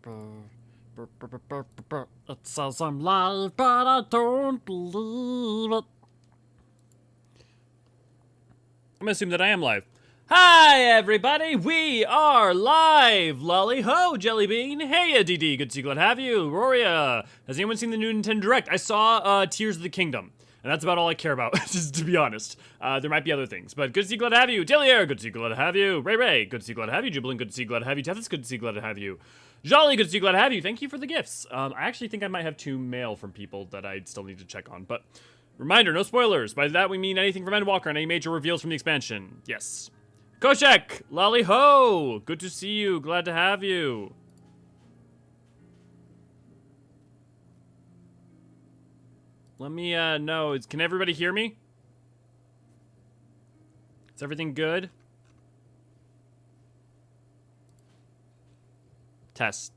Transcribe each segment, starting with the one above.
It says I'm live, but I don't believe it. I'm gonna assume that I am live. Hi, everybody! We are live! Lolly ho, Jellybean! Hey, DD, good to see you, glad to have you. Roria, has anyone seen the new Nintendo Direct? I saw Tears of the Kingdom, and that's about all I care about, just to be honest. There might be other things, but good to see you, glad to have you. Delier, good to see you, glad to have you. Ray, good to see you, glad to have you. Jubilant, good to see you, glad to have you. Tethys, good to see you, glad to have you. Jolly, good to see you, glad to have you. Thank you for the gifts. I actually think I might have 2 mail from people that I still need to check on, but reminder, no spoilers. By that we mean anything from Endwalker and any major reveals from the expansion. Yes. Koshek, Lolly ho! Good to see you, glad to have you. Let me know, can everybody hear me? Is everything good? Test.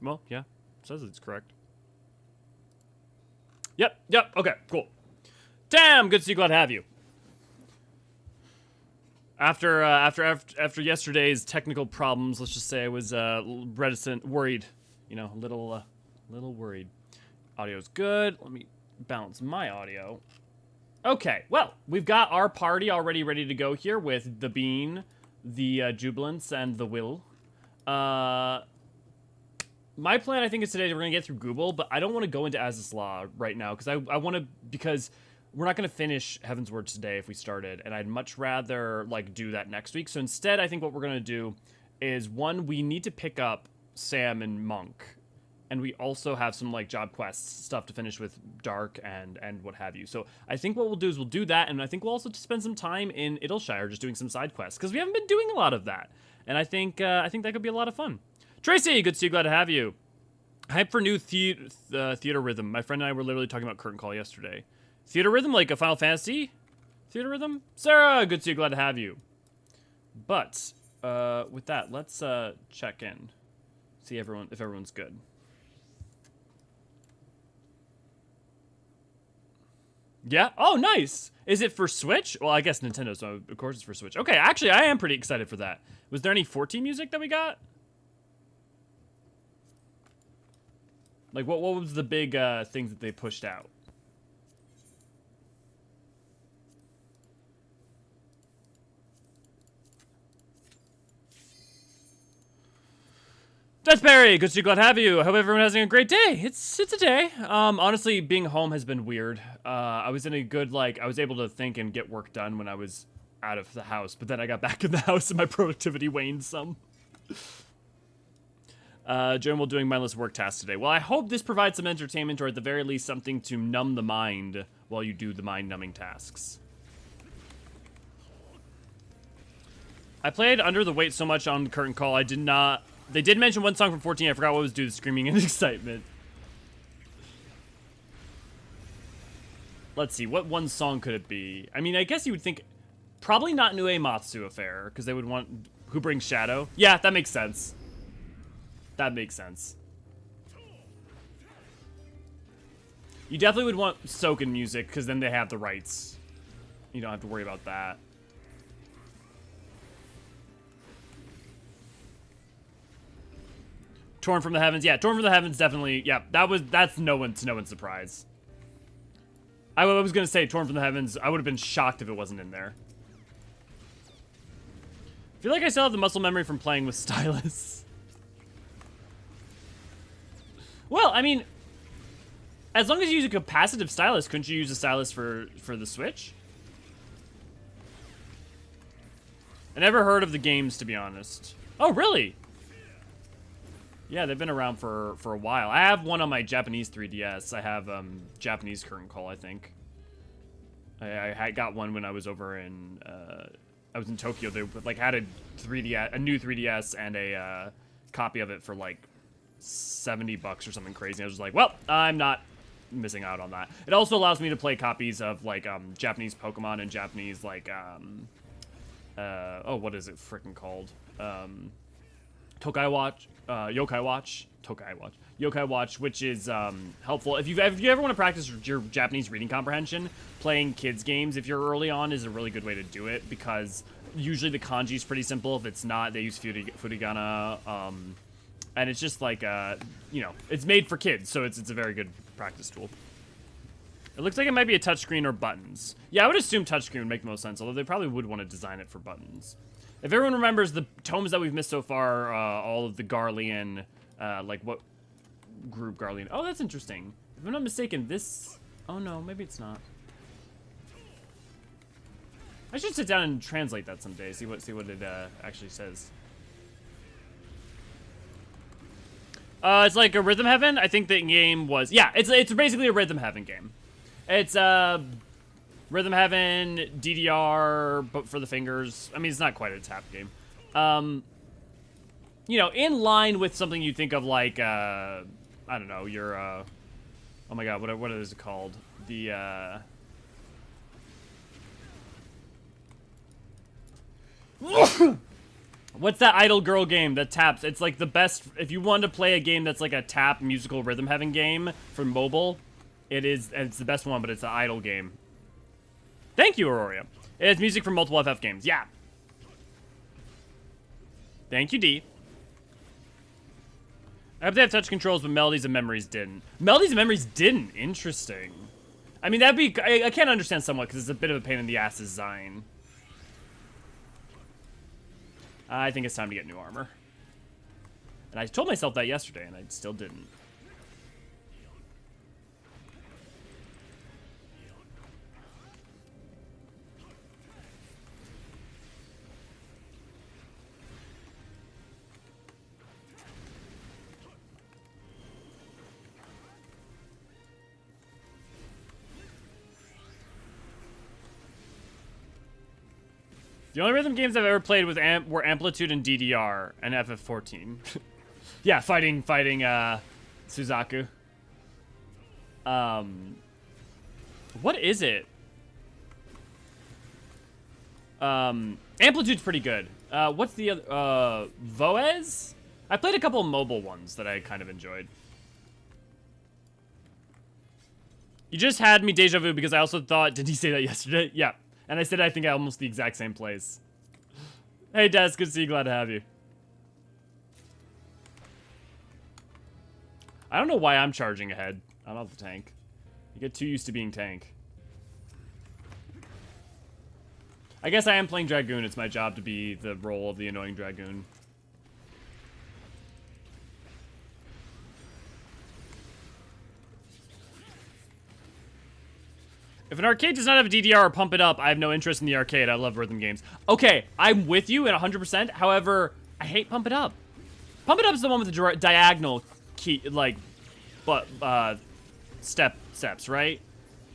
Well, yeah, it says it's correct. Yep, okay, cool. Damn, good to see you, glad to have you. After yesterday's technical problems, let's just say I was worried, you know, a little worried. Audio's good. Let me balance my audio. Okay, well, we've got our party already ready to go here with the Bean, the Jubilance, and the Will. My plan, I think, is today we're gonna get through Gubal, but I don't want to go into Az's Law right now because I want to, because we're not going to finish Heaven's Word today if we started, and I'd much rather, like, do that next week. So instead, I think what we're going to do is, one, we need to pick up Sam and Monk, and we also have some, like, job quests stuff to finish with Dark and what have you. So I think what we'll do is we'll do that, and I think we'll also spend some time in Idleshire just doing some side quests, because we haven't been doing a lot of that, and I think that could be a lot of fun. Tracy, good to see you, glad to have you. Hype for new theater rhythm. My friend and I were literally talking about Curtain Call yesterday. Theater rhythm, like a Final Fantasy theater rhythm? Sarah, good to see you, glad to have you. But, with that, let's check in. See if everyone's good. Yeah? Oh, nice! Is it for Switch? Well, I guess Nintendo, so of course it's for Switch. Okay, actually, I am pretty excited for that. Was there any 14 music that we got? Like, what was the big things that they pushed out? Deathberry, good to see you, glad to have you. I hope everyone has a great day. It's a day. Honestly, being home has been weird. I was in a good, like, I was able to think and get work done when I was out of the house, but then I got back in the house and my productivity waned some. Joan will doing mindless work tasks today. Well, I hope this provides some entertainment, or at the very least something to numb the mind while you do the mind-numbing tasks. I played Under the Weight so much on Curtain Call, I did not... They did mention one song from 14, I forgot what was due to screaming and excitement. Let's see, what one song could it be? I mean, I guess you would think... Probably not Nue Matsu Affair, because they would want... Who Brings Shadow? Yeah, that makes sense. That makes sense. You definitely would want Soken music, because then they have the rights. You don't have to worry about that. Torn from the Heavens, yeah, Torn from the Heavens definitely, yeah, that's no one's surprise. I was gonna say Torn from the Heavens, I would have been shocked if it wasn't in there. I feel like I still have the muscle memory from playing with stylus. Well, I mean, as long as you use a capacitive stylus, couldn't you use a stylus for the Switch? I never heard of the games, to be honest. Oh, really? Yeah, they've been around for a while. I have one on my Japanese 3DS. I have Japanese Curtain Call, I think. I got one when I was over in I was in Tokyo. They like had a new 3DS and a copy of it for like $70 or something crazy. I was just like, well, I'm not missing out on that. It also allows me to play copies of like Japanese Pokemon and Japanese like oh, what is it freaking called? Yokai Watch, which is helpful. If you ever want to practice your Japanese reading comprehension, playing kids games if you're early on is a really good way to do it, because usually the kanji is pretty simple. If it's not, they use furigana. And it's just like, you know, it's made for kids, so it's a very good practice tool. It looks like it might be a touchscreen or buttons. Yeah, I would assume touchscreen would make the most sense, although they probably would want to design it for buttons. If everyone remembers the tomes that we've missed so far, all of the Garlean, like what group Garlean? Oh, that's interesting. If I'm not mistaken, this... Oh no, maybe it's not. I should sit down and translate that someday, see what it actually says. It's like a Rhythm Heaven. I think the game was... Yeah, it's basically a Rhythm Heaven game. It's Rhythm Heaven, DDR, but for the fingers. I mean, it's not quite a tap game. You know, in line with something you think of like, I don't know, your, oh my god, what is it called? The, what's that idol girl game that taps? It's like the best, if you want to play a game that's like a tap musical Rhythm Heaven game for mobile, it's the best one, but it's an idol game. Thank you, Eorzean. It has music from multiple FF games. Yeah. Thank you, D. I hope they have touch controls, but Melodies and Memories didn't. Melodies and Memories didn't? Interesting. I mean, that'd be... I can't understand somewhat, because it's a bit of a pain in the ass design. I think it's time to get new armor. And I told myself that yesterday, and I still didn't. The only rhythm games I've ever played with were Amplitude and DDR and FF14. Yeah, fighting Suzaku. What is it? Amplitude's pretty good. What's the other? Voez? I played a couple of mobile ones that I kind of enjoyed. You just had me deja vu because I also thought, did he say that yesterday? Yeah. And I said I think I almost the exact same place. Hey, Des, good to see you. Glad to have you. I don't know why I'm charging ahead. I'm not the tank. You get too used to being tank. I guess I am playing Dragoon. It's my job to be the role of the annoying Dragoon. If an arcade does not have a DDR or pump it up, I have no interest in the arcade. I love rhythm games. Okay, I'm with you at 100%. However, I hate pump it up. Pump it up is the one with the diagonal key, like, steps, right?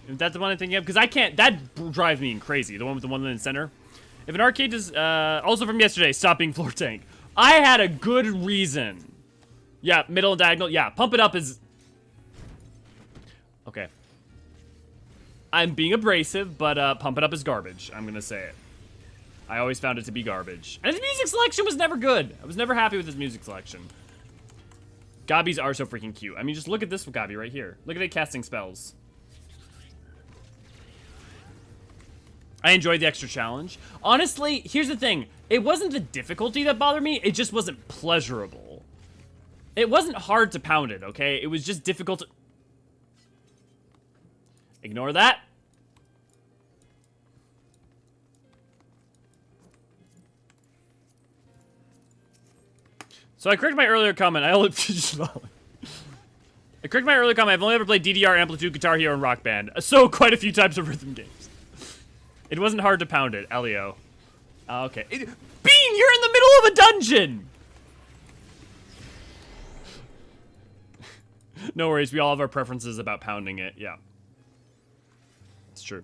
Is that the one I'm thinking of? Because I can't, that drives me crazy. The one with the one in the center. If an arcade does, also from yesterday, stop being floor tank. I had a good reason. Yeah, middle and diagonal. Yeah, pump it up is... Okay. I'm being abrasive, but Pump It Up is garbage. I'm gonna say it. I always found it to be garbage. And his music selection was never good. I was never happy with his music selection. Gobbies are so freaking cute. I mean, just look at this Gobbie right here. Look at it casting spells. I enjoyed the extra challenge. Honestly, here's the thing. It wasn't the difficulty that bothered me. It just wasn't pleasurable. It wasn't hard to pound it, okay? It was just difficult to... Ignore that. So I corrected my earlier comment. I corrected my earlier comment. I've only ever played DDR, Amplitude, Guitar Hero, and Rock Band. So quite a few types of rhythm games. It wasn't hard to pound it, Elio. Okay. Bean, you're in the middle of a dungeon! No worries, we all have our preferences about pounding it, yeah. It's true.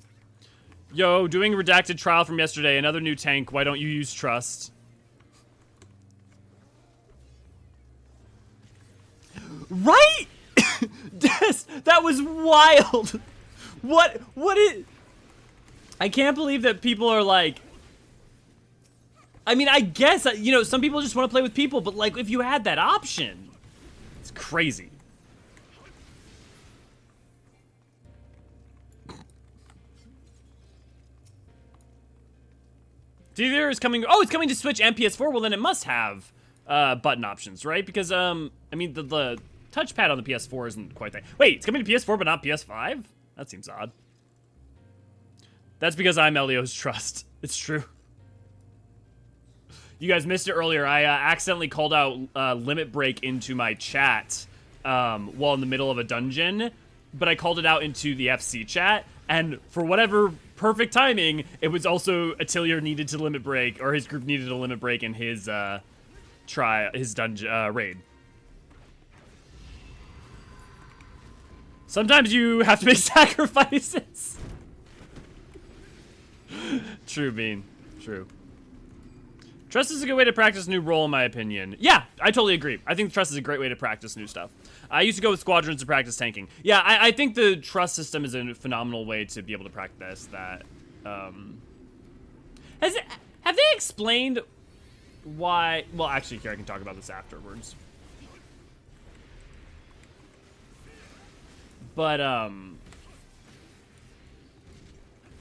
Yo, doing redacted trial from yesterday, another new tank, why don't you use trust? Right? That was wild! What is... I can't believe that people are like... I mean, I guess, you know, some people just want to play with people, but like, if you had that option, it's crazy. DDR is coming. Oh, it's coming to Switch and PS4. Well, then it must have button options, right? Because I mean the touchpad on the PS4 isn't quite that. Wait, it's coming to PS4 but not PS5? That seems odd. That's because I'm Elio's trust. It's true. You guys missed it earlier. I accidentally called out limit break into my chat while in the middle of a dungeon, but I called it out into the FC chat, and for whatever perfect timing, it was also Atelier needed to limit break, or his group needed a limit break in his dungeon raid. Sometimes you have to make sacrifices. True, Bean. True. Trust is a good way to practice new role, in my opinion. Yeah, I totally agree. I think trust is a great way to practice new stuff. I used to go with squadrons to practice tanking. Yeah, I think the trust system is a phenomenal way to be able to practice that. Have they explained why? Well, actually, here I can talk about this afterwards. But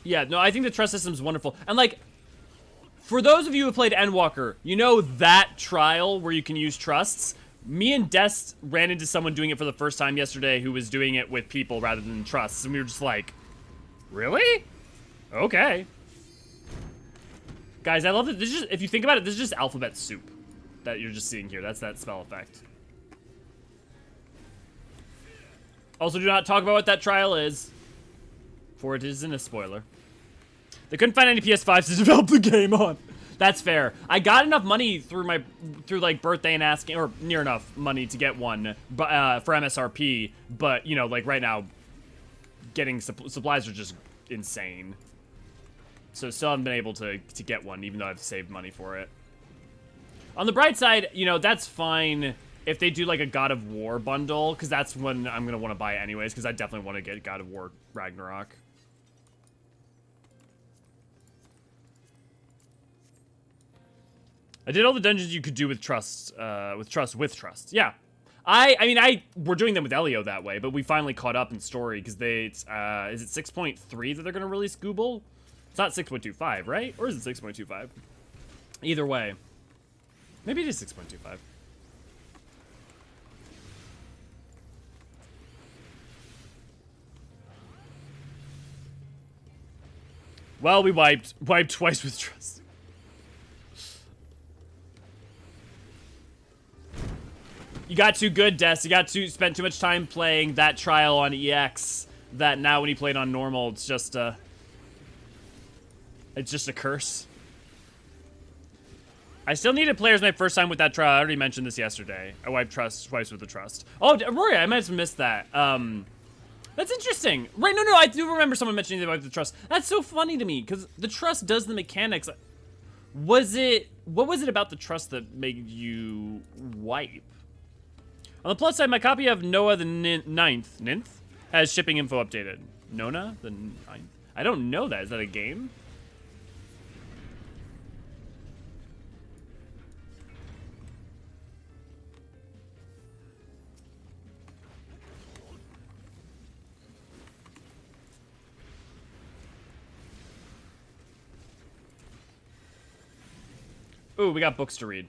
yeah, no, I think the trust system is wonderful, and like, for those of you who played Endwalker, you know that trial where you can use trusts. Me and Dest ran into someone doing it for the first time yesterday who was doing it with people rather than trusts, and we were just like, really? Okay. Guys, I love that this is just, if you think about it, this is just alphabet soup that you're just seeing here. That's that spell effect. Also, do not talk about what that trial is, for it isn't a spoiler. They couldn't find any PS5s to develop the game on. That's fair. I got enough money through like birthday and asking, or near enough money to get one, but for MSRP. But you know, like right now, getting supplies are just insane. So still haven't been able to get one, even though I've saved money for it. On the bright side, you know, that's fine if they do like a God of War bundle, because that's when I'm gonna want to buy it anyways, because I definitely want to get God of War Ragnarok. I did all the dungeons you could do with trust, with trust. Yeah. I mean, we're doing them with Elio that way, but we finally caught up in story, because is it 6.3 that they're going to release Gubal? It's not 6.25, right? Or is it 6.25? Either way. Maybe it is 6.25. Well, we wiped twice with trust. You got too good, Des. You got to spend too much time playing that trial on EX that now when you play it on normal, it's just a curse. I still needed players my first time with that trial. I already mentioned this yesterday. I wiped trust twice with the trust. Oh, Rory, I might have missed that. That's interesting. Right, no, I do remember someone mentioning about the trust. That's so funny to me, because the trust does the mechanics. What was it about the trust that made you wipe? On the plus side, my copy of Noah the Ninth has shipping info updated. Nona the Ninth? I don't know that. Is that a game? Ooh, we got books to read.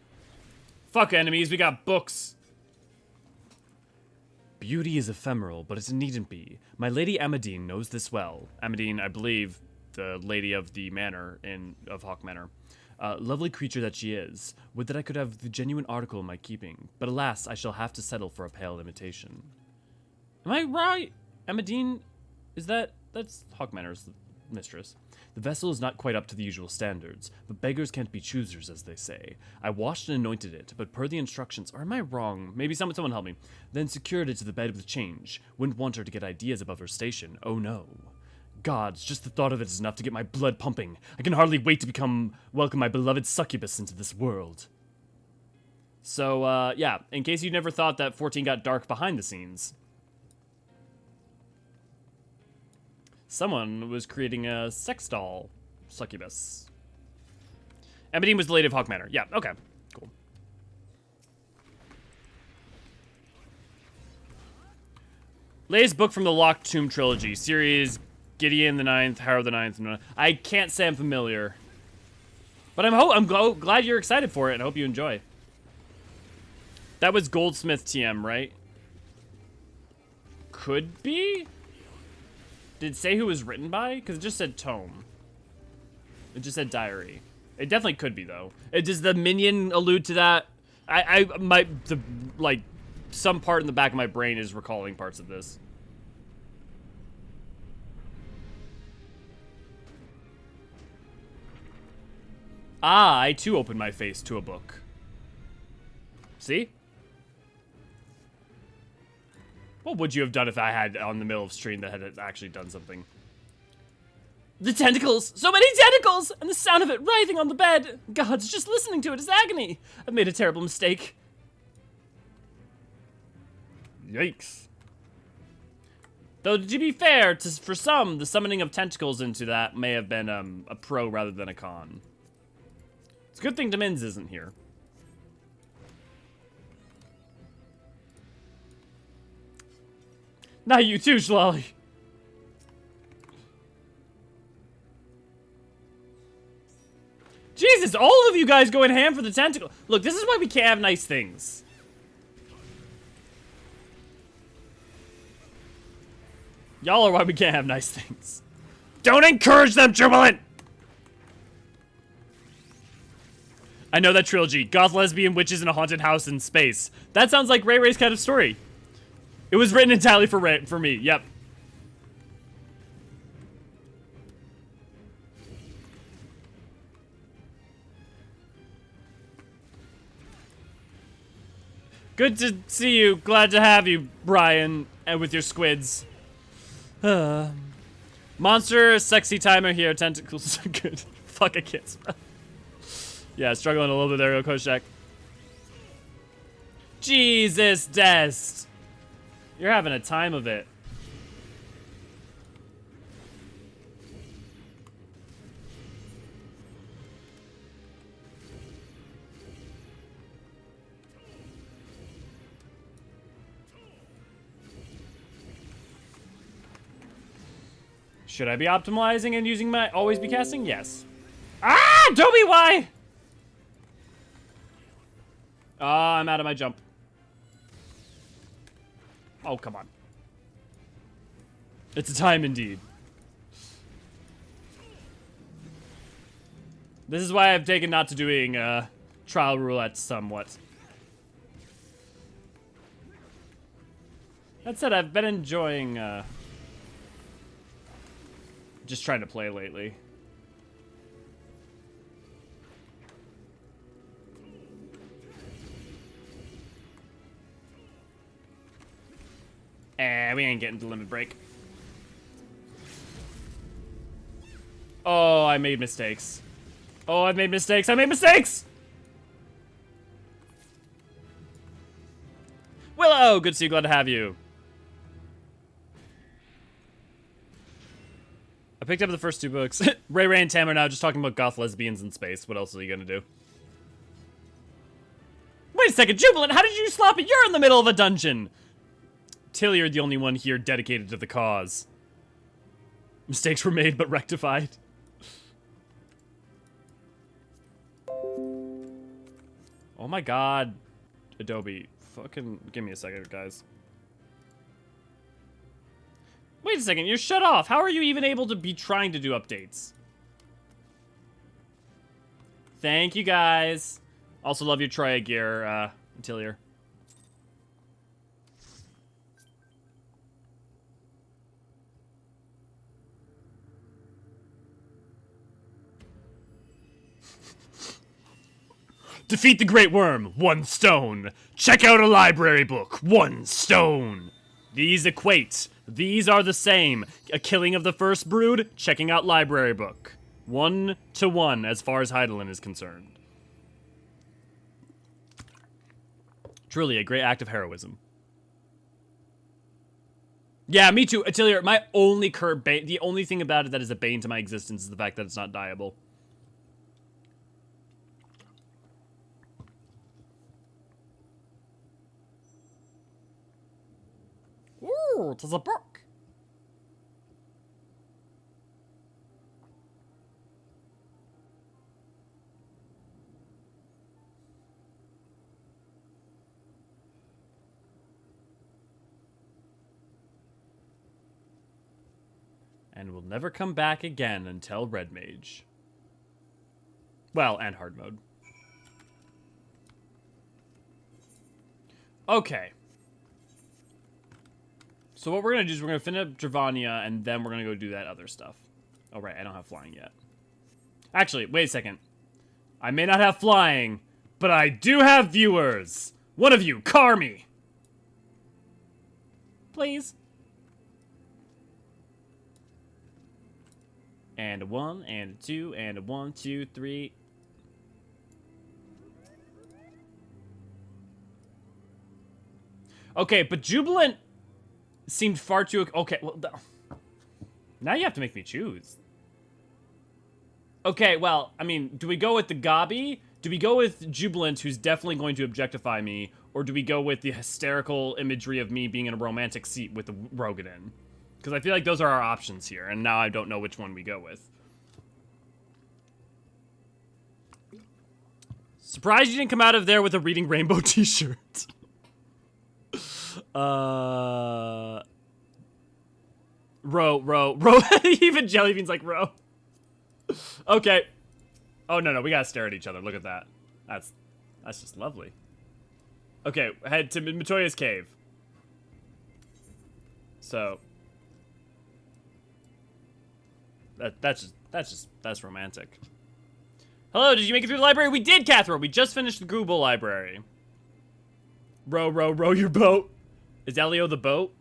Fuck enemies, we got books. Beauty is ephemeral, but it needn't be. My lady Amadine knows this well. Amadine, I believe, the lady of the manor of Hawk Manor. Lovely creature that she is. Would that I could have the genuine article in my keeping. But alas, I shall have to settle for a pale imitation. Am I right? Amadine, that's Hawk Manor's mistress. The vessel is not quite up to the usual standards, but beggars can't be choosers, as they say. I washed and anointed it, but per the instructions, or am I wrong? Maybe someone help me. Then secured it to the bed with change. Wouldn't want her to get ideas above her station. Oh no. Gods, just the thought of it is enough to get my blood pumping. I can hardly wait to welcome my beloved succubus into this world. So, yeah, in case you never thought that 14 got dark behind the scenes. Someone was creating a sex doll succubus. Amadine was the lady of Hawk Manor. Yeah, okay. Cool. Latest book from the Locked Tomb trilogy. Series Gideon the Ninth, Harrow the Ninth. I can't say I'm familiar. But I'm glad you're excited for it and I hope you enjoy. That was Goldsmith TM, right? Could be? Did it say who it was written by? Because it just said tome. It just said diary. It definitely could be, though. Does the minion allude to that? Like, some part in the back of my brain is recalling parts of this. Ah, I too opened my face to a book. See? What would you have done if I had on the middle of stream that had actually done something? The tentacles! So many tentacles! And the sound of it writhing on the bed! Gods, just listening to it is agony! I've made a terrible mistake. Yikes. Though, to be fair, for some, the summoning of tentacles into that may have been a pro rather than a con. It's a good thing Demins isn't here. Not you too, Shlali. Jesus, all of you guys going ham for the tentacle. Look, this is why we can't have nice things. Y'all are why we can't have nice things. Don't encourage them, Jubilant! I know that trilogy. Goth lesbian witches in a haunted house in space. That sounds like Ray Ray's kind of story. It was written entirely for me. Yep. Good to see you. Glad to have you, Brian, and with your squids. Monster, sexy timer here. Tentacles are good. Fuck, I can't spell. Yeah, struggling a little bit there, Koshak. Jesus, Dest. You're having a time of it. Should I be optimizing and using my always be casting? Yes. Ah, Toby, why? Ah, I'm out of my jump. Oh, come on. It's a time indeed. This is why I've taken not to doing trial roulette somewhat. That said, I've been enjoying just trying to play lately. We ain't getting to limit break. Oh, I made mistakes. Oh, I've made mistakes. I made mistakes! Willow, good to see you. Glad to have you. I picked up the first two books. Ray Ray and Tam are now just talking about goth lesbians in space. What else are you gonna do? Wait a second, Jubilant, how did you slop it? You're in the middle of a dungeon! Tilly, you're the only one here dedicated to the cause. Mistakes were made, but rectified. Oh my god. Adobe. Fucking give me a second, guys. Wait a second, you're shut off. How are you even able to be trying to do updates? Thank you, guys. Also love your Troya gear, Tillier. Defeat the Great Worm, 1 stone. Check out a library book, 1 stone. These equate. These are the same. A killing of the first brood, checking out library book. 1 to 1 as far as Hydaelyn is concerned. Truly a great act of heroism. Yeah, me too, Atelier. My only bane, the only thing about it that is a bane to my existence is the fact that it's not dyeable. Ooh, it is a book. And will never come back again until Red Mage. Well, and hard mode. Okay. So what we're going to do is we're going to finish up Dravania, and then we're going to go do that other stuff. Oh, right, I don't have flying yet. Actually, wait a second. I may not have flying, but I do have viewers. One of you, car me. Please. And a 1, and a 2, and a 1, 2, 3. Okay, but Jubilant seemed far too... Okay, well... Now you have to make me choose. Okay, well, I mean, do we go with the Gobby? Do we go with Jubilant, who's definitely going to objectify me? Or do we go with the hysterical imagery of me being in a romantic seat with the Rogadin? Because I feel like those are our options here, and now I don't know which one we go with. Surprised you didn't come out of there with a Reading Rainbow t-shirt. Row. Even Jellybean's like, row. Okay. Oh, no, we gotta stare at each other. Look at that. That's just lovely. Okay, head to Matoya's cave. So... That's romantic. Hello, did you make it through the library? We did, Catherine! We just finished the Gubal library. Row your boat. Is Elio the boat?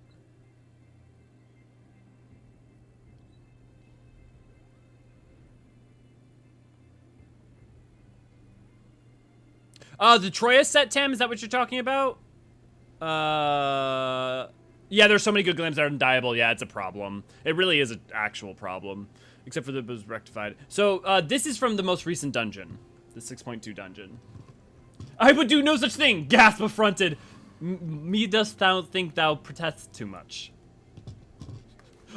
The Troya set, Tam, is that what you're talking about? Yeah, there's so many good glimpses that are undieable. Yeah, it's a problem. It really is an actual problem. Except for that it was rectified. So, this is from the most recent dungeon. The 6.2 dungeon. I would do no such thing! Gasp affronted! Me dost thou think thou protest too much.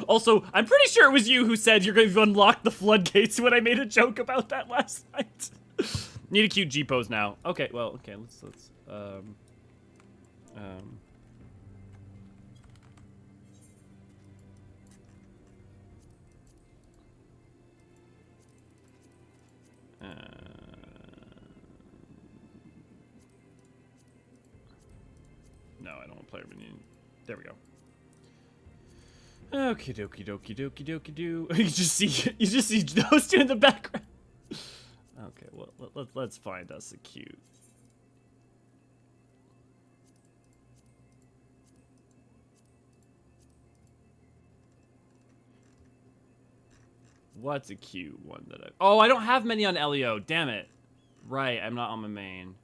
Also, I'm pretty sure it was you who said you're going to unlock the floodgates when I made a joke about that last night. Need a cute G-pose now. Okay, well, okay, let's no, I don't want player minion. There we go. Okie dokie doo. You just see those two in the background. Okay, well, let's find us a cute. What's a cute one that I... Oh, I don't have many on Elio. Damn it. Right, I'm not on my main.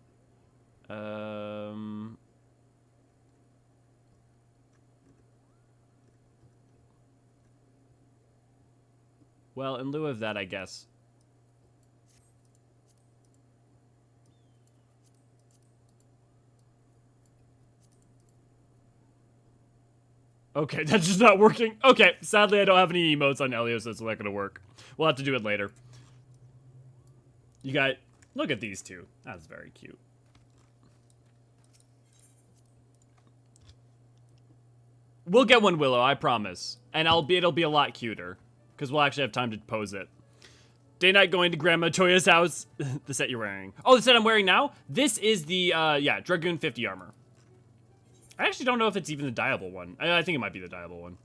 Well, in lieu of that, I guess. Okay, that's just not working. Okay, sadly I don't have any emotes on Elio, so it's not gonna work. We'll have to do it later. You got... Look at these two. That's very cute. We'll get one Willow, I promise. And it'll be a lot cuter. Because we'll actually have time to pose it. Day night going to Grandma Toya's house. The set you're wearing. Oh, the set I'm wearing now? This is the, yeah, Dragoon 50 armor. I actually don't know if it's even the dyeable one. I think it might be the dyeable one.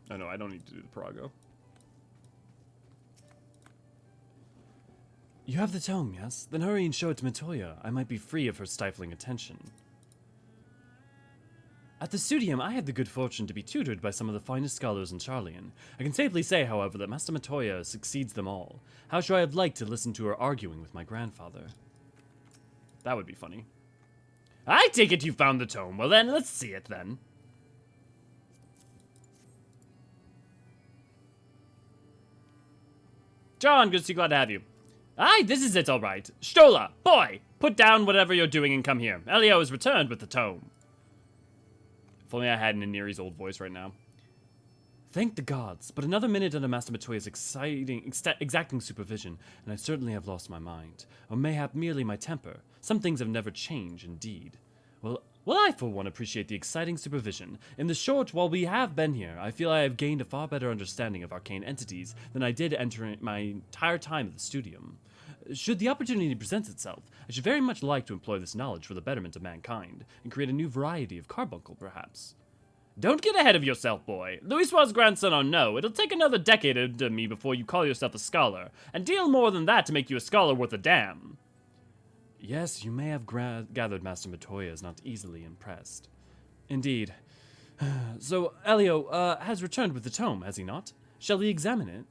Oh no, I don't need to do the Prago. You have the tome, yes? Then hurry and show it to Matoya. I might be free of her stifling attention. At the studium, I had the good fortune to be tutored by some of the finest scholars in Charlian. I can safely say, however, that Master Matoya succeeds them all. How should I have liked to listen to her arguing with my grandfather? That would be funny. I take it you found the tome. Well then, let's see it then. John, good to see you, glad to have you. Aye, this is it, all right. Stola, boy, put down whatever you're doing and come here. Elio has returned with the tome. If only I had Nini's old voice right now. Thank the gods, but another minute under Master Matoya's exacting supervision, and I certainly have lost my mind. Or mayhap merely my temper. Some things have never changed, indeed. Well, Well, I for one appreciate the exciting supervision. In the short while we have been here, I feel I have gained a far better understanding of arcane entities than I did entering my entire time at the studium. Should the opportunity present itself, I should very much like to employ this knowledge for the betterment of mankind, and create a new variety of carbuncle, perhaps. Don't get ahead of yourself, boy. Louisoir's grandson or no, it'll take another decade into me before you call yourself a scholar, and deal more than that to make you a scholar worth a damn. Yes, you may have gathered Master Matoya is not easily impressed. Indeed. So, Elio has returned with the tome, has he not? Shall we examine it?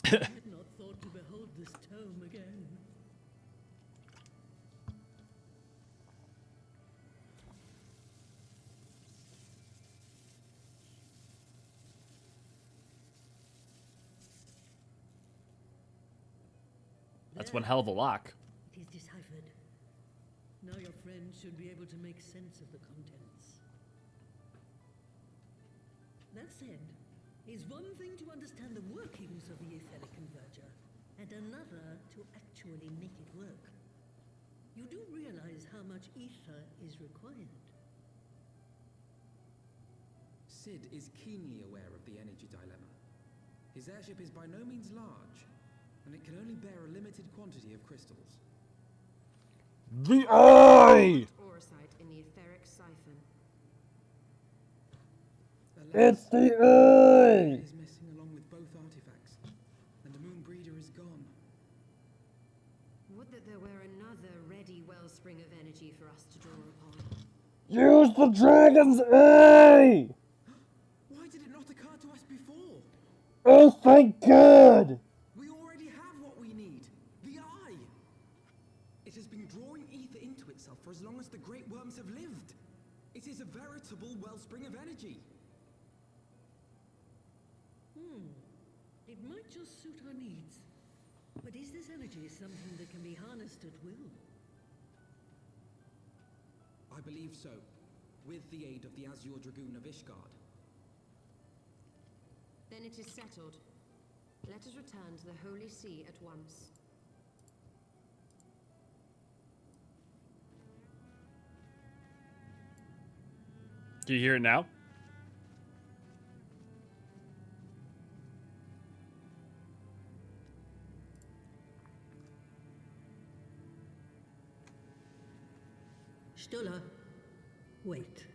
I had not thought to behold this tome again. That's one hell of a lock. It is deciphered. Now your friend should be able to make sense of the contents. That said, it's one thing to understand the workings of the etheric converger, and another to actually make it work. You do realize how much ether is required. Sid is keenly aware of the energy dilemma. His airship is by no means large, and it can only bear a limited quantity of crystals. The eye! Orsite in the etheric siphon. It's the eye! Is missing along with both artifacts, and the moon breeder is gone. Would that there were another ready wellspring of energy for us to draw upon. Use the dragon's eye! Why did it not occur to us before? Oh, thank God! We already have what we need. The eye! It has been drawing ether into itself for as long as the great worms have lived. It is a veritable wellspring of energy. It might just suit our needs. But is this energy something that can be harnessed at will? I believe so, with the aid of the Azure Dragoon of Ishgard. Then it is settled. Let us return to the Holy See at once. Do you hear it now? Stola, wait.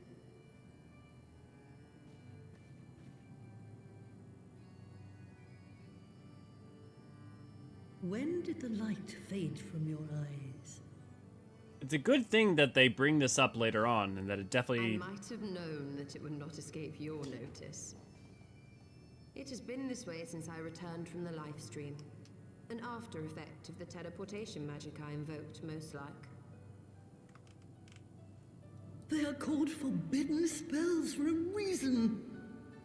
When did the light fade from your eyes? It's a good thing that they bring this up later on, and that it definitely... I might have known that it would not escape your notice. It has been this way since I returned from the life stream. An after effect of the teleportation magic I invoked, most like. They are called forbidden spells for a reason.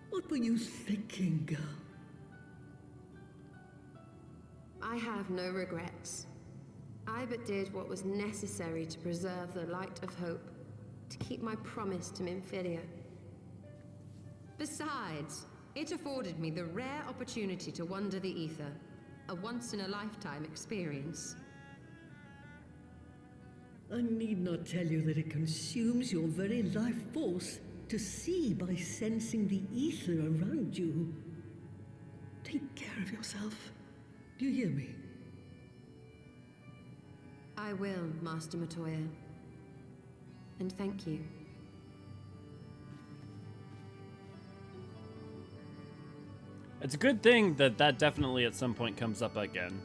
What were you thinking, girl? I have no regrets. I but did what was necessary to preserve the light of hope, to keep my promise to Minfilia. Besides, it afforded me the rare opportunity to wander the ether, a once-in-a-lifetime experience. I need not tell you that it consumes your very life force to see by sensing the ether around you. Take care of yourself. Do you hear me? I will, Master Matoya. And thank you. It's a good thing that that definitely at some point comes up again.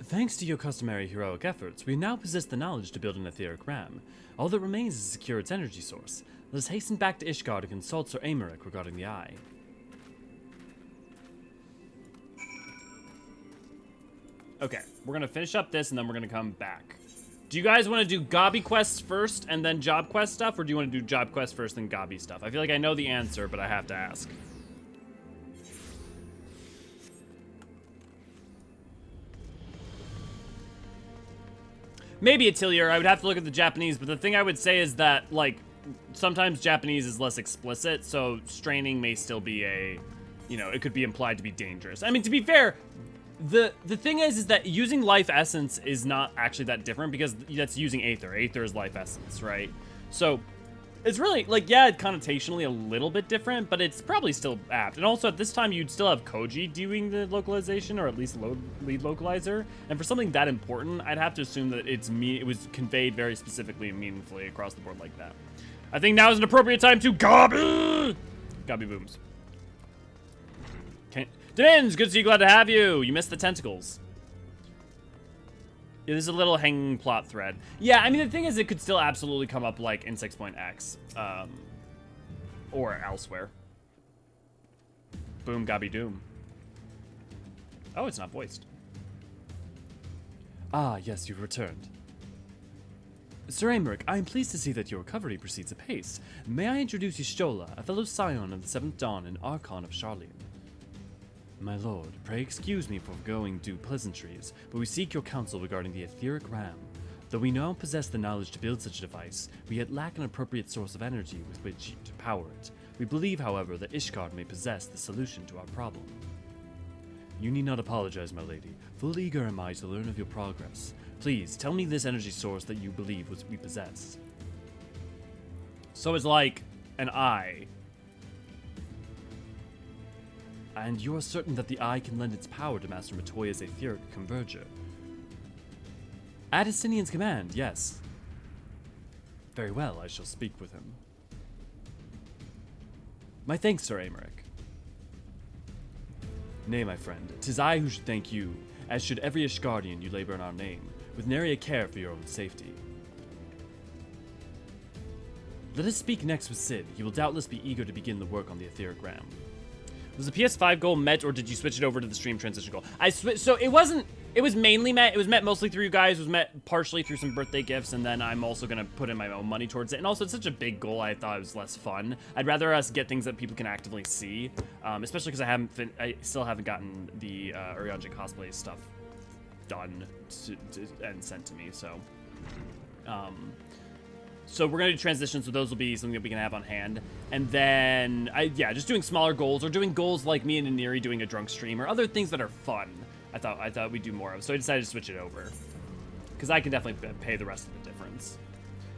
Thanks to your customary heroic efforts, we now possess the knowledge to build an etheric ram. All that remains is to secure its energy source. Let us hasten back to Ishgard to consult Sir Aymeric regarding the eye. Okay, we're gonna finish up this and then we're gonna come back. Do you guys want to do Gobby quests first and then job quest stuff, or do you want to do job quest first and Gobby stuff? I feel like I know the answer, but I have to ask. Maybe Atelier. I would have to look at the Japanese, but the thing I would say is that, like, sometimes Japanese is less explicit, so straining may still be a, you know, it could be implied to be dangerous. I mean, to be fair, the thing is that using life essence is not actually that different because that's using Aether. Aether is life essence, right? So it's really, like, yeah, connotationally a little bit different, but it's probably still apt. And also at this time, you'd still have Koji doing the localization, or at least lead localizer. And for something that important, I'd have to assume that it was conveyed very specifically and meaningfully across the board like that. I think now is an appropriate time to Gobby booms. Okay. Dins, good to see you, glad to have you. You missed the tentacles. Yeah, there's a little hanging plot thread. Yeah, I mean, the thing is, it could still absolutely come up, like, in 6.x. Or elsewhere. Boom, Gobby Doom. Oh, it's not voiced. Ah, yes, you've returned. Sir Aymeric, I am pleased to see that your recovery proceeds apace. May I introduce you Stola, a fellow scion of the Seventh Dawn and Archon of Charlian. My lord, pray excuse me for going due pleasantries, but we seek your counsel regarding the etheric ram. Though we now possess the knowledge to build such a device, we yet lack an appropriate source of energy with which to power it. We believe, however, that Ishgard may possess the solution to our problem. You need not apologize, my lady. Full eager am I to learn of your progress. Please, tell me this energy source that you believe we possess. So it's like an eye. And you are certain that the eye can lend its power to Master Matoya's etheric converger? At Estinian's command, yes. Very well, I shall speak with him. My thanks, Sir Aymeric. Nay, my friend, 'tis I who should thank you, as should every Ishgardian you labor in our name, with nary a care for your own safety. Let us speak next with Sid. He will doubtless be eager to begin the work on the etheric ram. Was the PS5 goal met, or did you switch it over to the stream transition goal? I switched, so it wasn't, it was mainly met, it was met mostly through you guys, it was met partially through some birthday gifts, and then I'm also gonna put in my own money towards it, and also it's such a big goal, I thought it was less fun. I'd rather us get things that people can actively see, especially because I still haven't gotten the Eorzean cosplay stuff done and sent to me, so. So we're going to do transitions, so those will be something that we can have on hand. And then, yeah, just doing smaller goals, or doing goals like me and Aniri doing a drunk stream, or other things that are fun, I thought we'd do more of. So I decided to switch it over. Because I can definitely pay the rest of the difference.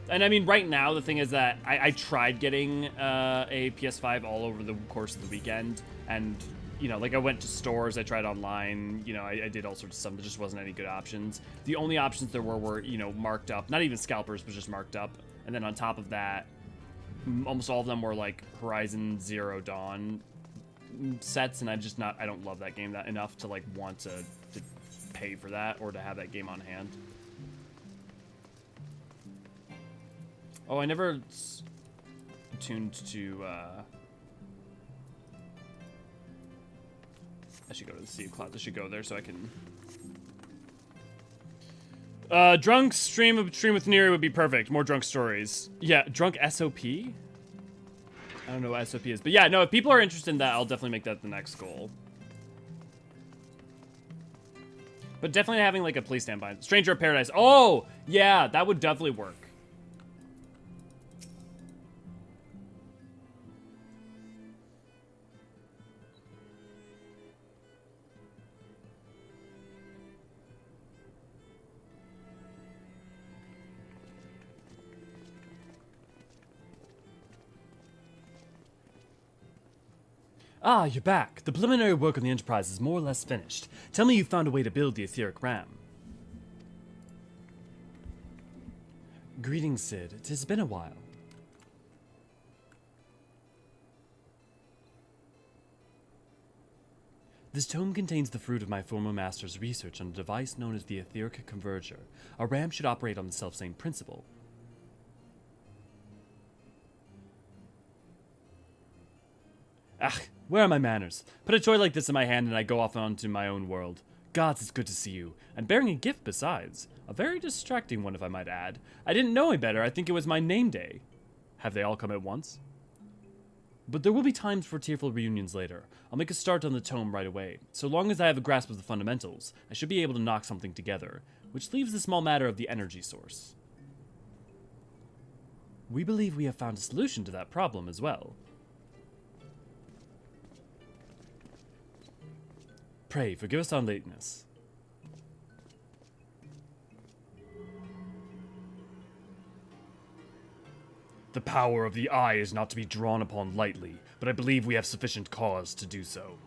And I mean, right now, the thing is that I tried getting a PS5 all over the course of the weekend. And, you know, like I went to stores, I tried online, you know, I did all sorts of stuff. There just wasn't any good options. The only options there were, you know, marked up. Not even scalpers, but just marked up. And then on top of that, almost all of them were like Horizon Zero Dawn sets, and I don't love that game that enough to like want to pay for that or to have that game on hand. Oh, I never tuned to, I should go to the Sea of Clouds. I should go there so I can... drunk stream with Neri would be perfect. More drunk stories. Yeah, drunk SOP? I don't know what SOP is. But yeah, no, if people are interested in that, I'll definitely make that the next goal. But definitely having like a police standby. Stranger of Paradise. Oh, yeah, that would definitely work. Ah, you're back. The preliminary work on the Enterprise is more or less finished. Tell me you found a way to build the etheric ram. Greetings, Sid. It has been a while. This tome contains the fruit of my former master's research on a device known as the etheric converger. A ram should operate on the self-same principle. Ugh, where are my manners? Put a toy like this in my hand and I go off onto my own world. Gods, it's good to see you. And bearing a gift besides. A very distracting one, if I might add. I didn't know any better. I think it was my name day. Have they all come at once? But there will be times for tearful reunions later. I'll make a start on the tome right away. So long as I have a grasp of the fundamentals, I should be able to knock something together. which leaves the small matter of the energy source. We believe we have found a solution to that problem as well. Pray, forgive us our lateness. The power of the eye is not to be drawn upon lightly, but I believe we have sufficient cause to do so.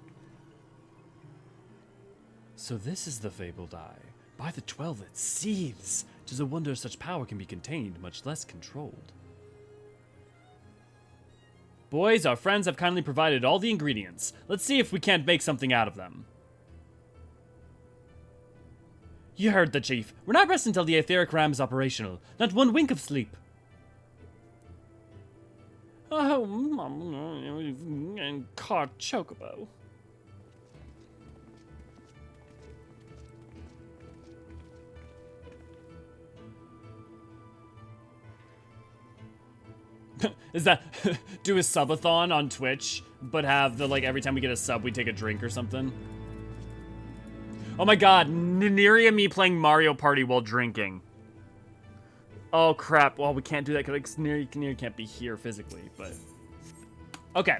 So this is the fabled eye. By the 12, it seethes. 'Tis a wonder such power can be contained, much less controlled. Boys, our friends have kindly provided all the ingredients. Let's see if we can't make something out of them. You heard the chief. We're not resting until the etheric ram is operational. Not one wink of sleep. Oh, and caught Chocobo. Is that do a subathon on Twitch, but have the like every time we get a sub, we take a drink or something? Oh my god, Neria me playing Mario Party while drinking. Oh crap, well we can't do that because Neria can't be here physically, but... Okay.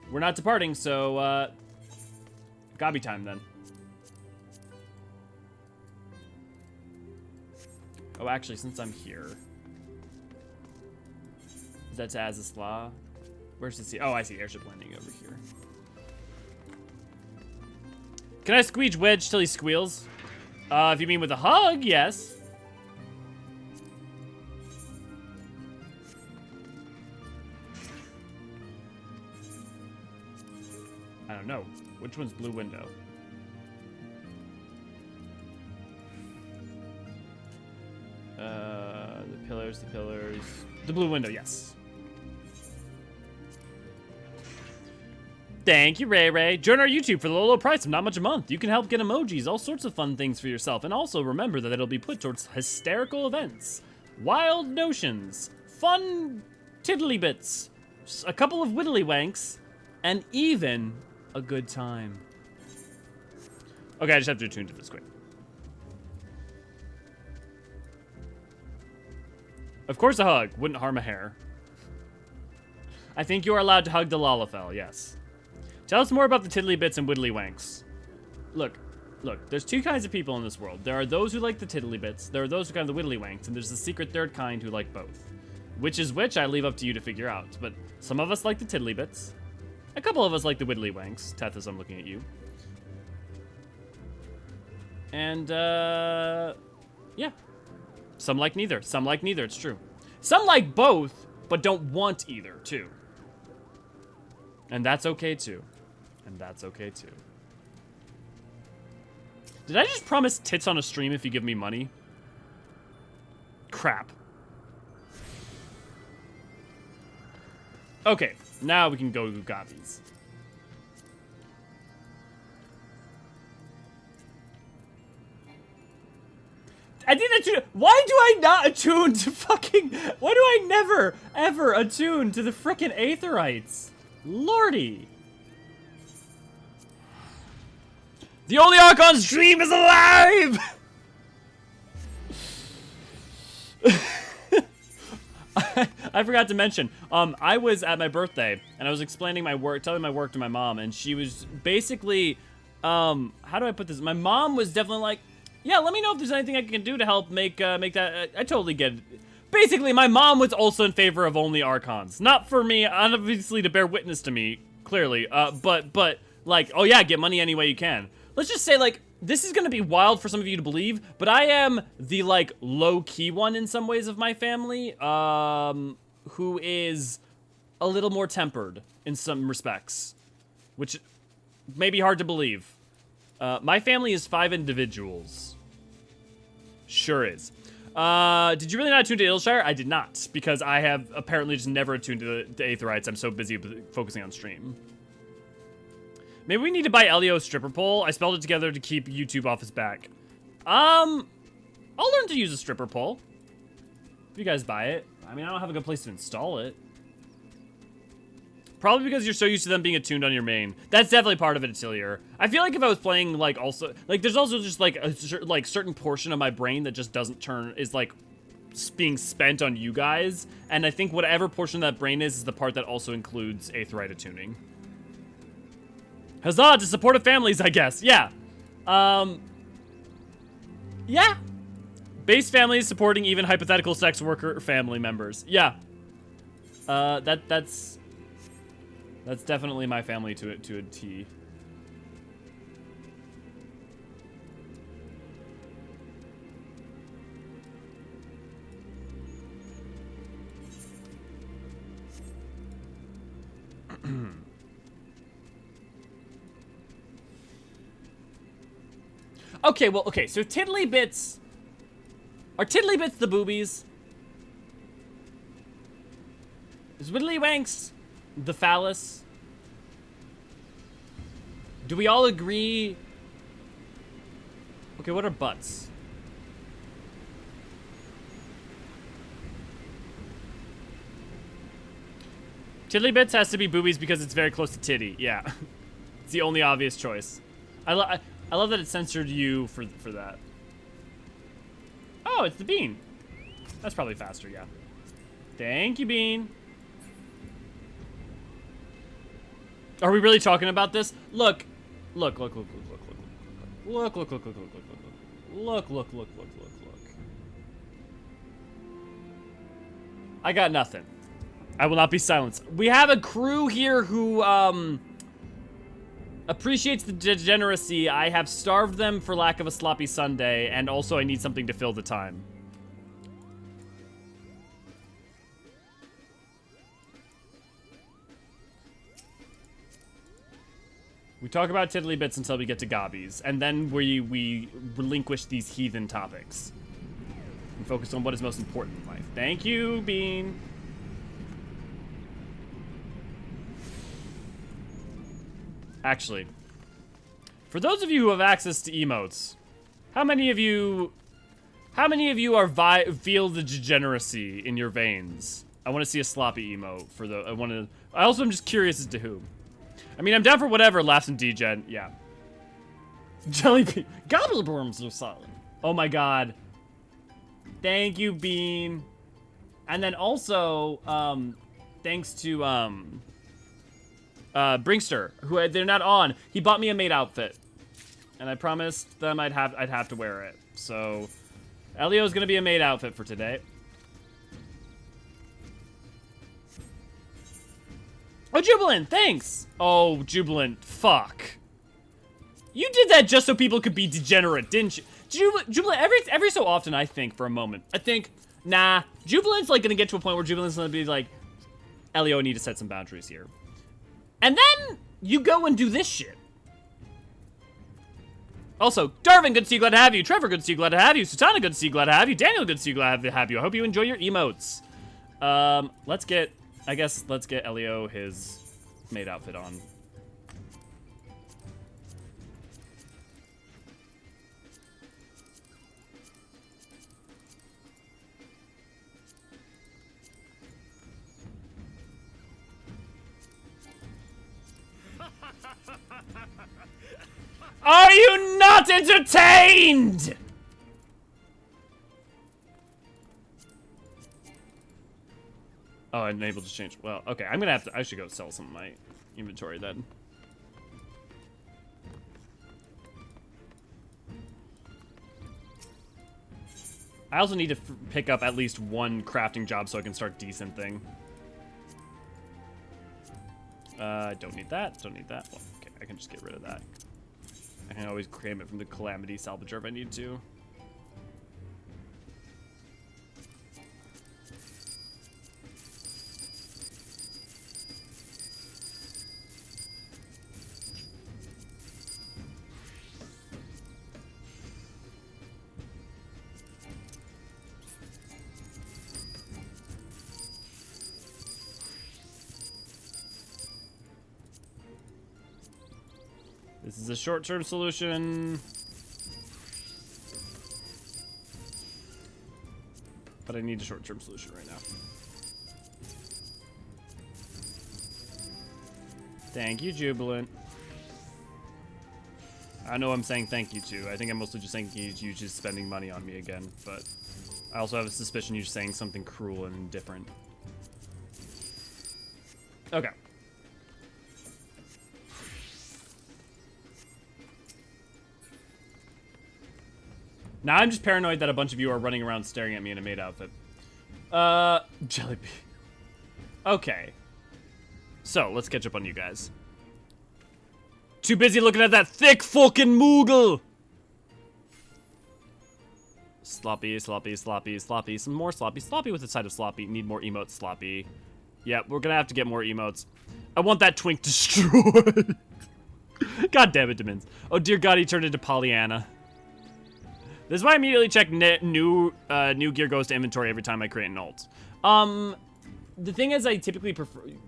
We're not departing, so, Gobby time then. Oh, actually, since I'm here... Is that to Azisla? Where's the sea? Oh, I see airship landing over here. Can I squeege Wedge till he squeals? If you mean with a hug, yes. I don't know. Which one's blue window? The pillars, the pillars. The blue window, yes. Thank you, Ray Ray. Join our YouTube for the low, low price of not much a month. You can help get emojis, all sorts of fun things for yourself. And also remember that it'll be put towards hysterical events, wild notions, fun tiddly bits, a couple of whittly wanks, and even a good time. Okay, I just have to attune to this quick. Of course a hug. Wouldn't harm a hair. I think you are allowed to hug the Lalafell, yes. Tell us more about the tiddly bits and whittly wanks. Look, there's two kinds of people in this world. There are those who like the tiddly bits, there are those who kind of the whittly wanks, and there's the secret third kind who like both. Which is which, I leave up to you to figure out. But some of us like the tiddly bits. A couple of us like the whittly wanks. Tethys, I'm looking at you. And, yeah. Some like neither. Some like neither, it's true. Some like both, but don't want either, too. And that's okay, too. And that's okay, too. Did I just promise tits on a stream if you give me money? Crap. Okay, now we can go to Gobbies. I didn't attune. Why do I not attune to fucking... Why do I never, ever attune to the frickin' Aetherites? Lordy. The only Archon's dream is alive! I forgot to mention, I was at my birthday, and I was explaining my work, telling my work to my mom, and she was basically, how do I put this? My mom was definitely like, yeah, let me know if there's anything I can do to help make that, I totally get it. Basically, my mom was also in favor of only Archons. Not for me, obviously, to bear witness to me, clearly, but, like, oh yeah, get money any way you can. Let's just say, like, this is gonna be wild for some of you to believe, but I am the, like, low-key one in some ways of my family, who is a little more tempered in some respects, which may be hard to believe. My family is 5 individuals. Sure is. Did you really not attune to Ilshire? I did not, because I have apparently just never attuned to the Aetherites. I'm so busy focusing on stream. Maybe we need to buy Elio's stripper pole. I spelled it together to keep YouTube off his back. I'll learn to use a stripper pole. If you guys buy it. I mean, I don't have a good place to install it. Probably because you're so used to them being attuned on your main. That's definitely part of it, Atelier. I feel like if I was playing, like, also... Like, there's also just, like, a certain portion of my brain that just doesn't turn... Is, like, being spent on you guys. And I think whatever portion of that brain is the part that also includes Aetheryte attuning. Huzzah to supportive families, I guess. Yeah. Yeah. Base families supporting even hypothetical sex worker family members. Yeah. That's definitely my family to a T. Okay, well, okay, so Tiddly Bits... Are Tiddly Bits the boobies? Is Widdly Wanks the phallus? Do we all agree? Okay, what are butts? Tiddly Bits has to be boobies because it's very close to titty. Yeah. It's the only obvious choice. I love that it censored you for that. Oh, it's the bean. That's probably faster, yeah. Thank you, bean. Are we really talking about this? Look. Look. I got nothing. I will not be silenced. We have a crew here who, appreciates the degeneracy. I have starved them for lack of a sloppy Sunday, and also I need something to fill the time. We talk about Tiddly Bits until we get to Gobbies, and then we relinquish these heathen topics. And focus on what is most important in life. Thank you, Bean. Actually, for those of you who have access to emotes, how many of you are feel the degeneracy in your veins? I want to see a sloppy emote for the. I also am just curious as to who. I mean, I'm down for whatever. Laughs and degen. Yeah. Jelly bean. Gobbleworms are solid. Oh my god. Thank you, Bean. And then also, thanks to Brinkster, who they're not on. He bought me a maid outfit, and I promised them I'd have to wear it. So, Elio's gonna be a maid outfit for today. Oh, Jubilant, thanks. Oh, Jubilant, fuck. You did that just so people could be degenerate, didn't you? Jubilant, every so often I think for a moment, I think, nah, Jubilant's like gonna get to a point where Jubilant's gonna be like, Elio, I need to set some boundaries here. And then you go and do this shit. Also, Darvin, good to see you, glad to have you. Trevor, good to see you, glad to have you. Sutana, good to see you, glad to have you. Daniel, good to see you, glad to have you. I hope you enjoy your emotes. Let's get Elio his maid outfit on. Are you not entertained? Oh, I'm able to change. Well, okay, I'm gonna have to. I should go sell some of my inventory then. I also need to pick up at least one crafting job so I can start decent thing. Don't need that. Don't need that. Well, okay, I can just get rid of that. I can always claim it from the Calamity Salvager if I need to. This is a short-term solution. But I need a short-term solution right now. Thank you, Jubilant. I know I'm saying thank you to. I think I'm mostly just saying you just spending money on me again, but I also have a suspicion you're saying something cruel and indifferent. Okay. Now I'm just paranoid that a bunch of you are running around staring at me in a maid outfit. Jellybean. Okay. So, let's catch up on you guys. Too busy looking at that thick fucking Moogle! Sloppy, sloppy, sloppy, sloppy. Some more sloppy. Sloppy with a side of sloppy. Need more emotes, sloppy. Yep, we're gonna have to get more emotes. I want that twink destroyed. God damn it, Demons. Oh dear God, he turned into Pollyanna. This is why I immediately check new gear goes to inventory every time I create an ult. The thing is, I typically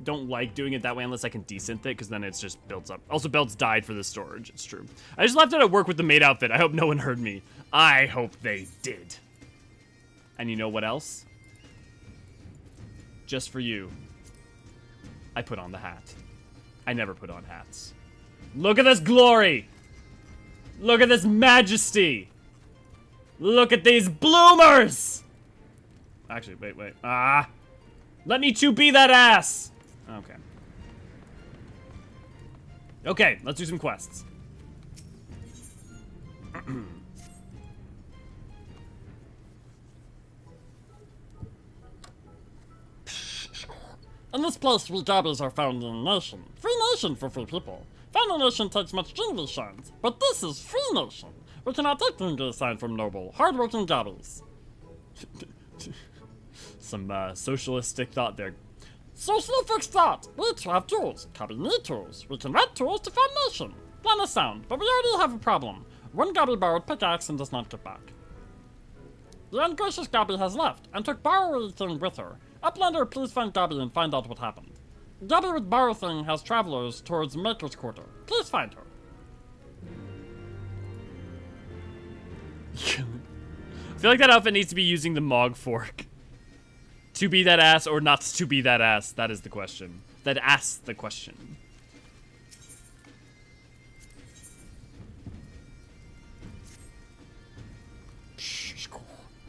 don't like doing it that way unless I can desynth it, because then it's just builds up. Also, belts died for the storage. It's true. I just left it at work with the maid outfit. I hope no one heard me. I hope they did. And you know what else? Just for you, I put on the hat. I never put on hats. Look at this glory! Look at this majesty! Look at these bloomers! Actually, wait. Let me to be that ass! Okay. Okay, let's do some quests. In this place, we Gobbies are found in a nation. Free nation for free people. Found nation takes much genius shines, but this is free nation. We cannot take the sign from noble, hard-working Gobbies. Some socialistic thought there. Socialistic thought. We each have tools. Gobby need tools. We can write tools to found nation. Plan is sound, but we already have a problem. One Gobby borrowed pickaxe and does not get back. The ungracious Gobby has left and took borrowing thing with her. Uplander, please find Gobby and find out what happened. Gobby with borrow thing has travelers towards Maker's Quarter. Please find her. I feel like that outfit needs to be using the Mog fork. To be that ass or not to be that ass? That is the question. That asks the question.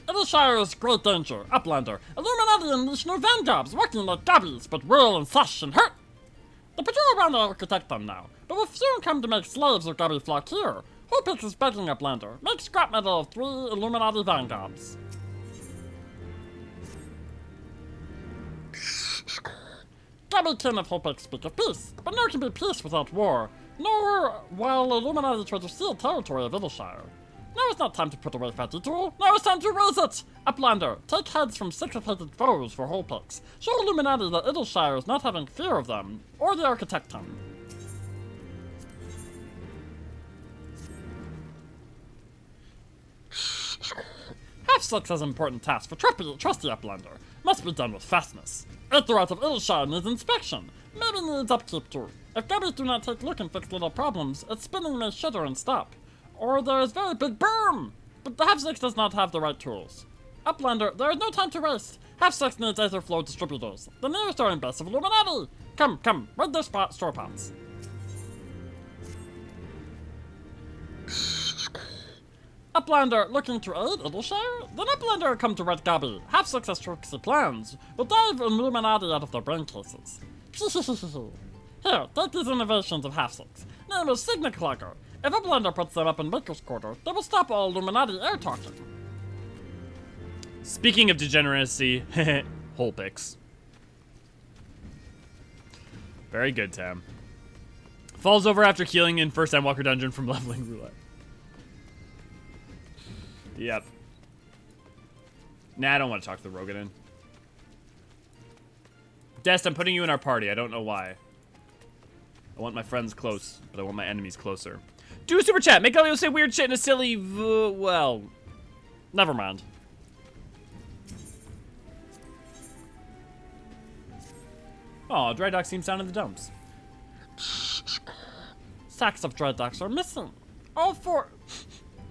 Eorzean is great danger. Uplander. Illuminati and National Vanguards working like Gobbies, but whirl and slash and hurt. The patrol around will protect them now, but will soon come to make slaves of Gobby flock here. Hopix is begging Uplander. Make scrap metal of 3 Illuminati Vanguards. Gobby can of Hopix speak of peace, but nor can be peace without war, nor while Illuminati try to steal territory of Eorzean. Now is not time to put away Fatty Tool. Now is time to raise it! Uplander, take heads from 6 hated foes for Hopix. Show Illuminati that Eorzean is not having fear of them, or the Architecton. F6 has an important task for trusty Uplander. Must be done with fastness. Aetheryte of Eorzean needs inspection. Maybe needs upkeep too. If Gobbies do not take a look and fix little problems, its spinning may shudder and stop. Or there is very big boom! But the F6 does not have the right tools. Uplander, there is no time to waste. F6 needs Aetherflow distributors. The nearest are in best of Illuminati. Come, raid their store pots. Uplander, looking to aid Eorzean? Then Uplander come to Red Gobby. Half-6 has tricksy plans, but dive Illuminati out of their brain cases. Here, take these innovations of Half-6. Name is Signa Clogger. If Uplander puts them up in Maker's Quarter, they will stop all Illuminati air talking. Speaking of degeneracy, Holpix. Very good, Tam. Falls over after healing in first Endwalker dungeon from leveling roulette. Yep. Nah, I don't want to talk to the Roganin. Dest, I'm putting you in our party. I don't know why. I want my friends close, but I want my enemies closer. Do a super chat. Make Elio say weird shit in a silly... well... never mind. Aw, dry dock seems down in the dumps. Sacks of dry docks are missing. All 4...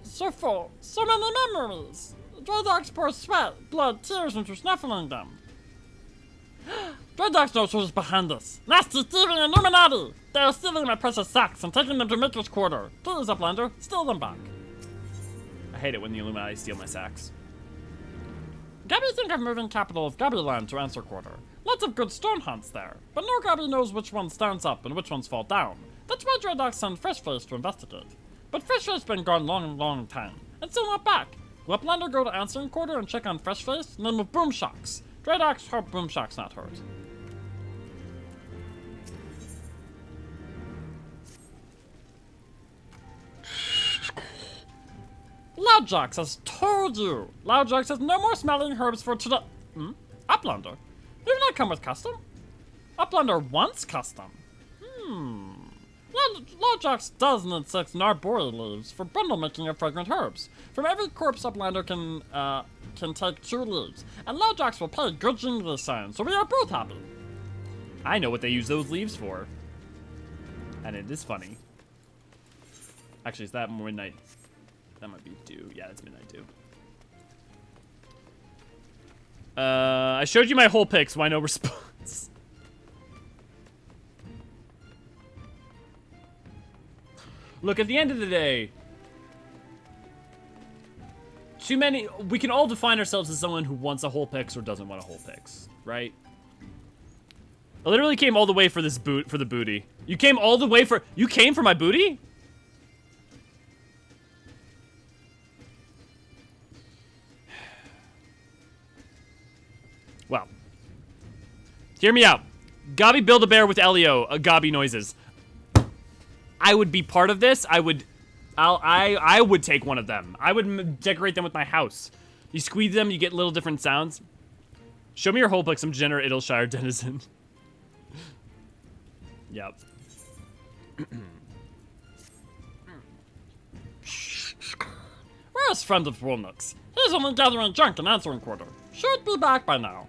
so full. So many memories. Dry docks pour sweat, blood, tears into snuffling them. Dread Dogs knows who's behind this. Nasty thieving Illuminati! They are stealing my precious sacks and taking them to Maker's Quarter. Please, Uplander, steal them back. I hate it when the Illuminati steal my sacks. Gobbies think of moving capital of Gobbieland to Answer Quarter. Lots of good stone hunts there, but no Gobbie knows which one stands up and which ones fall down. That's why Dread Dogs send Freshface to investigate. But Freshface been gone long time, and still not back. Will Uplander go to Answering Quarter and check on Freshface? Name of Boomshocks. Dread Dogs hope Boomshocks not hurt. Loudjocks has told you! Loudjocks has no more smelling herbs for today. Uplander? You've not come with custom? Uplander wants custom. Loudjocks does need 6 Narbori leaves for bundle making of fragrant herbs. From every corpse Uplander can take 2 leaves, and Loudjocks will pay good jingly sign, so we are both happy. I know what they use those leaves for. And it is funny. Actually, is that midnight? That might be due. Yeah, it's midnight due. I showed you my whole picks. Why no response? Look, at the end of the day, too many. We can all define ourselves as someone who wants a whole picks or doesn't want a whole picks, right? I literally came all the way for this for the booty. You came all the way for. You came for my booty? Well, hear me out. Gobby Build-A-Bear with Elio, Gobby noises. I would be part of this. I would take one of them. I would decorate them with my house. You squeeze them, you get little different sounds. Show me your whole book, some degenerate Idleshire denizen. Yep. Where's friend of Wolnux? He's only gathering junk in Answering Quarter. Should be back by now.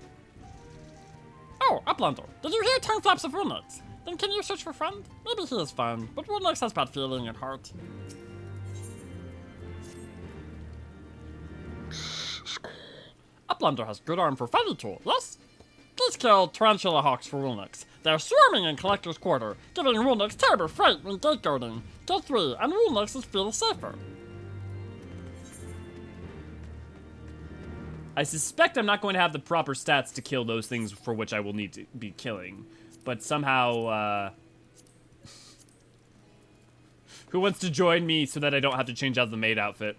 Oh, Uplander, did you hear tongue flaps of Wolnux? Then can you search for friend? Maybe he is fine, but Wolnux has bad feeling at heart. Uplander has good arm for fighting tool, yes? Please kill Tarantula Hawks for Wolnux. They're swarming in Collector's Quarter, giving Wolnux terrible fright when gate guarding. Kill 3, and Wolnux is feel safer. I suspect I'm not going to have the proper stats to kill those things for which I will need to be killing. But somehow, who wants to join me so that I don't have to change out the maid outfit?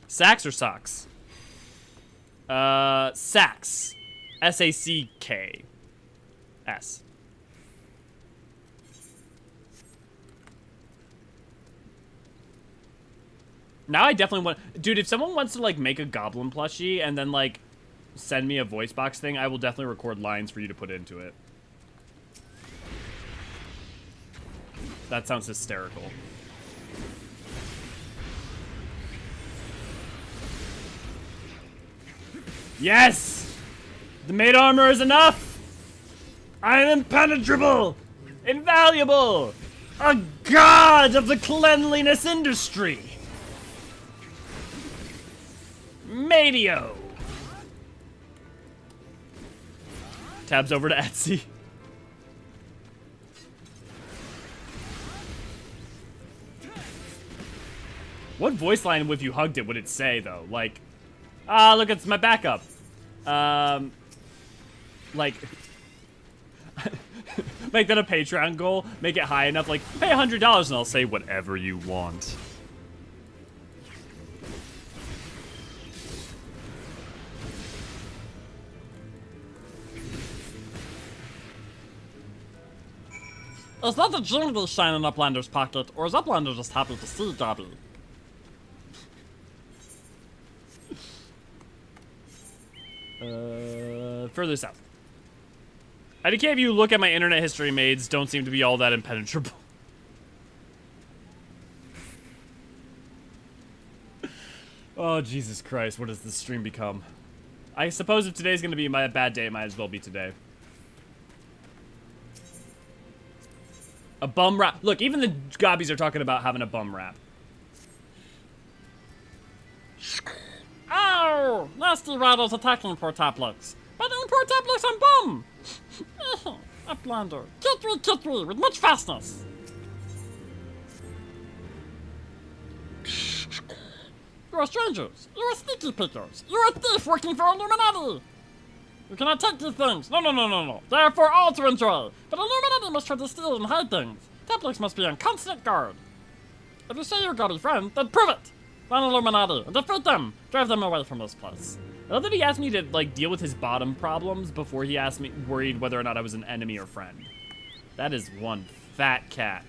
Sacks or socks? Sacks. S-A-C-K-S. Now I definitely want... Dude, if someone wants to, like, make a goblin plushie and then, like, send me a voice box thing, I will definitely record lines for you to put into it. That sounds hysterical. Yes! The maid armor is enough! I am impenetrable! Invaluable! A god of the cleanliness industry! Madio! Tabs over to Etsy. What voice line, if you hugged it, would it say, though? Like, look, it's my backup. Like, make that a Patreon goal. Make it high enough, like, pay $100 and I'll say whatever you want. Is that a jingle shine in Uplander's pocket, or is Uplander just happy to see Gobby? Further south. IDK, if you look at my internet history, maids don't seem to be all that impenetrable. Oh, Jesus Christ, what has this stream become? I suppose if today's gonna be my bad day, it might as well be today. A bum rap. Look, even the Gobbies are talking about having a bum rap. Ow! Nasty rattles attacking poor Taplux. But in poor tablets and boom! Uplander. Kill three with much fastness. You are strangers. You are sneaky pickers. You are a thief working for Illuminati. You cannot take these things. No. They are for all to enjoy. But Illuminati must try to steal and hide things. Tablets must be on constant guard. If you say you're Gobby friend, then prove it. Find Illuminati and defeat them. Drive them away from this place. I love that he asked me to, like, deal with his bottom problems before he asked me, worried whether or not I was an enemy or friend. That is one fat cat.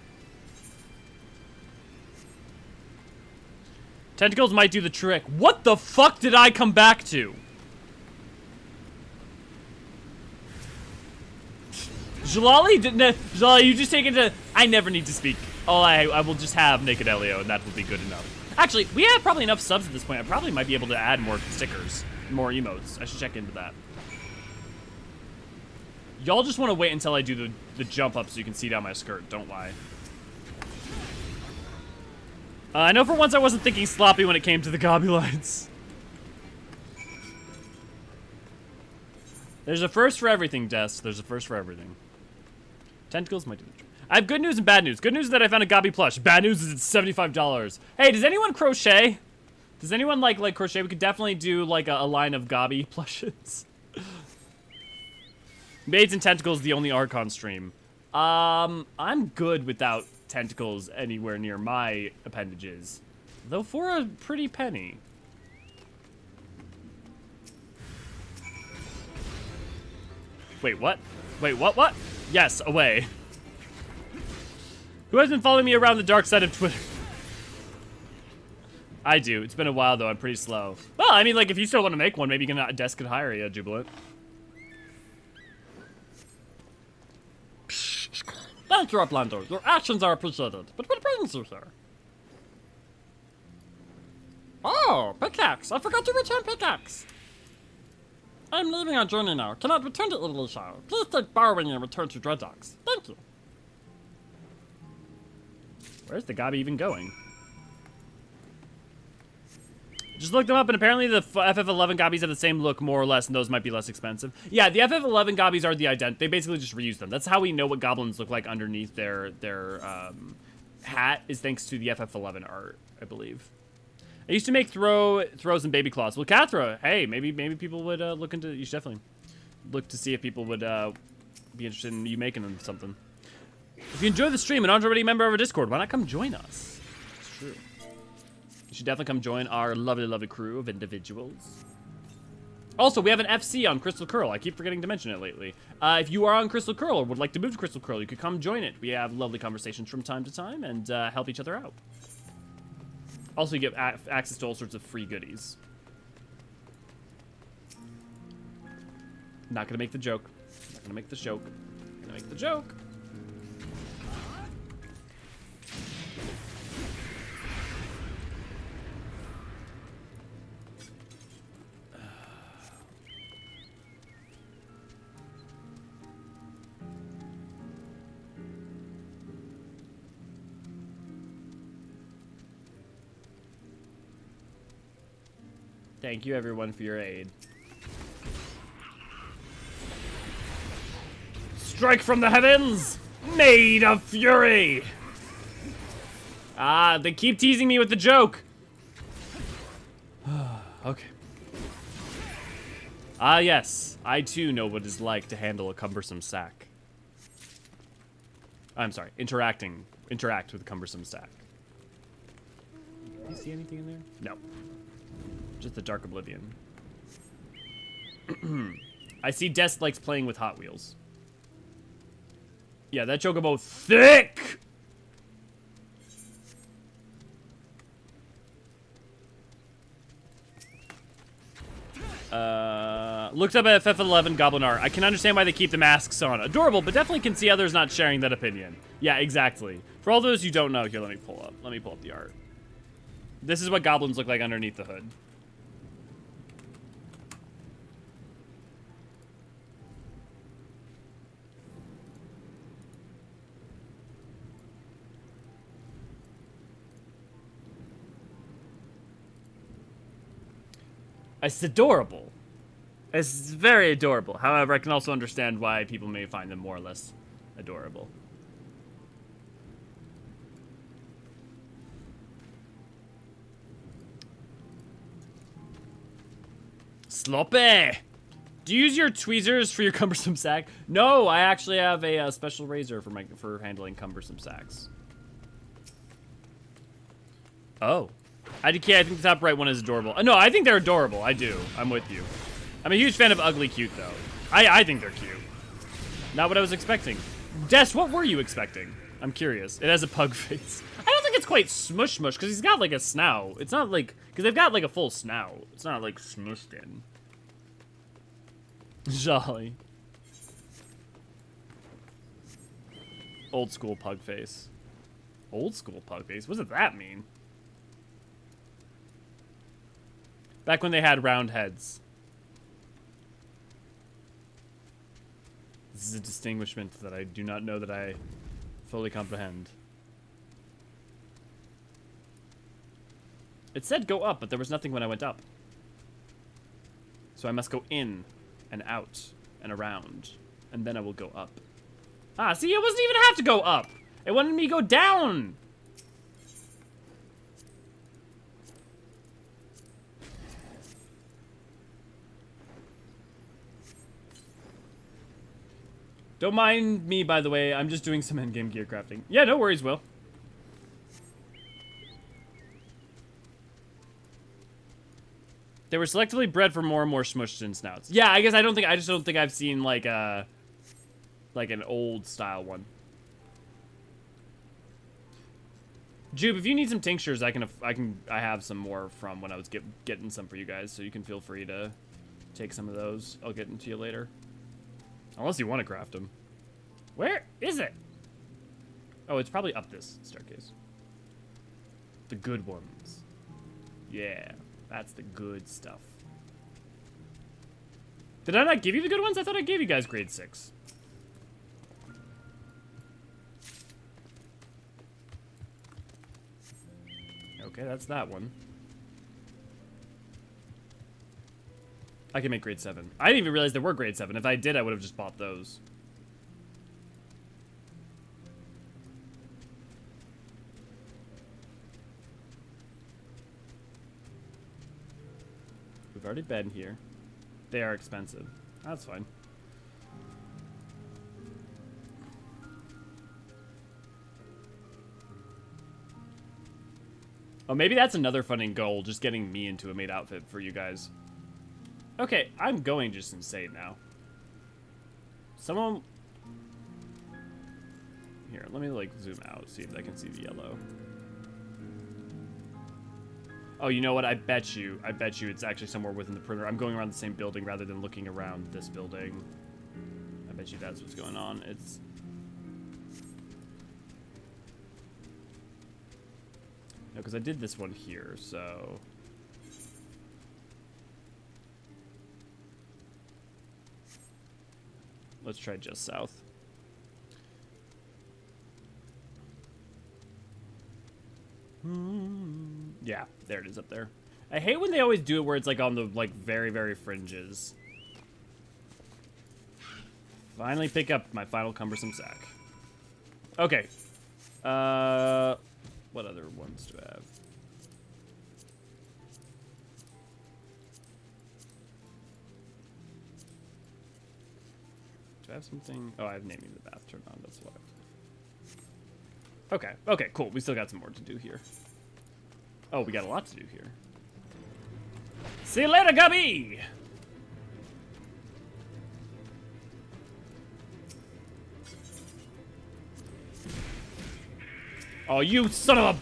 Tentacles might do the trick. What the fuck did I come back to? Jalali didn't. Jalali, you just take it to. I never need to speak. I will just have Naked Elio, and that will be good enough. Actually, we have probably enough subs at this point. I probably might be able to add more stickers, more emotes. I should check into that. Y'all just want to wait until I do the jump up so you can see down my skirt. Don't lie. I know for once I wasn't thinking sloppy when it came to the Gobby lines. There's a first for everything, Des. There's a first for everything. Tentacles might do the trick. I have good news and bad news. Good news is that I found a Gobby plush. Bad news is it's $75. Hey, does anyone crochet? Does anyone like crochet? We could definitely do like a line of Gobby plushes. Maids and Tentacles, the only Archon stream. I'm good without tentacles anywhere near my appendages. Though for a pretty penny. Wait, what? Wait, what? Yes, away. Who has been following me around the dark side of Twitter? I do. It's been a while, though. I'm pretty slow. Well, I mean, like, if you still want to make one, maybe you can desk could hire you, Jubilant. Thank you, Uplander. Your actions are appreciated. But what brings you here? Oh, pickaxe. I forgot to return pickaxe. I'm leaving our journey now. Cannot return to Eorzean. Please take borrowing and return to Dreadnoughts. Thank you. Where's the Gobby even going? Just looked them up, and apparently the FF11 Gobbies have the same look, more or less, and those might be less expensive. Yeah, the FF11 Gobbies are the ident. They basically just reuse them. That's how we know what goblins look like underneath their hat, is thanks to the FF11 art, I believe. I used to make throws and baby claws. Well, cat throw. Hey, maybe people would look into. You should definitely look to see if people would be interested in you making them something. If you enjoy the stream and aren't already a member of our Discord, why not come join us? It's true. You should definitely come join our lovely, lovely crew of individuals. Also, we have an FC on Crystal Curl. I keep forgetting to mention it lately. If you are on Crystal Curl or would like to move to Crystal Curl, you could come join it. We have lovely conversations from time to time and help each other out. Also, you get access to all sorts of free goodies. Not gonna make the joke. Not gonna make the joke. Gonna make the joke. Thank you, everyone, for your aid. Strike from the heavens, made of fury. Ah, they keep teasing me with the joke. Okay. Ah, yes. I, too, know what it's like to handle a cumbersome sack. I'm sorry. Interact with a cumbersome sack. Do you see anything in there? No. Just the dark oblivion. I see Des likes playing with Hot Wheels. Yeah, that chocobo thick! Looked up at FF11 Goblin art. I can understand why they keep the masks on. Adorable, but definitely can see others not sharing that opinion. Yeah, exactly. For all those you don't know, here, let me pull up the art. This is what goblins look like underneath the hood. It's adorable. It's very adorable. However, I can also understand why people may find them more or less adorable. Sloppy! Do you use your tweezers for your cumbersome sack? No, I actually have a special razor for handling cumbersome sacks. Oh. I think the top right one is adorable. No, I think they're adorable. I do. I'm with you. I'm a huge fan of ugly cute, though. I think they're cute. Not what I was expecting. Des, what were you expecting? I'm curious. It has a pug face. I don't think it's quite smush because he's got like a snout. It's not like, because they've got like a full snout. It's not like smushed in. Jolly. Old school pug face. Old school pug face? What does that mean? Back when they had round heads. This is a distinguishment that I do not know that I fully comprehend. It said go up, but there was nothing when I went up. So I must go in and out and around, and then I will go up. Ah, see, it wasn't even have to go up. It wanted me to go down. Don't mind me, by the way. I'm just doing some endgame gear crafting. Yeah, no worries, Will. They were selectively bred for more and more smushed in snouts. Yeah, I just don't think I've seen like an old style one. Jube, if you need some tinctures, I have some more from when I was getting some for you guys, so you can feel free to take some of those. I'll get them to you later. Unless you want to craft them. Where is it? Oh, it's probably up this staircase. The good ones. Yeah, that's the good stuff. Did I not give you the good ones? I thought I gave you guys grade 6. Okay, that's that one. I can make grade 7. I didn't even realize there were grade 7. If I did, I would have just bought those. We've already been here. They are expensive. That's fine. Oh, maybe that's another funding goal, just getting me into a maid outfit for you guys. Okay, I'm going just insane now. Someone... Here, let me, like, zoom out, see if I can see the yellow. Oh, you know what? I bet you it's actually somewhere within the perimeter. I'm going around the same building rather than looking around this building. I bet you that's what's going on. It's... No, because I did this one here, so... Let's try just south. Yeah, there it is up there. I hate when they always do it where it's like on the like very, very fringes. Finally pick up my final cumbersome sack. Okay. What other ones do I have? Do I have something? Oh, I have naming the bath turned on, that's why. Okay, okay, cool. We still got some more to do here. Oh, we got a lot to do here. See you later, Gubby! Oh, you son of a...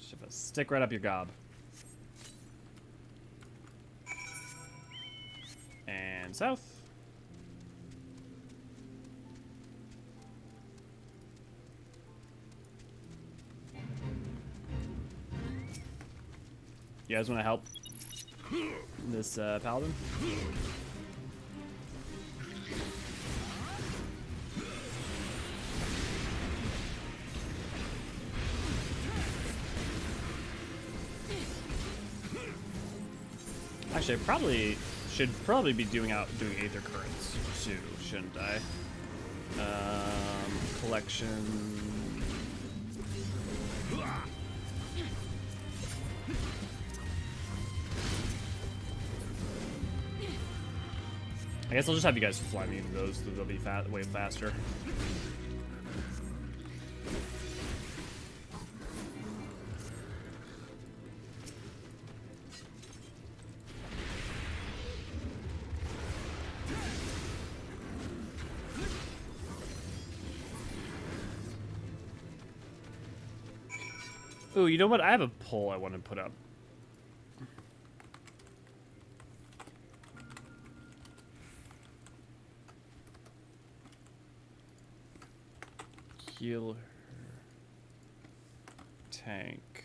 Shove a stick right up your gob. And south. You guys want to help this paladin? Actually, I probably should be doing Aether Currents too, shouldn't I? Collection. I guess I'll just have you guys fly me those. They'll be way faster. Ooh, you know what? I have a poll I want to put up. Healer. Tank.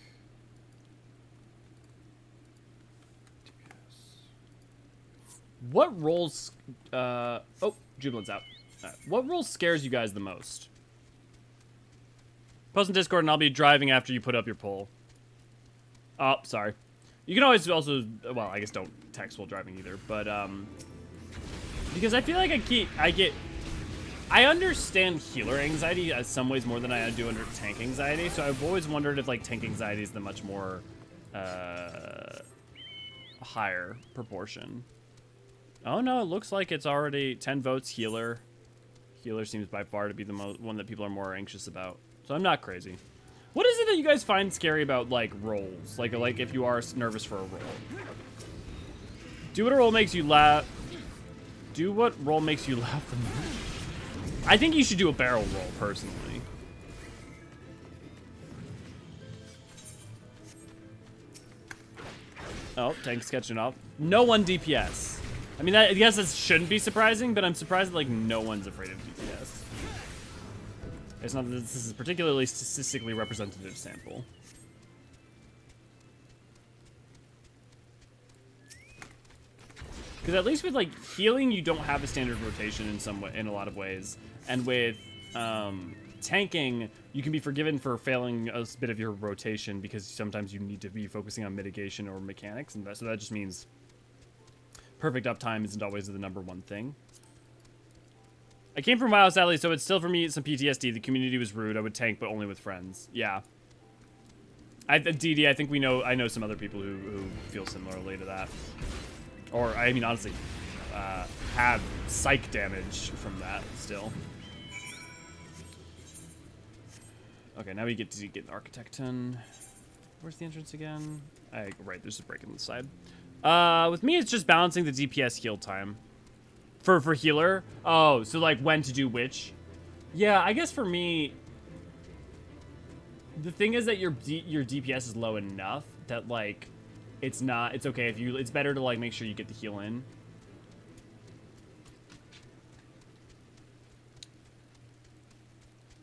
What roles... oh, Jubilant's out. What role scares you guys the most? Post in Discord and I'll be driving after you put up your poll. Oh, sorry. You can always also... Well, I guess don't text while driving either, but, because I feel like I understand healer anxiety in some ways more than I do under tank anxiety, so I've always wondered if, like, tank anxiety is the much more, higher proportion. Oh, no, it looks like it's already 10 votes healer. Healer seems by far to be the one that people are more anxious about. So I'm not crazy. What is it that you guys find scary about, like, roles? Like if you are nervous for a role. Do what role makes you laugh the most. I think you should do a barrel roll, personally. Oh, tank's catching up. No one DPS. I mean, I guess this shouldn't be surprising, but I'm surprised that, like, no one's afraid of DPS. It's not that this is a particularly statistically representative sample. Because at least with, like, healing, you don't have a standard rotation in a lot of ways. And with tanking, you can be forgiven for failing a bit of your rotation because sometimes you need to be focusing on mitigation or mechanics, and so that just means perfect uptime isn't always the #1 thing. I came from WoW, sadly, so it's still for me some PTSD. The community was rude. I would tank, but only with friends. Yeah. DD, I think I know some other people who feel similarly to that. Or, I mean, honestly, have psych damage from that still. Okay, now we get to get Architecton. Where's the entrance again? Right, there's a break on the side. With me, it's just balancing the DPS heal time. For healer? Oh, so like when to do which? Yeah, I guess for me, the thing is that your DPS is low enough that like it's okay if it's better to like make sure you get the heal in.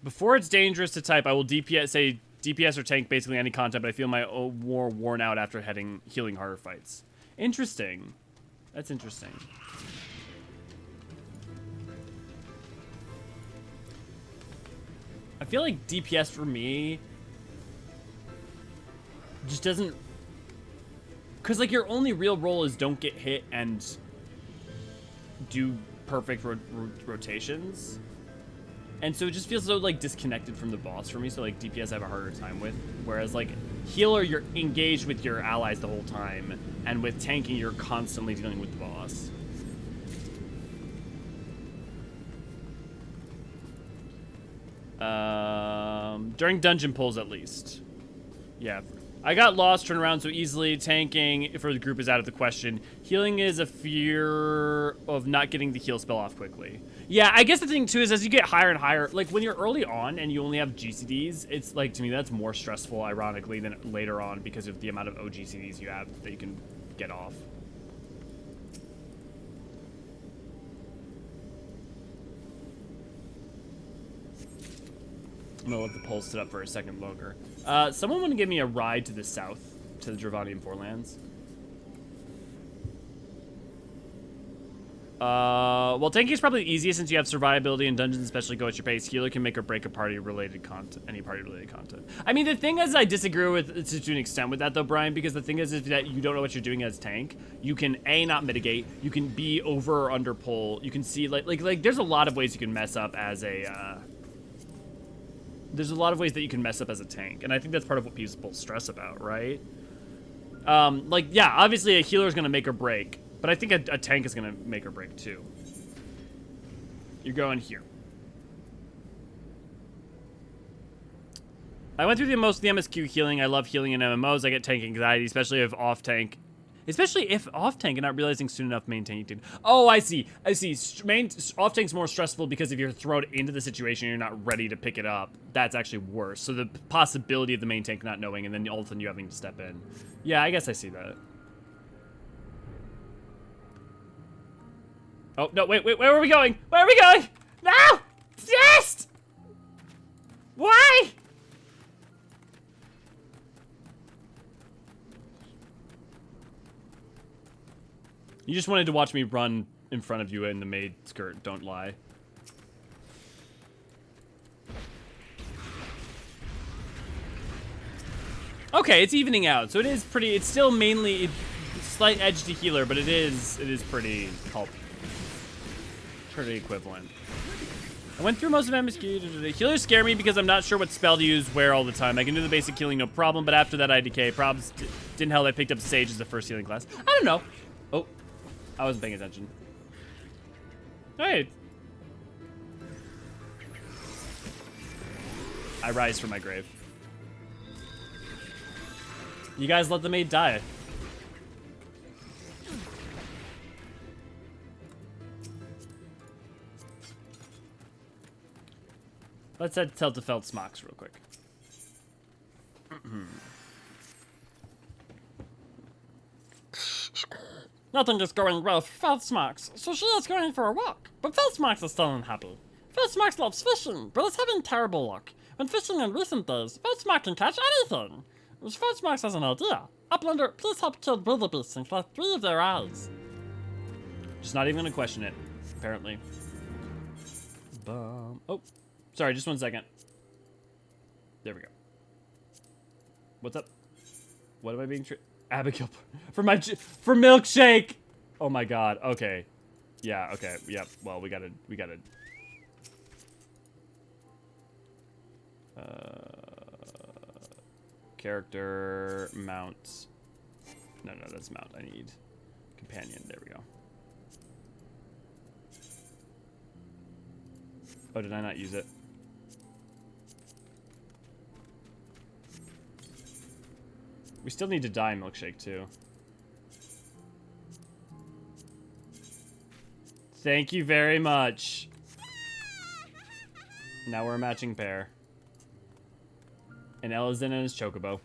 Before it's dangerous to type, I will say DPS or tank basically any content, but I feel my war worn out after healing harder fights. Interesting. That's interesting. I feel like DPS for me just doesn't... Because, like, your only real role is don't get hit and do perfect rotations. And so it just feels so, like, disconnected from the boss for me. So, like, DPS I have a harder time with. Whereas, like, healer, you're engaged with your allies the whole time. And with tanking, you're constantly dealing with the boss. During dungeon pulls, at least. Yeah. I got lost, turn around so easily. Tanking for the group is out of the question. Healing is a fear of not getting the heal spell off quickly. Yeah, I guess the thing, too, is as you get higher and higher, like, when you're early on and you only have GCDs, it's, like, to me, that's more stressful, ironically, than later on because of the amount of OGCDs you have that you can get off. I'm gonna let the pulse sit up for a second longer. Someone want to give me a ride to the south, to the Dravanian Forelands? Well, tanking is probably the easiest since you have survivability in dungeons, especially go at your pace. Healer can make or break a party-related content, any party-related content. I mean, the thing is, I disagree with to an extent with that, though, Brian, because the thing is that you don't know what you're doing as tank. You can A, not mitigate. You can B, over or under pull. You can see, like, there's a lot of ways you can mess up as a, there's a lot of ways that you can mess up as a tank, and I think that's part of what people stress about, right? Like, yeah, obviously a healer is going to make or break. But I think a tank is going to make or break, too. You're going here. I went through most of the MSQ healing. I love healing in MMOs. I get tank anxiety, especially if off-tank. Especially if off-tank and not realizing soon enough main tank did. Oh, I see. I see. Off-tank's more stressful because if you're thrown into the situation and you're not ready to pick it up, that's actually worse. So the possibility of the main tank not knowing and then all of a sudden you having to step in. Yeah, I guess I see that. Oh, no, wait, where are we going? Where are we going? No! Yes! Why? You just wanted to watch me run in front of you in the maid skirt, don't lie. Okay, it's evening out, so it is pretty, it's still mainly slight edge to healer, but it is pretty help. Pretty equivalent. I went through most of MSQ. Healers scare me because I'm not sure what spell to use where all the time. I can do the basic healing, no problem, but after that I decay. Probs didn't help. I picked up Sage as the first healing class. I don't know. Oh, I wasn't paying attention. Hey. I rise from my grave. You guys let the maid die. Let's head to Felt Smocks real quick. Nothing is going well for Feldsmarks, so she is going for a walk. But Feldsmarks is still unhappy. Feldsmarks loves fishing, but is having terrible luck. When fishing in recent days, Feldsmark can catch anything. Feldsmarks has an idea. Uplander, please help kill wildebeests and collect 3 of their eyes. Just not even gonna question it, apparently. Oh. Sorry, just 1 second. There we go. What's up? What am I being Abigail for milkshake. Oh my god. Okay. Yeah, okay. Yep. Well, we gotta character mount. No, that's mount. I need companion. There we go. Oh, did I not use it? We still need to dye milkshake too. Thank you very much. Now we're a matching pair. And Ella's in his chocobo.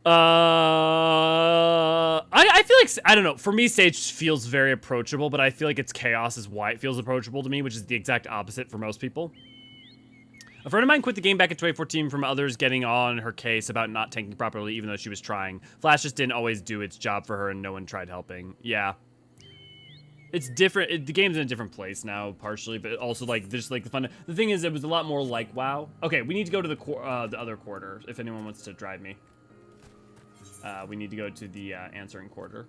I feel like, I don't know, for me Sage feels very approachable, but I feel like its chaos is why it feels approachable to me, which is the exact opposite for most people. A friend of mine quit the game back in 2014 from others getting on her case about not tanking properly even though she was trying. Flash just didn't always do its job for her and no one tried helping. Yeah. It's different. The game's in a different place now, partially, but also, like, there's, like, the fun. The thing is, it was a lot more like WoW. Okay, we need to go to the other quarter, if anyone wants to drive me. We need to go to the answering quarter.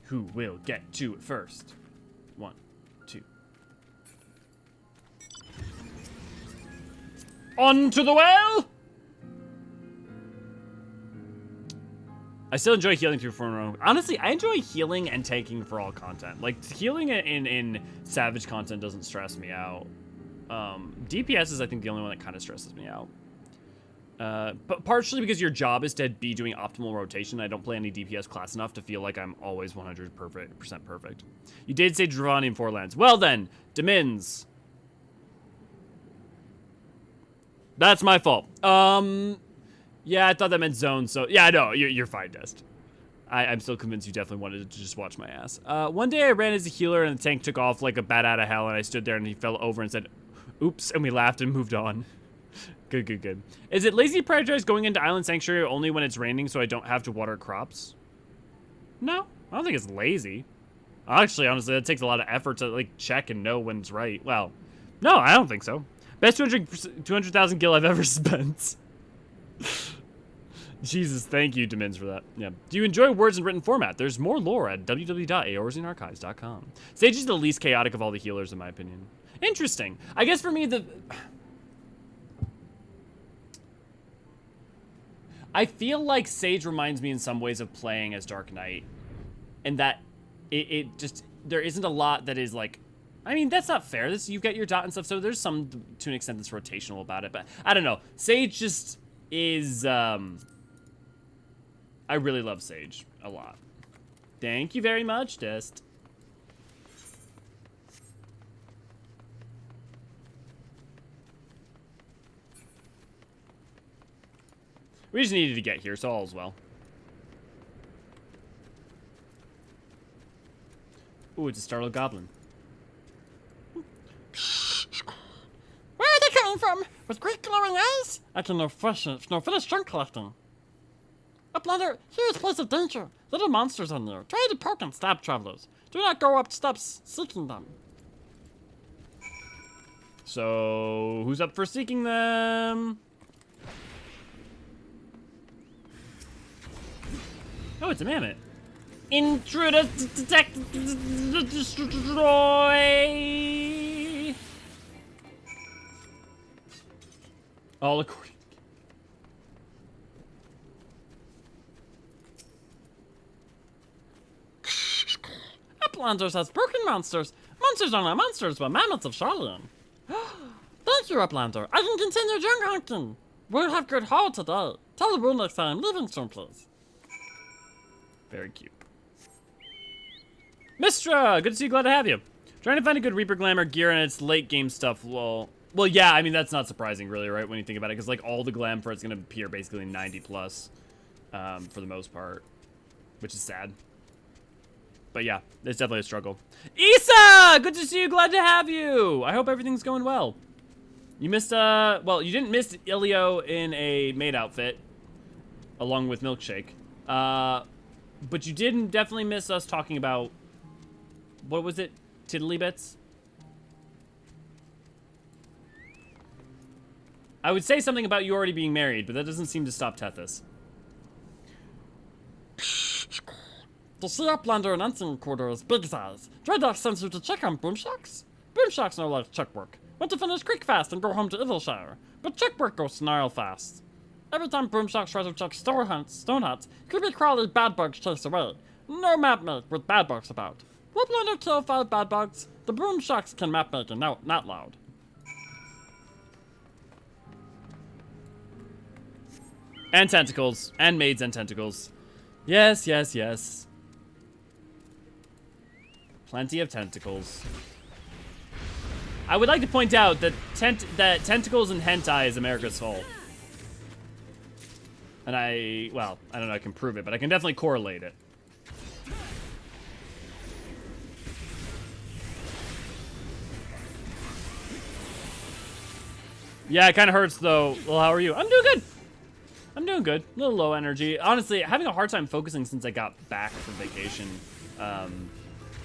Who will get to it first? 1, 2. On to the well! I still enjoy healing through Forno. Honestly, I enjoy healing and tanking for all content. Like, healing in Savage content doesn't stress me out. DPS is, I think, the only one that kind of stresses me out. But partially because your job is to be doing optimal rotation. I don't play any DPS class enough to feel like I'm always 100% perfect. You did say Dravani in 4 lands. Well then, Demins. That's my fault. Yeah, I thought that meant zone, so... Yeah, I know, you're fine, Dest. I'm still convinced you definitely wanted to just watch my ass. One day I ran as a healer and the tank took off like a bat out of hell and I stood there and he fell over and said, oops, and we laughed and moved on. Good. Is it lazy prioritize going into Island Sanctuary only when it's raining so I don't have to water crops? No, I don't think it's lazy. Actually, honestly, it takes a lot of effort to like check and know when it's right. Well, no, I don't think so. Best 200,000 gil I've ever spent. Jesus, thank you, Demins, for that. Yeah. Do you enjoy words in written format? There's more lore at www.eorzeanarchives.com. Sage is the least chaotic of all the healers, in my opinion. Interesting. I guess for me, I feel like Sage reminds me in some ways of playing as Dark Knight. And that it just, there isn't a lot that is like, I mean, that's not fair. You get your dot and stuff, so there's some, to an extent, that's rotational about it. But I don't know. Sage just is, I really love Sage a lot. Thank you very much, Dest. We just needed to get here, so all's well. Ooh, it's a startled goblin. Where are they coming from? With great glowing eyes? I can no finish junk collecting. Uplander, here is place of danger. Little monsters are near. Try to poke and stab travelers. Do not go up steps seeking them. So, who's up for seeking them? Oh, it's a mammoth. Intruder detect destroy. All according. Uplanders has broken monsters. Monsters are not monsters, but mammoths of Charlian. Thank you, Uplander. I can continue junk hunting. We'll have good haul today. Tell the rule next time. Leaving soon, please. Very cute. Mistra, good to see you. Glad to have you. Trying to find a good Reaper Glamour gear and its late game stuff. Well, yeah, I mean, that's not surprising, really, right? When you think about it, because, like, all the glam for it's going to appear basically 90 plus for the most part, which is sad. But yeah, it's definitely a struggle. Issa, good to see you. Glad to have you. I hope everything's going well. You missed, well, you didn't miss Ilio in a maid outfit, along with Milkshake. But you didn't definitely miss us talking about, what was it? Tiddly bits? I would say something about you already being married, but that doesn't seem to stop Tethys. The sea Uplander and Unseen Quarter is big size. Dreadnought sends you to check on Boomshocks. Boomshocks no like check work. Want to finish quick fast and go home to Ivilshire. But check work goes snarl fast. Every time Boomshocks tries to check stone huts, creepy crawly bad bugs chase away. No map make with bad bugs about. Uplander kill 5 bad bugs. The Boomshocks can map make and not loud. And tentacles. And maids and tentacles. Yes, yes, yes. Plenty of tentacles. I would like to point out that tentacles and hentai is America's fault. And well, I don't know, I can prove it, but I can definitely correlate it. Yeah, it kind of hurts though. Well, how are you? I'm doing good. I'm doing good. A little low energy. Honestly, having a hard time focusing since I got back from vacation.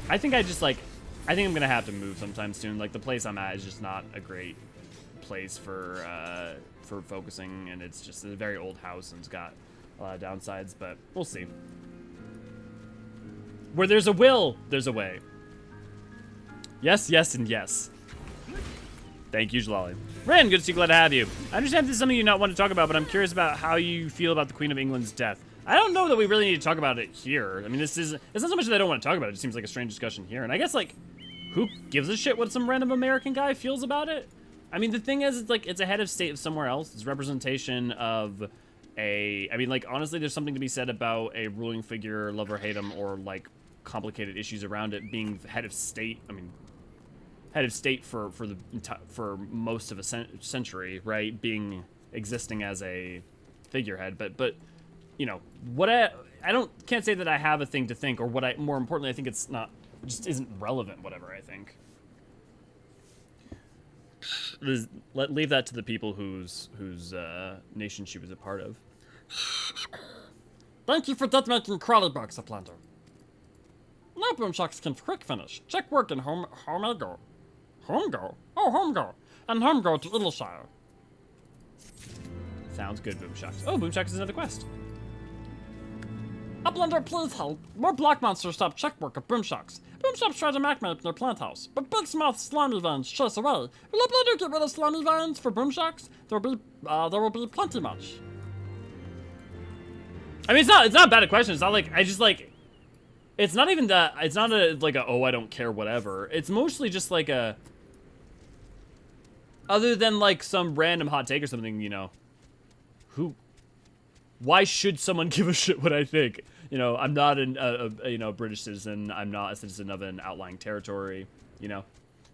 I think I think I'm gonna have to move sometime soon. Like, the place I'm at is just not a great place for focusing, and it's just a very old house and it's got a lot of downsides, but we'll see. Where there's a will, there's a way. Yes, yes, and yes. Thank you, Jalali. Ren, good to see you. Glad to have you. I understand this is something you not want to talk about, but I'm curious about how you feel about the Queen of England's death. I don't know that we really need to talk about it here. I mean, it's not so much that I don't want to talk about it. It just seems like a strange discussion here. And I guess, like, who gives a shit what some random American guy feels about it? I mean, the thing is, it's like, it's a head of state of somewhere else. It's representation of I mean, like, honestly, there's something to be said about a ruling figure, love or hate him, or, like, complicated issues around it being head of state. I mean, head of state for most of a century, right? Existing as a figurehead, but you know, what I can't say that I have a thing to think, or more importantly, I think it's not, it just isn't relevant, whatever I think. Leave that to the people whose nation she was a part of. Thank you for death making crawly bugs, Uplander. Now Boomshocks can quick finish. Check work in home go. Home go? Oh, home go. And home go to Eorzean. Sounds good, Boomshocks. Oh, Boomshocks is another quest. Uplander, please help. More block monsters stop check work of Boomshocks. Boomshocks try to macmate their plant house, but big mouth slimy vines chase away. Will Uplander get rid of slimy vines for Boomshocks? There will be plenty much. I mean, it's not a bad question. It's not like, I just like, it's not even that, it's not like a, oh, I don't care, whatever. It's mostly just like a, other than like some random hot take or something, you know, why should someone give a shit what I think? You know, I'm not a British citizen. I'm not a citizen of an outlying territory. You know,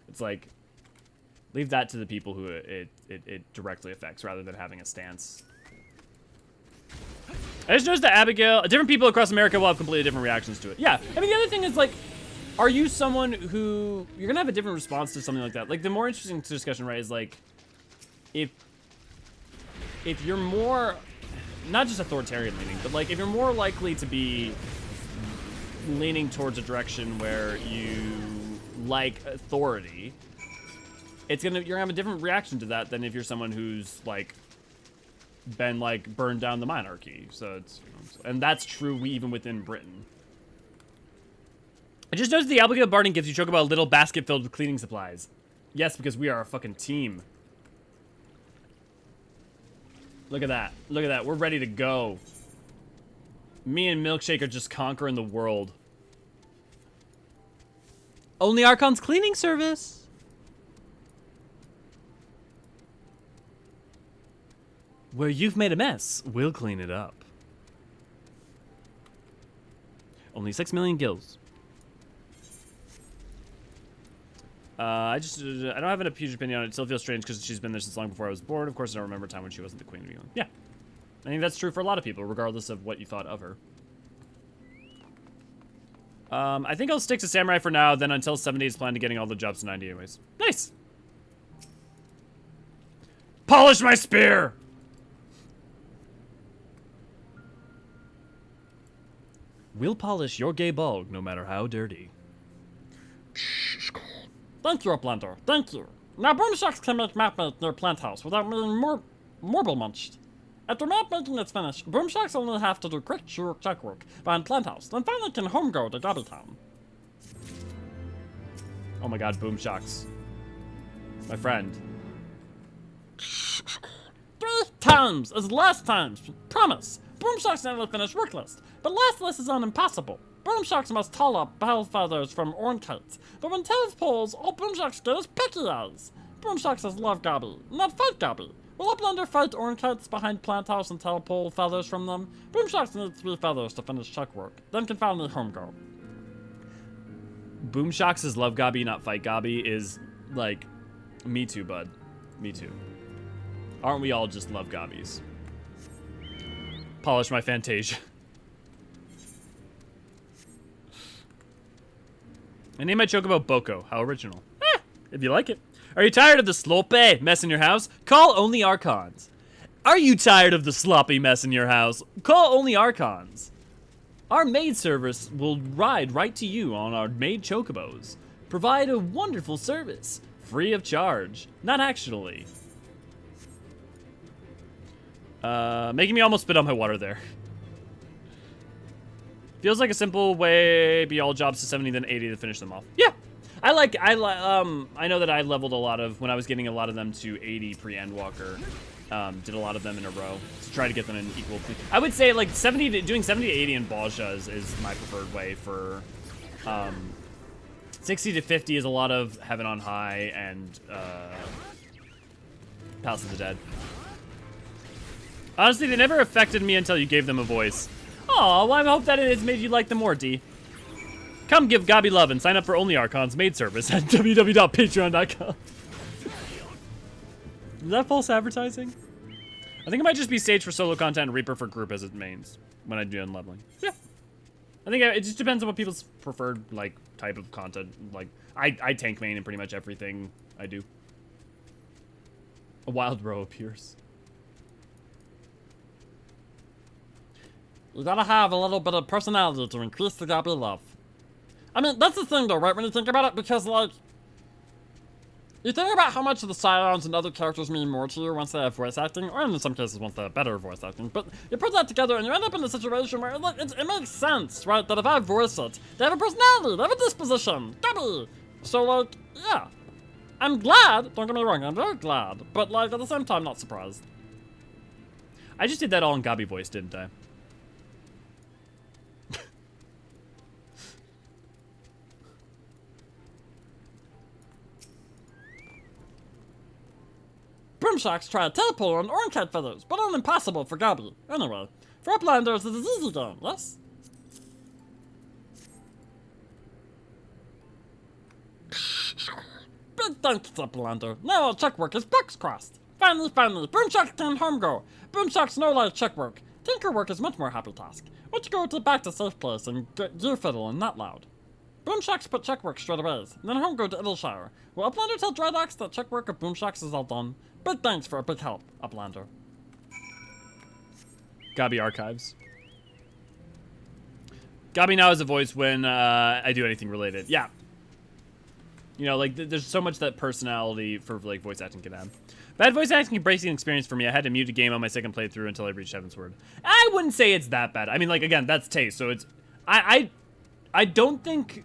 it's like, leave that to the people who it directly affects rather than having a stance. I just noticed that Abigail, different people across America will have completely different reactions to it. Yeah, I mean, the other thing is like, are you someone who, you're gonna have a different response to something like that. Like the more interesting discussion, right, is like, if you're more, not just authoritarian leaning, but like if you're more likely to be leaning towards a direction where you like authority, you're gonna have a different reaction to that than if you're someone who's like been like burned down the monarchy. So it's, you know, and that's true even within Britain. I just noticed the Abigail Barton gives you Chocobo a little basket filled with cleaning supplies. Yes, because we are a fucking team. Look at that. Look at that. We're ready to go. Me and Milkshake are just conquering the world. Only Archon's cleaning service. Where you've made a mess, we'll clean it up. Only 6 million gills. I don't have a huge opinion on it. It still feels strange because she's been there since long before I was born. Of course, I don't remember a time when she wasn't the Queen of England. Yeah. I think that's true for a lot of people, regardless of what you thought of her. I think I'll stick to Samurai for now, then until 70 is planned to getting all the jobs to 90 anyways. Nice! Polish my spear! We'll polish your gay bulg, no matter how dirty. Thank you, Uplander. Thank you. Now Boomshocks can make map their plant house without being marble munched. After map making is finished, Boomshocks only have to do quick check work behind plant house, then finally can home go to Gobby Town. Oh my god, Boomshocks. My friend. 3 times is last times. Promise. Boomshocks never finish work list, but last list is impossible. Boomshocks must haul up bell feathers from orncates, but when tails pulls, all Boomshocks get is picky eyes. Boomshocks love Gobby, not fight Gobby. Will Uplander fight orncates behind plant house and tail pull feathers from them? Boomshocks need 3 feathers to finish check work, then can finally home go. Boomshocks' love Gobby, not fight Gobby is like, me too, bud. Me too. Aren't we all just love Gobbies? Polish my Fantasia. I named my Chocobo Boko. How original. If you like it. Are you tired of the sloppy mess in your house? Call only Archons. Are you tired of the sloppy mess in your house? Call only Archons. Our maid service will ride right to you on our maid Chocobos. Provide a wonderful service. Free of charge. Not actually. Making me almost spit on my water there. Feels like a simple way be all jobs to 70 then 80 to finish them off. Yeah. I know that I leveled a lot of, when I was getting a lot of them to 80 pre-Endwalker, did a lot of them in a row to try to get them in equal. I would say like doing 70 to 80 in Balja is my preferred way for, 60 to 50 is a lot of Heaven on High and, Palace of the Dead. Honestly, they never affected me until you gave them a voice. Aw, well, I hope that it has made you like them more, D. Come give Gobby love and sign up for Only Archon's maid service at www.patreon.com. Is that false advertising? I think it might just be Sage for solo content and Reaper for group as it mains when I do unleveling. Yeah. I think it just depends on what people's preferred, like, type of content. Like, I tank main in pretty much everything I do. A wild row appears. You gotta have a little bit of personality to increase the Gobby love. I mean, that's the thing though, right? When you think about it, because like, you think about how much the Scions and other characters mean more to you once they have voice acting, or in some cases once they have better voice acting, but you put that together and you end up in a situation where it makes sense, right? That if I voice it, they have a personality, they have a disposition, Gubby! So like, yeah. I'm glad, don't get me wrong, I'm very glad, but like at the same time, not surprised. I just did that all in Gobby voice, didn't I? Broomshocks try to teleport on Orncat feathers, but impossible for Gobby. Anyway, for Uplanders, it is easy game, yes? Big thanks, Uplander. Now our check work is box crossed. Finally, Broomshocks can home go. Broomshocks no like check work. Tinker work is much more happy task. Let's go back to safe place and gear fiddle and not loud. Broomshocks put check work straight away, then home go to Idleshire. Will Uplander tell Drydox that check work of Broomshocks is all done? Big thanks for a big help, Uplander. Gobby archives. Gobby now has a voice when I do anything related. Yeah. You know, like, there's so much that personality for, like, voice acting can add. Bad voice acting can break the experience for me. I had to mute a game on my second playthrough until I reached Heaven's Word. I wouldn't say it's that bad. I mean, like, again, that's taste, so it's... I don't think...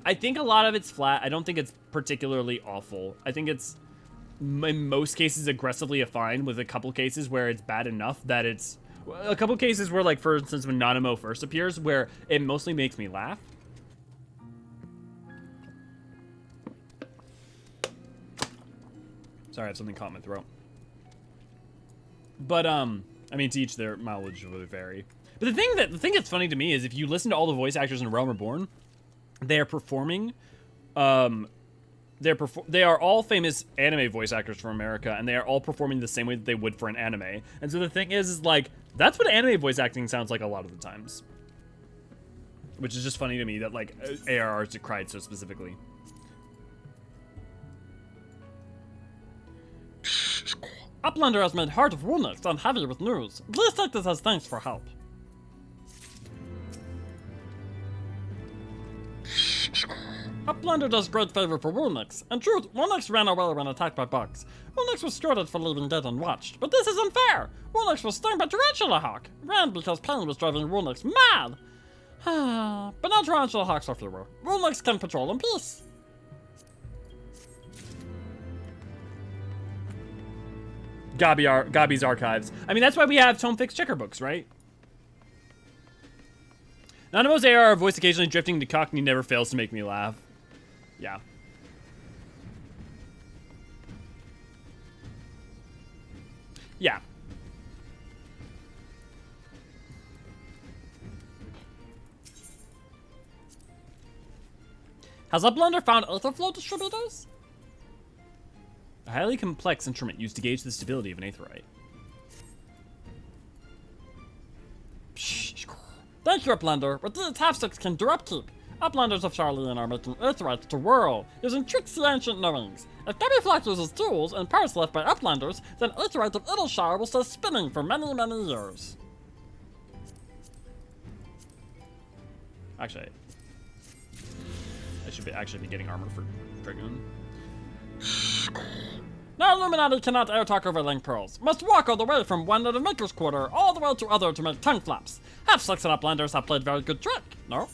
I think a lot of it's flat. I don't think it's particularly awful. I think it's, in most cases, aggressively fine, with a couple cases where it's bad enough that it's... A couple cases where, like, for instance, when Nanamo first appears, where it mostly makes me laugh. Sorry, I have something caught in my throat. But, I mean, to each their mileage will vary. But the thing that's funny to me is if you listen to all the voice actors in Realm Reborn, they are performing, they are all famous anime voice actors from America, and they are all performing the same way that they would for an anime. And so the thing is like, that's what anime voice acting sounds like a lot of the times. Which is just funny to me that, like, ARR's decried so specifically. Uplander has made Heart of Woolnix and heavy with news. Please take this as thanks for help. Uplander does great favor for Woolnix. In truth, Woolnix ran away when attacked by bugs. Woolnix was scolded for leaving dead unwatched, but this is unfair! Woolnix was stung by Tarantula Hawk, ran because pain was driving Woolnix mad! But now Tarantula Hawks are fewer. Woolnix can patrol in peace. Gobby's archives. I mean, that's why we have Tome Fix checker books, right? Nanamo's AR voice occasionally drifting to Cockney never fails to make me laugh. Yeah. Yeah. Has Uplander found Aetherflow distributors? A highly complex instrument used to gauge the stability of an aetheryte. Thank you, Uplander. With these half-sticks can do upkeep. Uplanders of Charlene are making aetherytes to whirl, using tricksy ancient knowings. If Gubbyflock uses tools and parts left by Uplanders, then aetheryte of Idleshire will stay spinning for many, many years. Actually, I should actually be getting armor for Dragoon. Now Illuminati cannot air talk over link pearls. Must walk all the way from one to the Maker's Quarter, all the way to other to make tongue flaps. Half-slicks and Uplanders have played very good trick, no?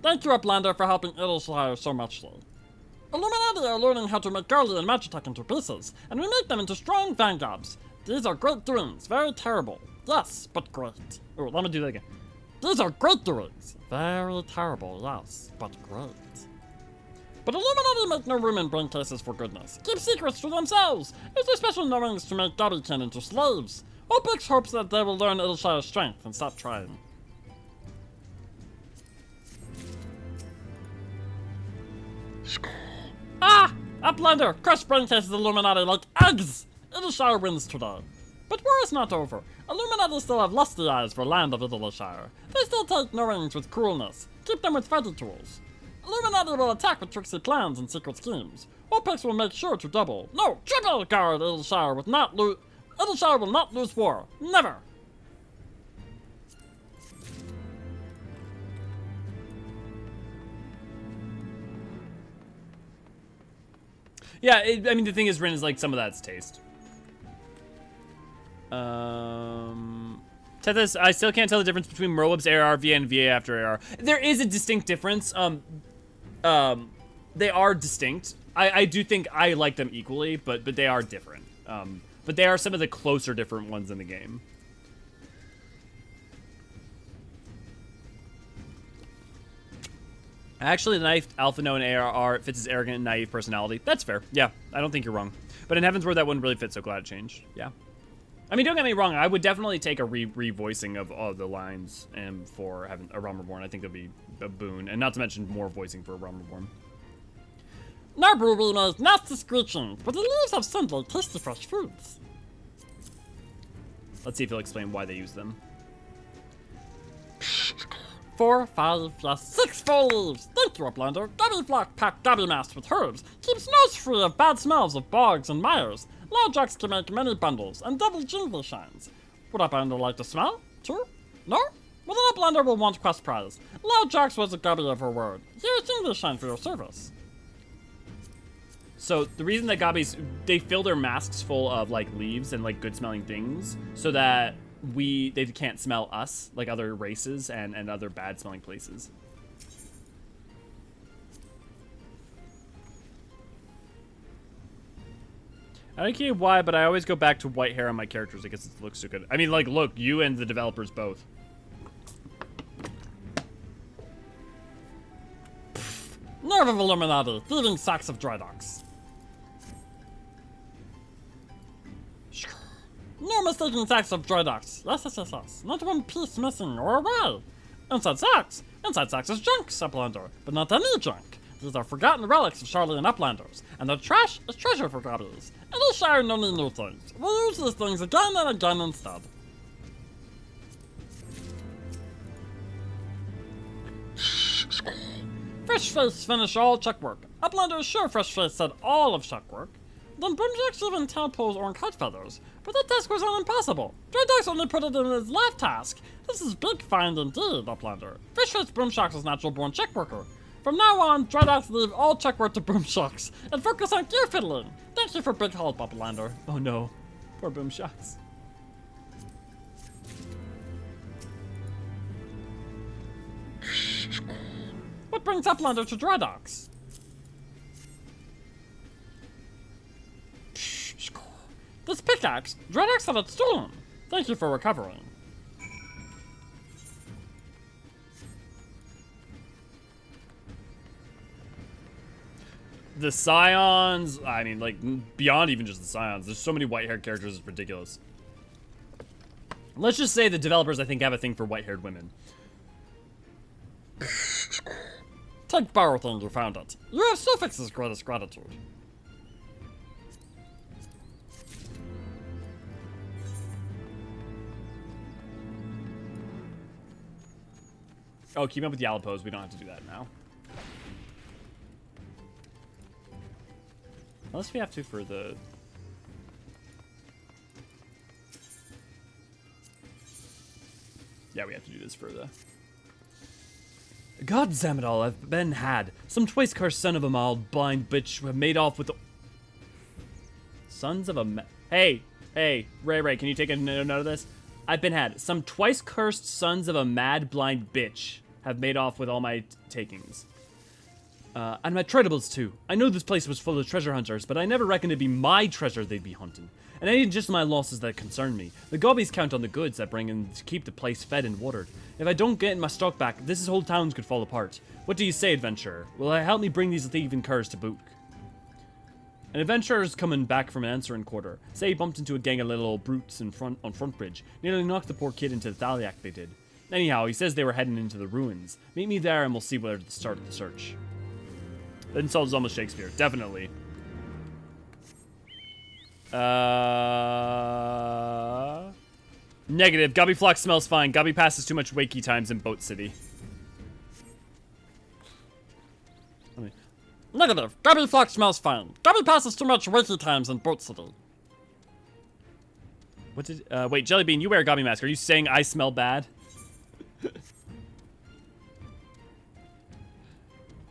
Thank you, Uplander, for helping Idleshire so muchly. Illuminati are learning how to make Garly and Magitech into pieces, and we make them into strong vanguards. These are great doings, very terrible. Yes, but great. Oh, let me do that again. These are great doings. Very terrible, yes, but great. But Illuminati make no room in brain cases for goodness. Keep secrets to themselves. Use their special knowings to make Gobbykin into slaves. Opix hopes that they will learn Idleshire's strength and stop trying. Uplander! Crush brain cases Illuminati like eggs! Idleshire wins today. But war is not over. Illuminati still have lusty eyes for land of Idleshire. They still take knowings with coolness. Keep them with fighting tools. Illuminati will attack with tricksy plans and secret schemes. Opix will make sure to double, no, triple guard Idleshire with Idleshire will not lose war. Never! Yeah, I mean, the thing is, Rin, is like some of that's taste. Tethys, I still can't tell the difference between Merlip's AR, VA, and VA after AR. There is a distinct difference. They are distinct. I do think I like them equally, but they are different. But they are some of the closer different ones in the game. Actually, the knife, Alpha No and ARR, fits his arrogant and naive personality. That's fair. Yeah, I don't think you're wrong. But in Heavensward, that wouldn't really fit, so glad it changed. Yeah. I mean, don't get me wrong. I would definitely take a re-voicing of all the lines for having a Realm Reborn. I think that'd be a boon. And not to mention more voicing for a Realm Reborn. Narbruby knows nasty screeching, but the leaves have Sunday tasty fresh foods. Let's see if he'll explain why they use them. 4, 5, yes, 6 full leaves. Thank you, Uplander. Gobby flock packed Gobby mask with herbs. Keeps nose free of bad smells of bogs and mires. Loudjacks can make many bundles, and double jingle shines. Would Uplander like to smell, too? No? Well, then Uplander will want quest prize. Loudjacks was a Gobby of her word. Here's jingle shine for your service. So the reason that Gobbies, they fill their masks full of like leaves and like good smelling things so that they can't smell us, like other races and other bad smelling places. I don't care why, but I always go back to white hair on my characters because it looks so good. I mean, like, look, you and the developers both. Nerve of Illuminati, thieving sacks of dry docks. No mistaking sacks of dry docks. Yes. Not one piece missing or away. Inside sacks is junk, Uplander, but not any junk. These are forgotten relics of Charlie and Uplanders, and the trash is treasure for Gobbies. And the Shire no need new things. We'll use these things again and again instead. Freshface finish all check work. Uplander is sure Freshface said all of check work. Then Boomjacks even tadpoles or kite feathers. But that task was not impossible. Drydox only put it in his last task. This is big find indeed, Uplander. Freshface Boomshocks is natural born check worker. From now on, Drydox leave all check work to Boomshocks and focus on gear fiddling. Thank you for big help, Uplander. Oh no, poor Boomshocks. What brings Uplander to Drydox? This pickaxe, Drydox had it stolen. Thank you for recovering. The Scions, I mean, like, beyond even just the Scions, there's so many white-haired characters, it's ridiculous. Let's just say the developers, I think, have a thing for white-haired women. Take Barrowthing, you found it. You have Suffix's greatest gratitude. Oh, keep up with Yalapos. We don't have to do that now. Unless we have to for the... Yeah, we have to do this for the... God damn it all, I've been had. Some twice-cursed son of a mild blind bitch who have made off with the... Sons of a... Hey, Ray, can you take a note of this? I've been had. Some twice-cursed sons of a mad blind bitch have made off with all my takings. And my treadables too. I know this place was full of treasure hunters, but I never reckoned it'd be my treasure they'd be hunting. And it ain't just my losses that concern me. The Gobbies count on the goods that bring in to keep the place fed and watered. If I don't get my stock back, this whole town could fall apart. What do you say, adventurer? Will it help me bring these thieving curs to book? An adventurer's coming back from an answering quarter. Say he bumped into a gang of little old brutes on Front Bridge. Nearly knocked the poor kid into the Thaliac they did. Anyhow, he says they were heading into the ruins. Meet me there and we'll see where to start the search. That insult is almost Shakespeare. Definitely. Negative. Gobby Flock smells fine. Gobby passes too much wakey times in Boat City. Negative. Gobby Flock smells fine. Gobby passes too much wakey times in Boat City. What did... wait, Jellybean, you wear a Gobby mask. Are you saying I smell bad?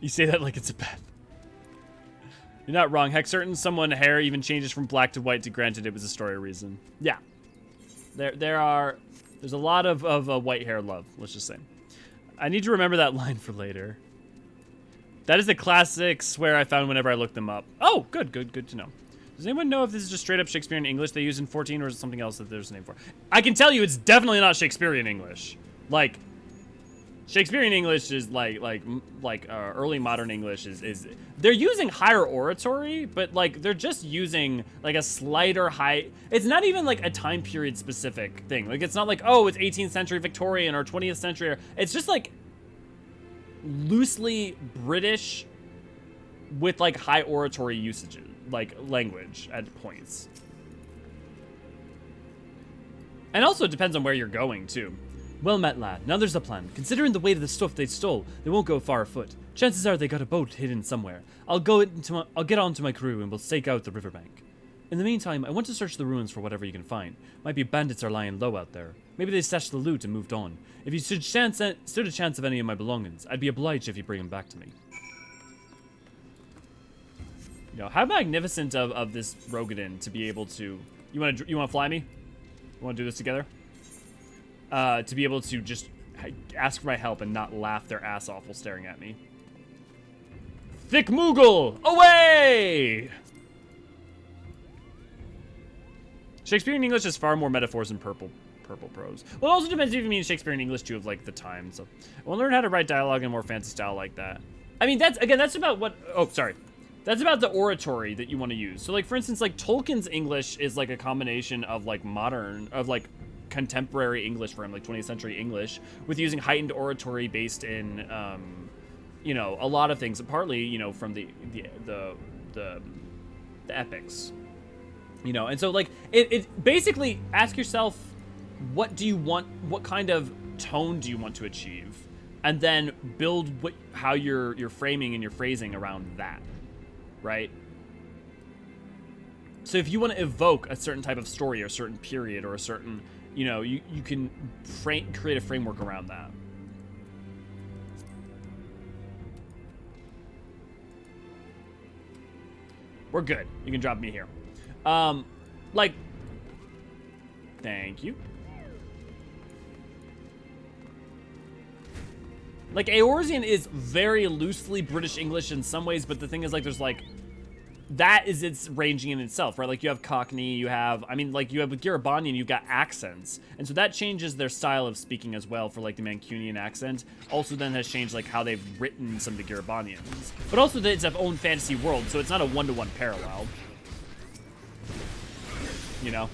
You say that like it's a bad... You're not wrong. Heck, certain someone hair even changes from black to white to granted it was a story reason. Yeah. There's a lot of white hair love, let's just say. I need to remember that line for later. That is the classic swear I found whenever I looked them up. Oh, good to know. Does anyone know if this is just straight up Shakespearean English they use in 14 or is it something else that there's a name for? I can tell you it's definitely not Shakespearean English. Like, Shakespearean English is like early modern English is they're using higher oratory, but like they're just using like a slighter high. It's not even like a time period specific thing. Like it's not like, oh, it's 18th century Victorian or 20th century. It's just like loosely British with like high oratory usage, like language at points. And also it depends on where you're going too. Well met, lad. Now there's a plan. Considering the weight of the stuff they stole, they won't go far afoot. Chances are they got a boat hidden somewhere. I'll get onto my crew and we'll stake out the riverbank. In the meantime, I want to search the ruins for whatever you can find. Might be bandits are lying low out there. Maybe they stashed the loot and moved on. If you stood a chance of any of my belongings, I'd be obliged if you bring them back to me. You know, how magnificent of this Rogadin to be able to... You want to fly me? You want to do this together? To be able to just ask for my help and not laugh their ass off while staring at me. Thick Moogle, away! Shakespearean English is far more metaphors than purple prose. Well, it also depends if you mean Shakespearean English too, of like the time. So we'll learn how to write dialogue in a more fancy style like that. I mean, that's about what. Oh, sorry. That's about the oratory that you want to use. So like, for instance, like Tolkien's English is like a combination of like contemporary English for him, like 20th century English, with using heightened oratory based in, you know, a lot of things, partly, you know, from the epics, you know, and so like it basically ask yourself, what do you want? What kind of tone do you want to achieve, and then build how you're framing and your phrasing around that, right? So if you want to evoke a certain type of story or a certain period or a certain, you know, you can create a framework around that. We're good. You can drop me here. Like, thank you. Like, Eorzean is very loosely British English in some ways, but the thing is, like, there's, like, that is its ranging in itself, right? Like, you have Cockney, you have, I mean, like, you have with Gurabanian, you've got accents. And so that changes their style of speaking as well for, like, the Mancunian accent. Also then has changed, like, how they've written some of the Gurabanians. But also that it's its own fantasy world, so it's not a one-to-one parallel. You know?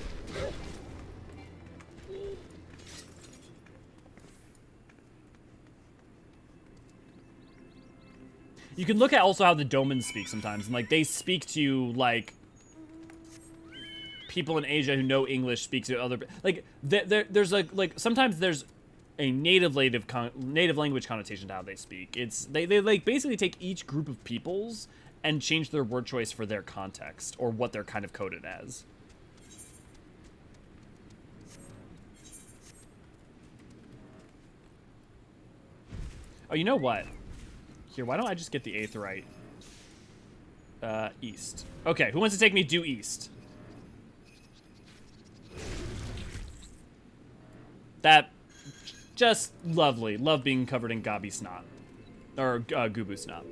You can look at also how the Domans speak sometimes, and like they speak to like people in Asia who know English speak to other, like there's like sometimes there's a native language connotation to how they speak. It's they like basically take each group of peoples and change their word choice for their context or what they're kind of coded as. Oh, you know what? Here, why don't I just get the Aetheryte? East. Okay, who wants to take me due east? That, just lovely. Love being covered in Gobby snot. Or, Gubu snot.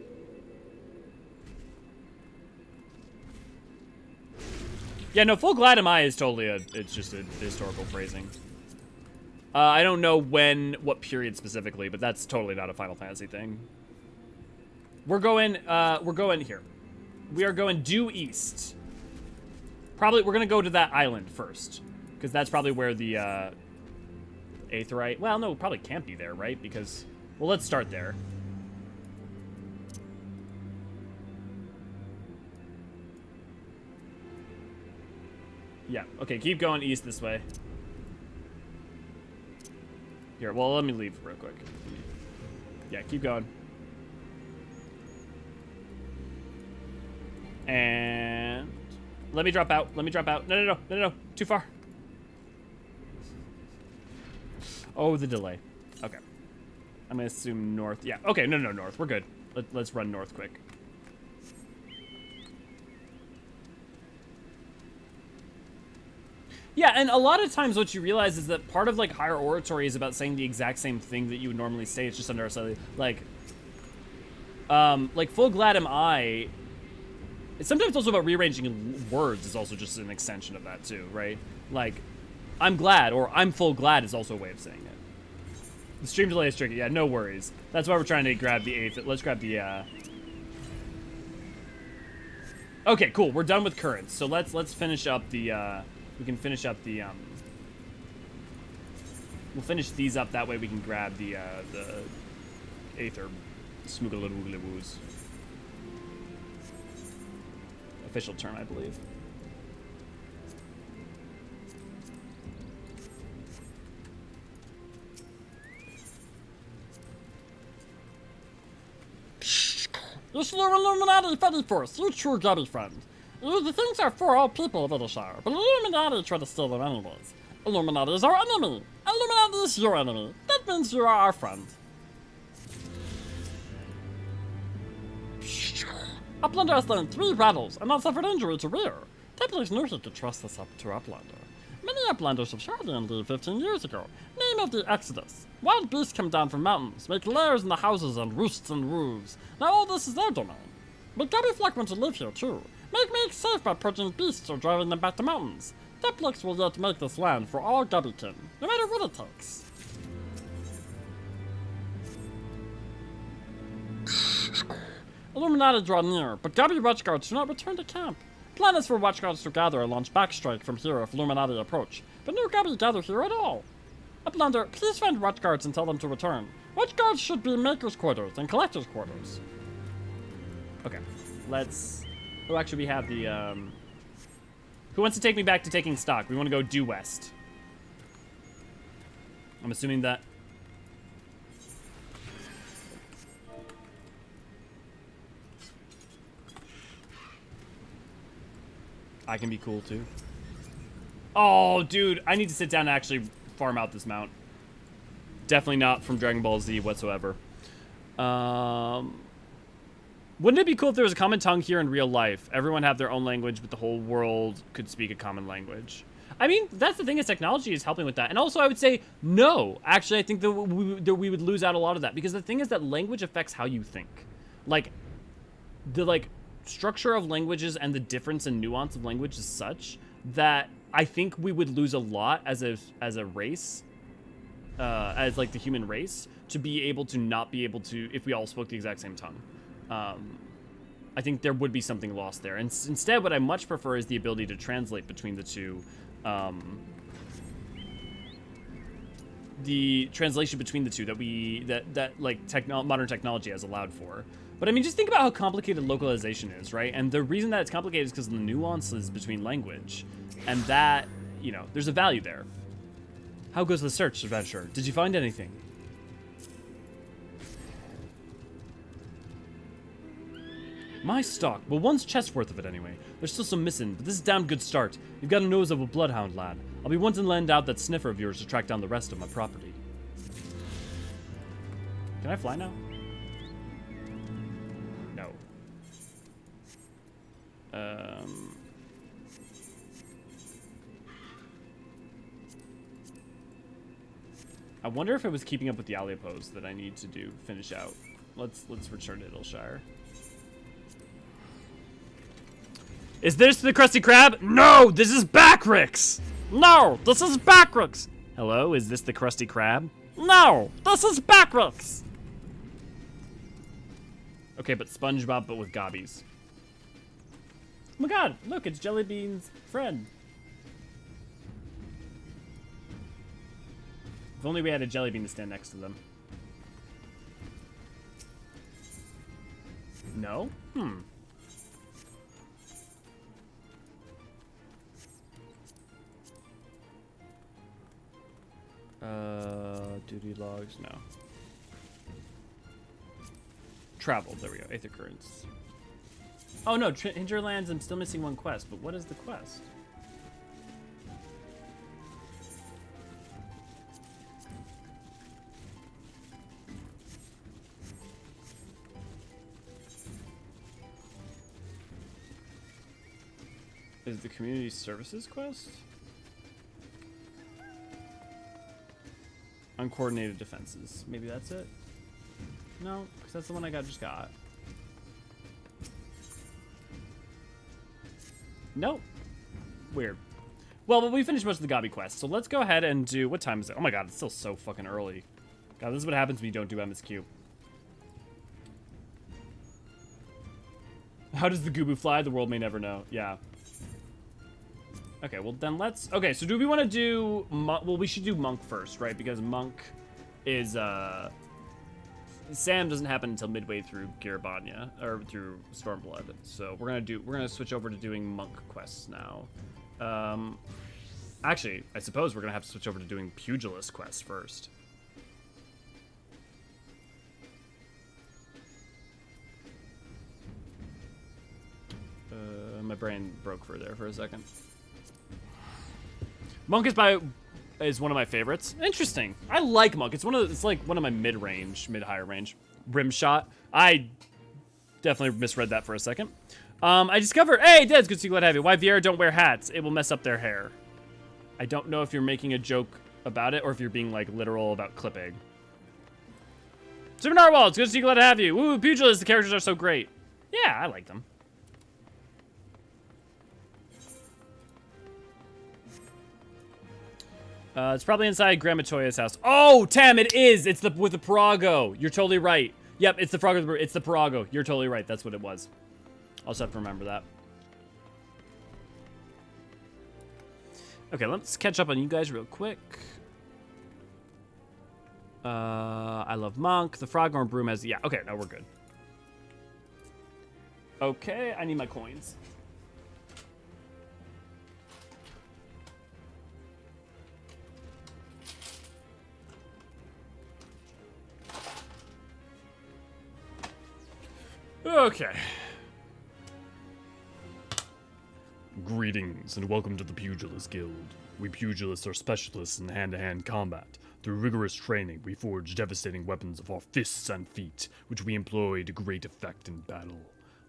Yeah, no, full glad am I is totally it's just a historical phrasing. I don't know what period specifically, but that's totally not a Final Fantasy thing. We're going here. We are going due east. Probably, we're gonna go to that island first. Because that's probably where the, Aetheryte, well, no, probably can't be there, right? Because, well, let's start there. Yeah, okay, keep going east this way. Here, well, let me leave real quick. Yeah, keep going. And let me drop out. Let me drop out. No. Too far. Oh, the delay. Okay. I'm going to assume north. Yeah. Okay, no, north. We're good. Let's run north quick. Yeah, and a lot of times what you realize is that part of like higher oratory is about saying the exact same thing that you would normally say. It's just under a slightly like full glad am I. It's sometimes also about rearranging words is also just an extension of that too, right? Like, I'm glad or I'm full glad is also a way of saying it. The stream delay is tricky. Yeah, no worries. That's why we're trying to grab the 8th. Let's grab the Okay, cool. We're done with currents. So let's finish up the we can finish up the we'll finish these up, that way we can grab the Aether Smoogaloo-woos. Official term, I believe. This is your Illuminati Fetty Force, you true Gubby friend. The things are for all people of Eorzean, but Illuminati try to steal them anyways. Illuminati is our enemy. Illuminati is your enemy. That means you are our friend. Uplander has slain 3 battles and not suffered injury to rear. Templars knew he could trust this up to Uplander. Many Uplanders have Hydaelyn leave 15 years ago. Name of the Exodus. Wild beasts come down from mountains, make lairs in the houses and roosts and roofs. Now all this is their domain. But Gubby flock want to live here too. Make it safe by purging beasts or driving them back to mountains. Templars will yet make this land for all Gubbykin, no matter what it takes. Illuminati draw near, but Gubby watchguards do not return to camp. Plan is for watchguards to gather and launch backstrike from here if Illuminati approach, but no Gubby gather here at all. Uplander, please find watchguards and tell them to return. Watchguards should be maker's quarters and collector's quarters. Okay, let's... Oh, actually, we have the, Who wants to take me back to taking stock? We want to go due west. I'm assuming that... I can be cool, too. Oh, dude, I need to sit down and actually farm out this mount. Definitely not from Dragon Ball Z whatsoever. Wouldn't it be cool if there was a common tongue here in real life? Everyone have their own language, but the whole world could speak a common language. I mean, that's the thing, is technology is helping with that. And also, I would say, no. Actually, I think that we would lose out a lot of that. Because the thing is that language affects how you think. Like, the, structure of languages and the difference and nuance of language is such that I think we would lose a lot as a race, as, the human race, to be able to not be able to, if we all spoke the exact same tongue. I think there would be something lost there. And instead, what I much prefer is the ability to translate between the two. The translation between the two that modern technology has allowed for. But I mean, just think about how complicated localization is, right? And the reason that it's complicated is because of the nuances between language. And that, there's a value there. How goes the search, adventurer? Did you find anything? My stock. Well, one's chest worth of it anyway. There's still some missing, but this is a damn good start. You've got a nose of a bloodhound, lad. I'll be wanting to lend out that sniffer of yours to track down the rest of my property. Can I fly now? No. I wonder if it was keeping up with the alley pose that I need to finish out. Let's return to Idleshire. Is this the Krusty Krab? No, this is Backrix! No, this is Backrix! Hello, is this the Krusty Krab? No, this is Backrix! Okay, but SpongeBob, but with Gobbies. Oh my god, look, it's Jellybean's friend. If only we had a Jellybean to stand next to them. No? Duty logs, no. Travel, there we go, Aether Currents. Oh no, Hinterlands, I'm still missing one quest, but what is the quest? Is the community services quest? Uncoordinated defenses. Maybe that's it? No, because that's the one I just got. Nope. Weird. Well, but we finished most of the Gobby quest, so let's go ahead and do... What time is it? Oh my god, it's still so fucking early. God, this is what happens when you don't do MSQ. How does the Gubu fly? The world may never know. Yeah. Okay, well then let's... Okay, so do we want to do... Well, we should do Monk first, right? Because Monk is... Sam doesn't happen until midway through Girabanya, or through Stormblood. So we're gonna switch over to doing Monk quests now. Actually, I suppose we're gonna have to switch over to doing Pugilist quests first. My brain broke for a second. Monk is one of my favorites. Interesting. I like Monk. It's like one of my mid-higher range. Rimshot. I definitely misread that for a second. I discovered, hey, Deds, good to see you, glad to have you. Why Viera don't wear hats? It will mess up their hair. I don't know if you're making a joke about it or if you're being like literal about clipping. Super Narwhal, it's good to see you, glad to have you. Woo, Pugilist, the characters are so great. Yeah, I like them. It's probably inside Grandma Toya's house. Oh, Tam, it is. It's with the Parago. You're totally right. Yep, it's the Parago. It's the Parago. You're totally right. That's what it was. I'll just have to remember that. Okay, let's catch up on you guys real quick. I love Monk. The Froghorn Broom has... Yeah, okay, no, we're good. Okay, I need my coins. Okay. Greetings and welcome to the Pugilist Guild. We pugilists are specialists in hand-to-hand combat. Through rigorous training, we forge devastating weapons of our fists and feet, which we employ to great effect in battle.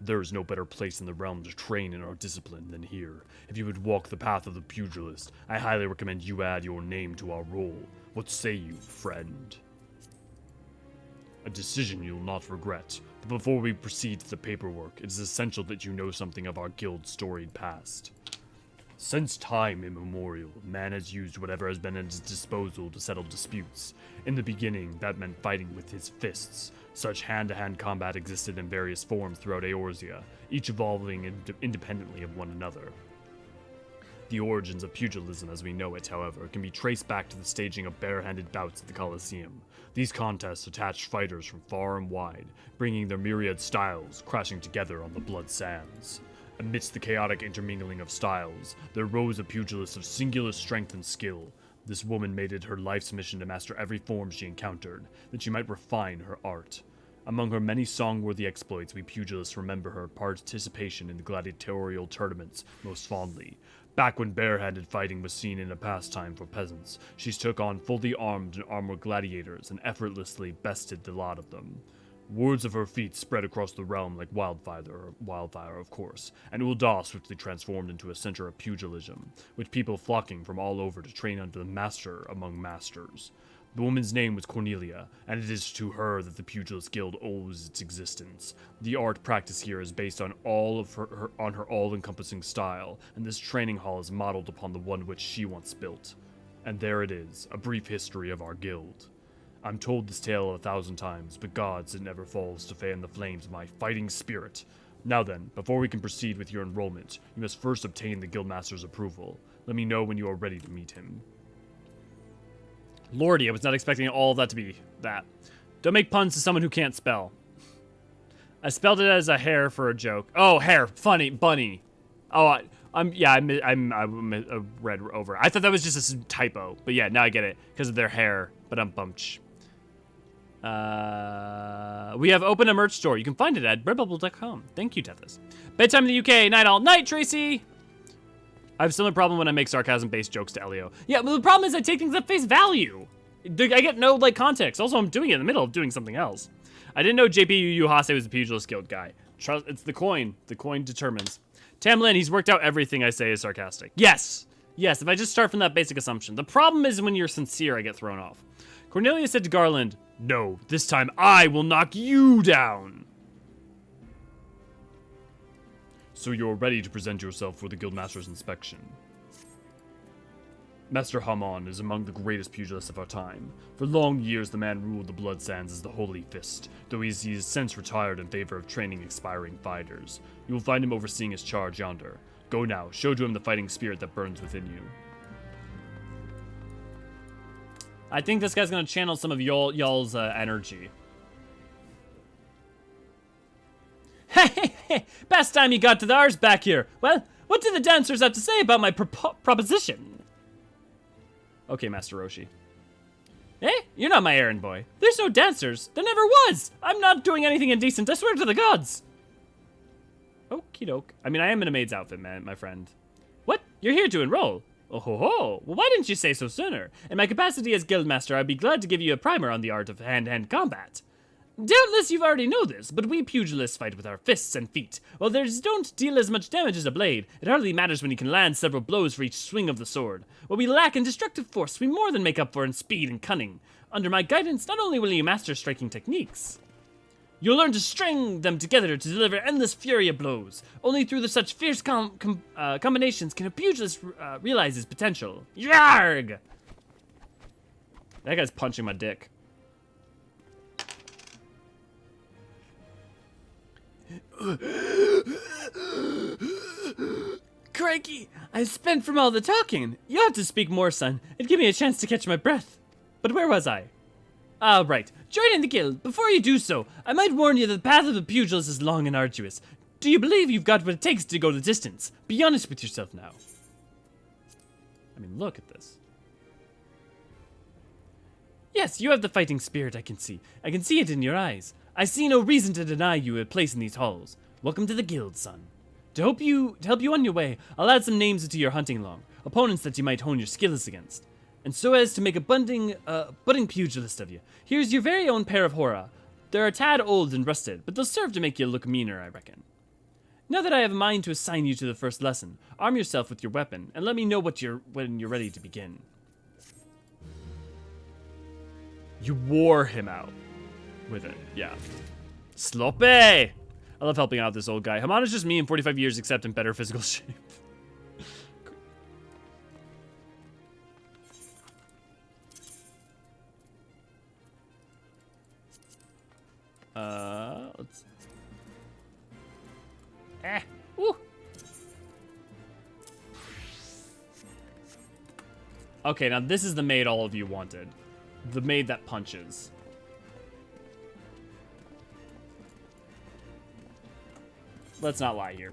There is no better place in the realm to train in our discipline than here. If you would walk the path of the pugilist, I highly recommend you add your name to our roll. What say you, friend? A decision you'll not regret. But before we proceed to the paperwork, it is essential that you know something of our guild's storied past. Since time immemorial, man has used whatever has been at his disposal to settle disputes. In the beginning, that meant fighting with his fists. Such hand-to-hand combat existed in various forms throughout Eorzea, each evolving independently of one another. The origins of pugilism as we know it, however, can be traced back to the staging of bare-handed bouts at the Colosseum. These contests attached fighters from far and wide, bringing their myriad styles crashing together on the blood sands. Amidst the chaotic intermingling of styles, there rose a pugilist of singular strength and skill. This woman made it her life's mission to master every form she encountered, that she might refine her art. Among her many song-worthy exploits, we pugilists remember her participation in the gladiatorial tournaments most fondly. Back when barehanded fighting was seen in a pastime for peasants, she took on fully armed and armored gladiators and effortlessly bested the lot of them. Words of her feats spread across the realm like wildfire, of course, and Ul'dah swiftly transformed into a center of pugilism, with people flocking from all over to train under the master among masters. The woman's name was Cornelia, and it is to her that the Pugilist Guild owes its existence. The art practiced here is based on her all-encompassing style, and this training hall is modeled upon the one which she once built. And there it is, a brief history of our guild. I'm told this tale 1,000 times, but gods, it never falls to fan the flames of my fighting spirit. Now then, before we can proceed with your enrollment, you must first obtain the guildmaster's approval. Let me know when you are ready to meet him. Lordy, I was not expecting all of that to be that. Don't make puns to someone who can't spell. I spelled it as a hare for a joke. Oh, hare, funny, bunny. Oh, I read over. I thought that was just a typo, but yeah, now I get it because of their hair. But I'm bumch. We have opened a merch store. You can find it at redbubble.com. Thank you, Tethys. Bedtime in the UK. Night all night, Tracy. I have a similar problem when I make sarcasm-based jokes to Elio. Yeah, but the problem is I take things at face value. I get no, context. Also, I'm doing it in the middle of doing something else. I didn't know JP Yuhase was the Pugilist Guild guy. Trust, it's the coin. The coin determines. Tamlin, he's worked out everything I say is sarcastic. Yes. Yes, if I just start from that basic assumption. The problem is when you're sincere, I get thrown off. Cornelia said to Garland, "No, this time I will knock you down." So you're ready to present yourself for the Guildmaster's inspection. Master Hamon is among the greatest pugilists of our time. For long years, the man ruled the Blood Sands as the Holy Fist, though he has since retired in favor of training expiring fighters. You will find him overseeing his charge yonder. Go now, show to him the fighting spirit that burns within you. I think this guy's gonna channel some of y'all's energy. Hey, best time you got to the R's back here. Well, what do the dancers have to say about my proposition? Okay, Master Roshi. Eh? You're not my errand boy. There's no dancers. There never was. I'm not doing anything indecent. I swear to the gods. Okie doke. I mean, I am in a maid's outfit, man, my friend. What? You're here to enroll? Oh ho ho. Well, why didn't you say so sooner? In my capacity as guildmaster, I'd be glad to give you a primer on the art of hand-to-hand combat. Doubtless you already know this, but we pugilists fight with our fists and feet. While theirs don't deal as much damage as a blade, it hardly matters when you can land several blows for each swing of the sword. What we lack in destructive force, we more than make up for in speed and cunning. Under my guidance, not only will you master striking techniques, you'll learn to string them together to deliver endless fury of blows. Only through such fierce combinations can a pugilist realize his potential. Yarg! That guy's punching my dick. Crikey, I've spent from all the talking. You have to speak more, son, and give me a chance to catch my breath. But where was I? Ah, right. Join the guild. Before you do so, I might warn you that the path of the pugilist is long and arduous. Do you believe you've got what it takes to go the distance? Be honest with yourself now. I mean, look at this. Yes, you have the fighting spirit, I can see. I can see it in your eyes. I see no reason to deny you a place in these halls. Welcome to the guild, son. To help you on your way, I'll add some names into your hunting log, opponents that you might hone your skills against. And so as to make a budding pugilist of you, here's your very own pair of Hora. They're a tad old and rusted, but they'll serve to make you look meaner, I reckon. Now that I have a mind to assign you to the first lesson, arm yourself with your weapon, and let me know when you're ready to begin. You wore him out with it, yeah. Sloppy! I love helping out this old guy. Hamon is just me in 45 years, except in better physical shape. Let's... Woo! Okay, now this is the maid all of you wanted. The maid that punches. Let's not lie here.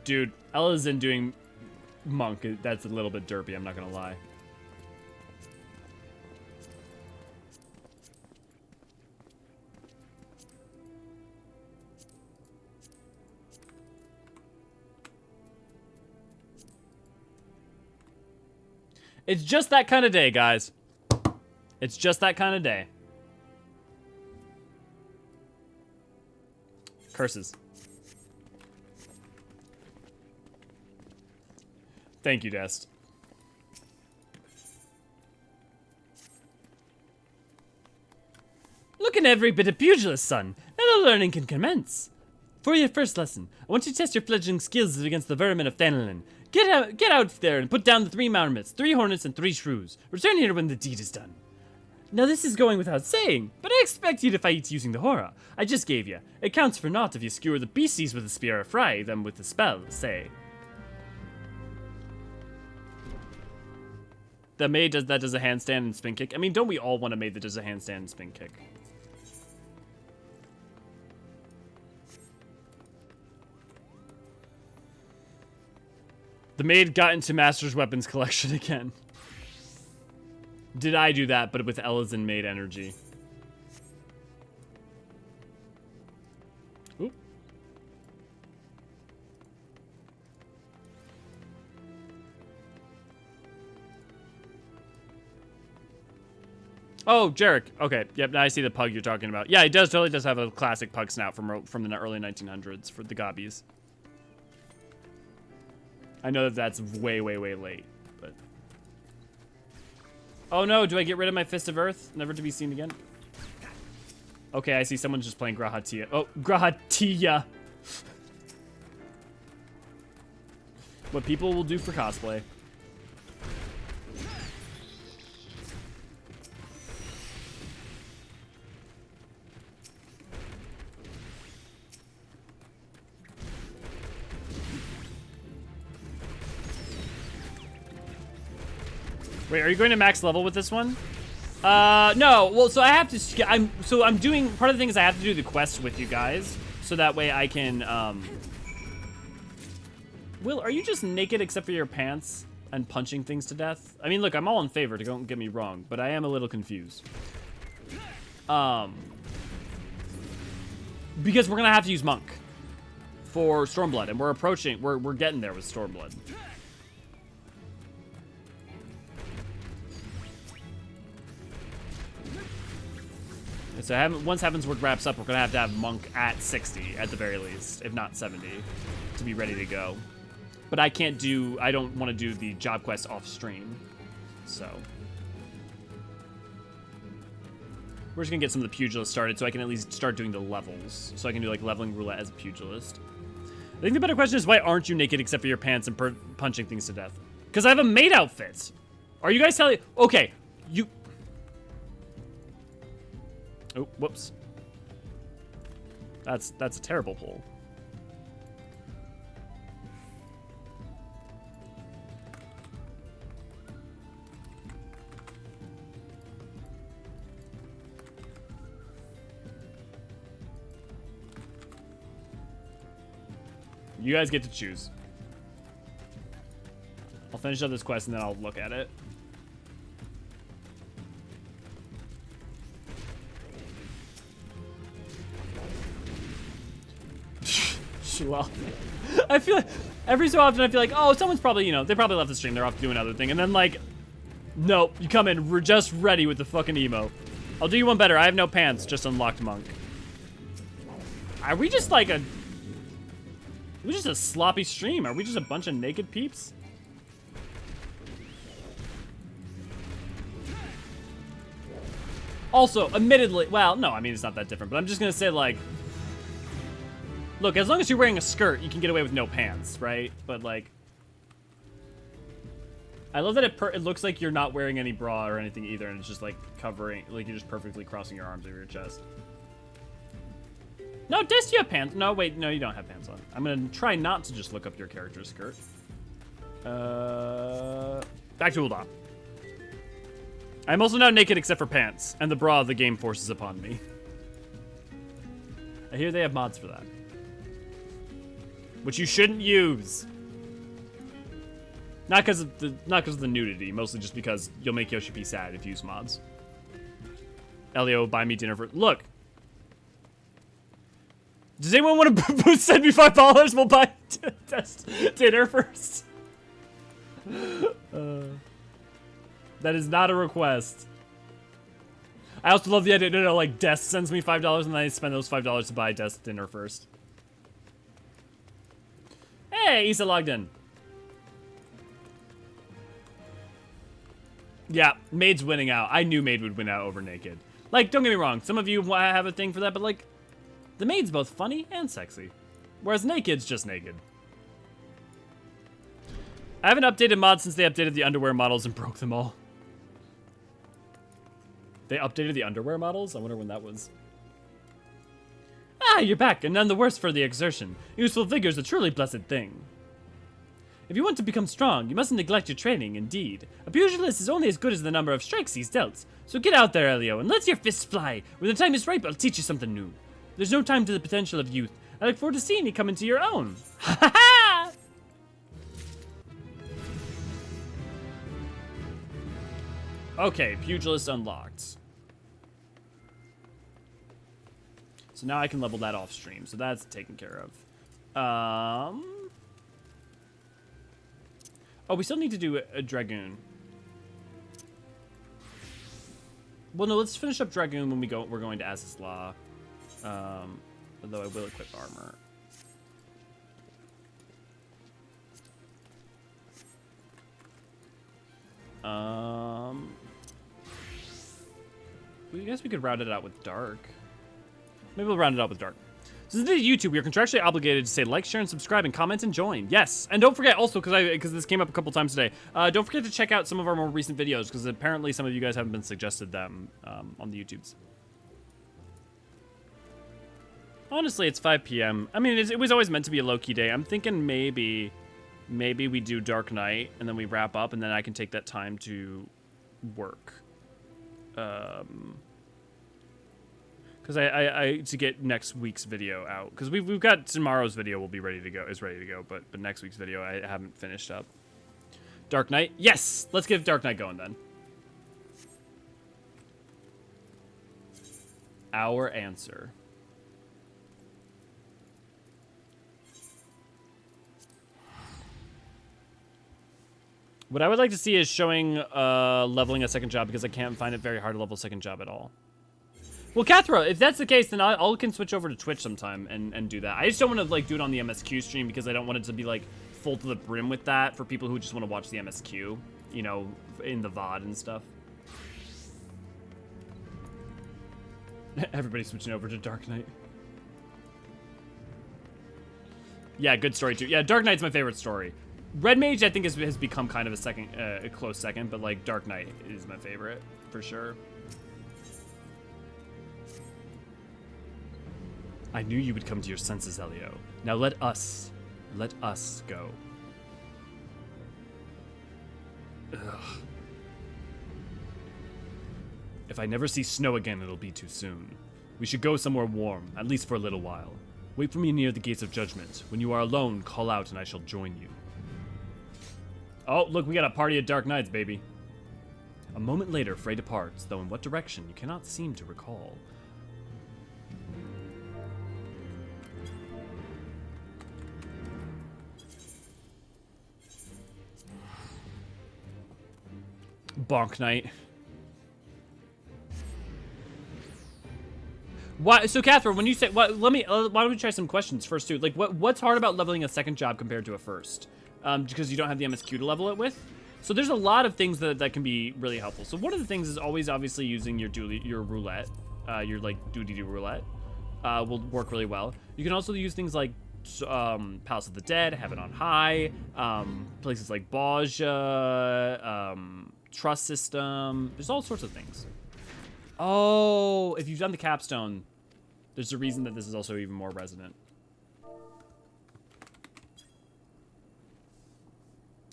Dude, Eorzean doing monk, that's a little bit derpy, I'm not gonna lie. It's just that kind of day, guys. It's just that kind of day. Curses. Thank you, Dest. Look at every bit of pugilist, son. Now the learning can commence. For your first lesson, I want you to test your fledgling skills against the vermin of Hydaelyn. Get out there and put down the 3 marmots, 3 hornets, and 3 shrews. Return here when the deed is done. Now this is going without saying, but I expect you to fight using the Hora I just gave you. It counts for naught if you skewer the beasties with a spear or fry them with the spell, say. The maid does a handstand and spin kick. I mean, don't we all want a maid that does a handstand and spin kick? The maid got into Master's Weapons collection again. Did I do that, but with Eorzean maid energy? Oop. Oh, Jarek. Okay, yep, now I see the pug you're talking about. Yeah, he totally does have a classic pug snout from the early 1900s for the Gobbies. I know that that's way, way, way late, but Oh no, do I get rid of my Fist of Earth? Never to be seen again? Okay, I see someone's just playing Grahatia. Oh, Grahatia. What people will do for cosplay. Wait, are you going to max level with this one? No. Well, so I have to. I'm doing part of the thing is I have to do the quest with you guys, so that way I can. Will, are you just naked except for your pants and punching things to death? I mean, look, I'm all in favor. Don't get me wrong, but I am a little confused. Because we're gonna have to use Monk for Stormblood, and we're getting there with Stormblood. So once Heavensward wraps up, we're gonna have to have Monk at 60 at the very least, if not 70, to be ready to go. But I don't want to do the job quest off stream, so. We're just gonna get some of the pugilists started so I can at least start doing the levels. So I can do like leveling roulette as a pugilist. I think the better question is why aren't you naked except for your pants and punching things to death? Because I have a maid outfit. Are you guys telling? Okay, you. Oh, whoops. That's a terrible pull. You guys get to choose. I'll finish up this quest and then I'll look at it. Well, I feel like every so often I feel like, oh, someone's probably, they probably left the stream. They're off doing other thing. And then like, nope, you come in, we're just ready with the fucking emo. I'll do you one better. I have no pants, just unlocked Monk. Are we just like a sloppy stream? Are we just a bunch of naked peeps? Also, admittedly, well, no, I mean, it's not that different, but I'm just gonna say like, look, as long as you're wearing a skirt, you can get away with no pants, right? But, like, I love that it looks like you're not wearing any bra or anything either, and it's just, like, covering, like, you're just perfectly crossing your arms over your chest. No, Des, you have pants. No, wait, no, you don't have pants on. I'm gonna try not to just look up your character's skirt. Back to Ul'dah. I'm also now naked except for pants, and the bra the game forces upon me. I hear they have mods for that. Which you shouldn't use. Not because of the nudity, mostly just because you'll make Yoshi P sad if you use mods. Elio, buy me dinner for. Look. Does anyone want to send me $5? We'll buy dinner first. That is not a request. I also love the idea. No, like Des sends me $5 and then I spend those $5 to buy Des dinner first. Hey, Issa logged in. Yeah, Maid's winning out. I knew Maid would win out over Naked. Like, don't get me wrong. Some of you have a thing for that, but like, the Maid's both funny and sexy. Whereas Naked's just naked. I haven't updated mods since they updated the underwear models and broke them all. They updated the underwear models? I wonder when that was. Ah, you're back, and none the worse for the exertion. Useful vigor's a truly blessed thing. If you want to become strong, you mustn't neglect your training, indeed. A pugilist is only as good as the number of strikes he's dealt. So get out there, Elio, and let your fists fly. When the time is ripe, I'll teach you something new. There's no time to the potential of youth. I look forward to seeing you come into your own. Ha ha ha! Okay, pugilist unlocked. So now I can level that off stream, so that's taken care of. Oh, we still need to do a Dragoon. Well, no, let's finish up Dragoon when we're going to Az's Law. Although I will equip armor. I guess we could round it out with dark. Maybe we'll round it out with dark. So this is YouTube. We are contractually obligated to say like, share, and subscribe, and comment and join. Yes, and don't forget also because this came up a couple times today. Don't forget to check out some of our more recent videos because apparently some of you guys haven't been suggested them on the YouTubes. Honestly, it's 5 p.m. I mean, it was always meant to be a low-key day. I'm thinking maybe we do Dark Knight and then we wrap up and then I can take that time to work. Because I to get next week's video out because we've got tomorrow's video will be ready to go but next week's video I haven't finished up. Dark Knight, yes, let's get Dark Knight going then. Our answer. What I would like to see is showing leveling a second job because I can't find it very hard to level a second job at all. Well, Cathra, if that's the case, then I can switch over to Twitch sometime and do that. I just don't want to like do it on the MSQ stream because I don't want it to be like full to the brim with that for people who just want to watch the MSQ, you know, in the VOD and stuff. Everybody's switching over to Dark Knight. Yeah, good story too. Yeah, Dark Knight's my favorite story. Red Mage, I think, has become kind of a second, a close second, but like Dark Knight is my favorite for sure. I knew you would come to your senses, Elio. Now let us go. Ugh. If I never see snow again, it'll be too soon. We should go somewhere warm, at least for a little while. Wait for me near the gates of judgment. When you are alone, call out and I shall join you. Oh, look, we got a party at Dark Knights, baby. A moment later, Frey departs, though in what direction you cannot seem to recall. Bonk Knight. Why? So, Catherine, when you say, why don't we try some questions first too? Like, what's hard about leveling a second job compared to a first? Because you don't have the MSQ to level it with. So there's a lot of things that can be really helpful. So one of the things is always obviously using your roulette, your like duty roulette, will work really well. You can also use things like Palace of the Dead, Heaven on High, places like Baja, Trust System. There's all sorts of things. Oh, if you've done the capstone, there's a reason that this is also even more resonant.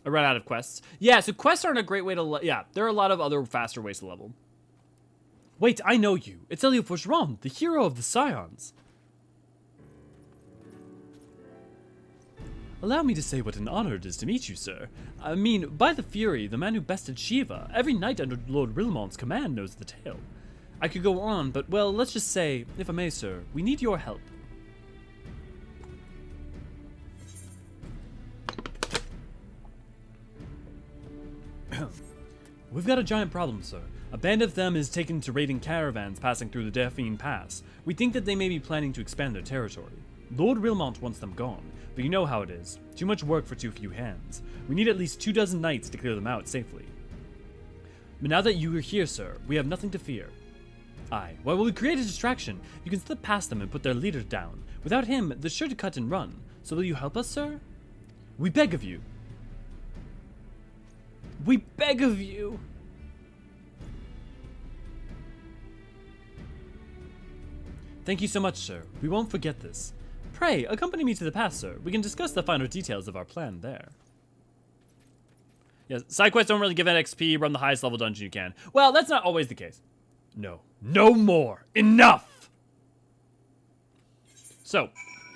I ran out of quests. Yeah, so quests aren't a great way to yeah, there are a lot of other faster ways to level. Wait, I know you. It's Elio Forgeron, the hero of the Scions. Allow me to say what an honor it is to meet you, sir. I mean, by the Fury, the man who bested Shiva, every knight under Lord Rilmont's command knows the tale. I could go on, but, well, let's just say, if I may, sir, we need your help. We've got a giant problem, sir. A band of them is taken to raiding caravans passing through the Delphine Pass. We think that they may be planning to expand their territory. Lord Rilmont wants them gone, but you know how it is. Too much work for too few hands. We need at least 24 knights to clear them out safely. But now that you are here, sir, we have nothing to fear. Aye, while we create a distraction, you can slip past them and put their leader down. Without him, they're sure to cut and run. So will you help us, sir? We beg of you. We beg of you. Thank you so much, sir. We won't forget this. Pray, accompany me to the pass, sir. We can discuss the finer details of our plan there. Yes, side quests don't really give an XP. Run the highest level dungeon you can. Well, that's not always the case. No. No more. Enough! So,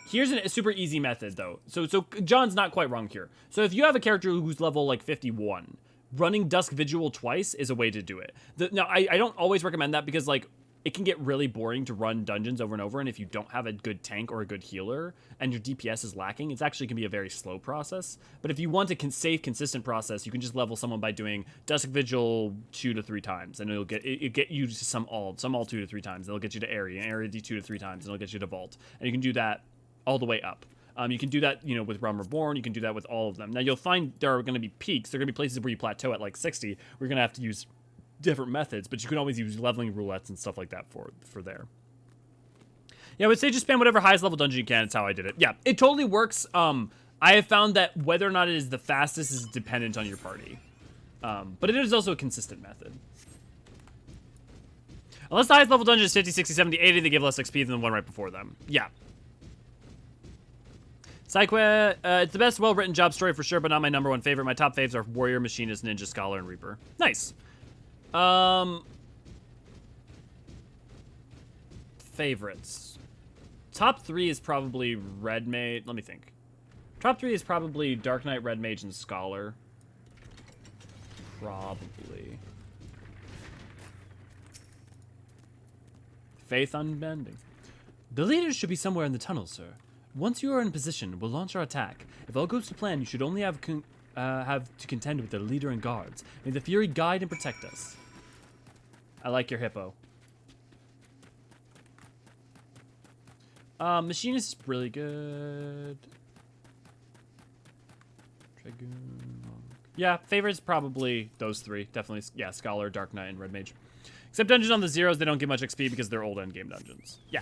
here's a super easy method, though. So John's not quite wrong here. So if you have a character who's level, like, 51, running Dusk Vigil twice is a way to do it. Now, I don't always recommend that because, like, it can get really boring to run dungeons over and over, and if you don't have a good tank or a good healer, and your DPS is lacking, it actually can be a very slow process. But if you want a safe, consistent process, you can just level someone by doing Dusk Vigil 2 to 3 times, and it'll get you to some all 2 to 3 times. It'll get you to Area, and Area 2 to 3 times, and it'll get you to Vault. And you can do that all the way up. You can do that, you know, with Realm Reborn. You can do that with all of them. Now, you'll find there are going to be peaks. There are going to be places where you plateau at, like, 60. We're going to have to use different methods, but you can always use leveling roulettes and stuff like that for there. Yeah, I would say just spam whatever highest level dungeon you can. It's how I did it. Yeah, it totally works. I have found that whether or not it is the fastest is dependent on your party. But it is also a consistent method. Unless the highest level dungeon is 50, 60, 70, 80, they give less XP than the one right before them. Yeah. Psyque, it's the best well-written job story for sure, but not my number one favorite. My top faves are Warrior, Machinist, Ninja, Scholar, and Reaper. Nice. Favorites. Top 3 is probably Red Mage. Let me think. Top 3 is probably Dark Knight, Red Mage, and Scholar. Probably. Faith Unbending. The leaders should be somewhere in the tunnel, sir. Once you are in position, we'll launch our attack. If all goes to plan, you should only have to contend with the leader and guards. May the Fury guide and protect us. I like your hippo. Machinist is really good. Dragoon. Yeah, favorites probably those 3. Definitely, yeah, Scholar, Dark Knight, and Red Mage. Except dungeons on the zeros, they don't get much XP because they're old endgame dungeons. Yeah.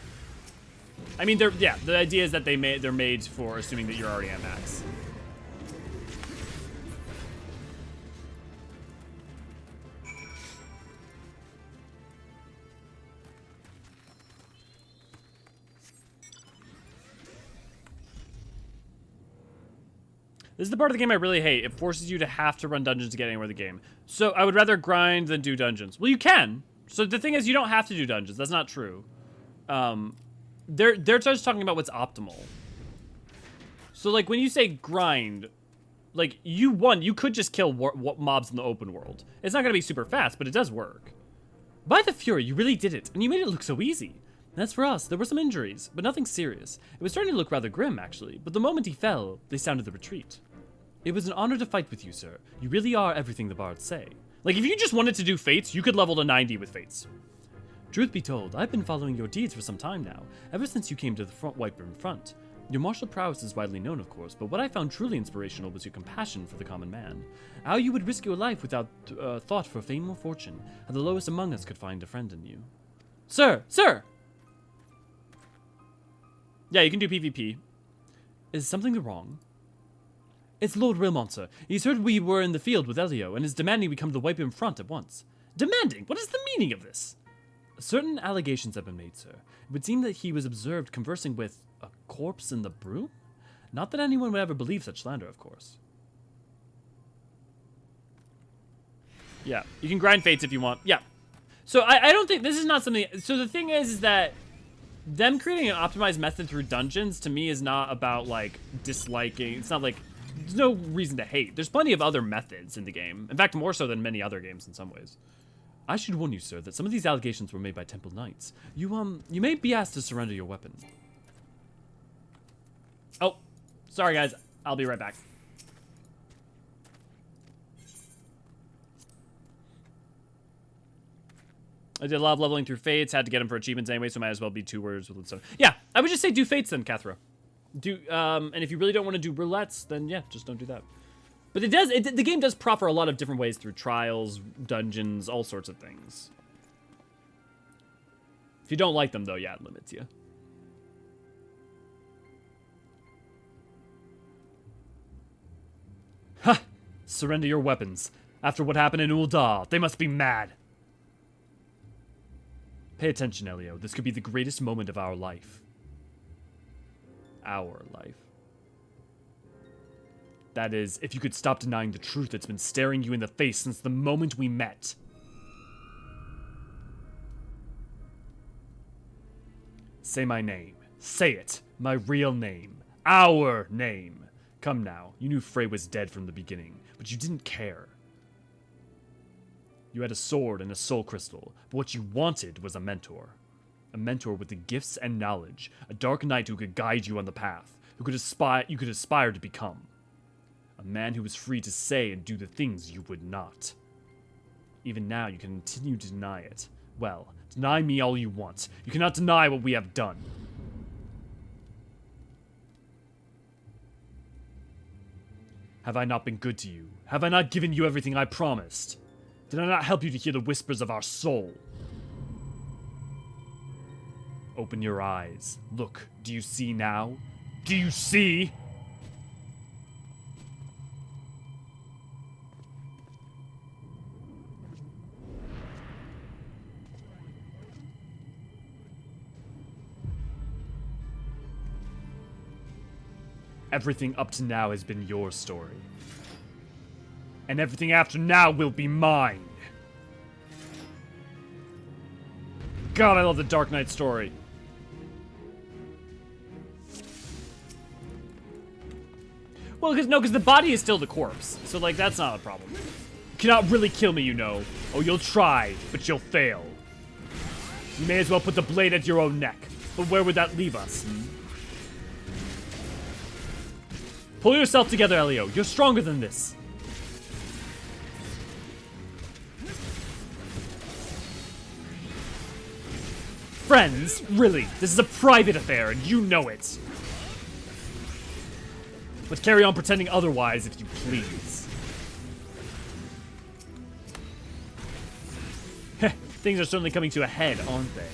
I mean, the idea is that they're made for assuming that you're already at max. This is the part of the game I really hate. It forces you to have to run dungeons to get anywhere in the game. So I would rather grind than do dungeons. Well, you can. So the thing is, you don't have to do dungeons. That's not true. They're just talking about what's optimal. So like when you say grind, like you could just kill mobs in the open world. It's not gonna be super fast, but it does work. By the Fury, you really did it, and you made it look so easy. And as for us, there were some injuries, but nothing serious. It was starting to look rather grim, actually, but the moment he fell, they sounded the retreat. It was an honor to fight with you, sir. You really are everything the bards say. Like, if you just wanted to do Fates, you could level to 90 with Fates. Truth be told, I've been following your deeds for some time now, ever since you came to the White Brim front. Your martial prowess is widely known, of course, but what I found truly inspirational was your compassion for the common man. How you would risk your life without thought for fame or fortune, how the lowest among us could find a friend in you. Sir! Sir! Yeah, you can do PvP. Is something wrong? It's Lord Wilmont, sir. He's heard we were in the field with Elio, and is demanding we come to the White Brim front at once. Demanding? What is the meaning of this? Certain allegations have been made, sir. It would seem that he was observed conversing with a corpse in the broom? Not that anyone would ever believe such slander, of course. Yeah, you can grind Fates if you want. Yeah. So I don't think, this is not something, so the thing is that them creating an optimized method through dungeons, to me, is not about, like, disliking, it's not like, there's no reason to hate. There's plenty of other methods in the game. In fact, more so than many other games in some ways. I should warn you, sir, that some of these allegations were made by Temple Knights. You may be asked to surrender your weapon. Oh, sorry guys. I'll be right back. I did a lot of leveling through Fates, had to get them for achievements anyway, so might as well be 2 words with so. Yeah, I would just say do Fates then, Cathra. And if you really don't want to do roulettes, then yeah, just don't do that. But the game does proffer a lot of different ways through trials, dungeons, all sorts of things. If you don't like them, though, yeah, it limits you. Ha! Surrender your weapons. After what happened in Ul'dah, they must be mad. Pay attention, Elio. This could be the greatest moment of our life. Our life. That is, if you could stop denying the truth that's been staring you in the face since the moment we met. Say my name. Say it. My real name. Our name. Come now. You knew Frey was dead from the beginning, but you didn't care. You had a sword and a soul crystal, but what you wanted was a mentor. A mentor with the gifts and knowledge. A dark knight who could guide you on the path. You could aspire to become. A man who was free to say and do the things you would not. Even now, you can continue to deny it. Well, deny me all you want. You cannot deny what we have done. Have I not been good to you? Have I not given you everything I promised? Did I not help you to hear the whispers of our soul? Open your eyes. Look, do you see now? Do you see? Everything up to now has been your story. And everything after now will be mine. God, I love the Dark Knight story. Well, because the body is still the corpse. So, like, that's not a problem. You cannot really kill me, you know. Oh, you'll try, but you'll fail. You may as well put the blade at your own neck. But where would that leave us? Pull yourself together, Elio. You're stronger than this. Friends? Really? This is a private affair, and you know it. But carry on pretending otherwise, if you please. Heh, things are certainly coming to a head, aren't they?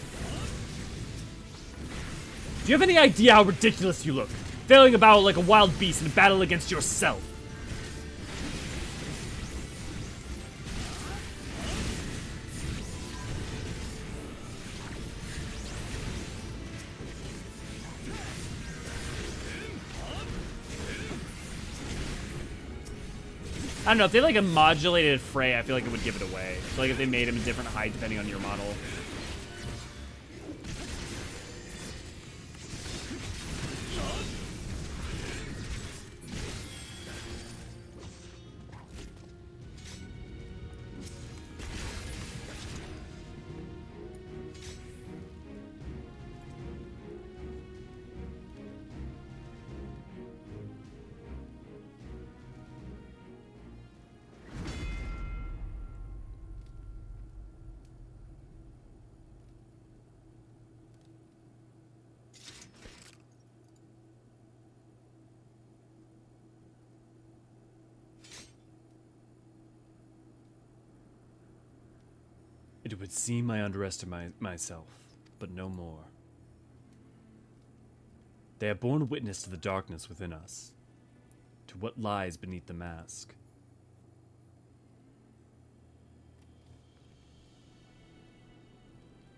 Do you have any idea how ridiculous you look? Failing about like a wild beast in a battle against yourself. I don't know, if they like a modulated Frey, I feel like it would give it away. I feel like if they made him a different height depending on your model. It would seem I underestimate myself, but no more. They have borne witness to the darkness within us, to what lies beneath the mask.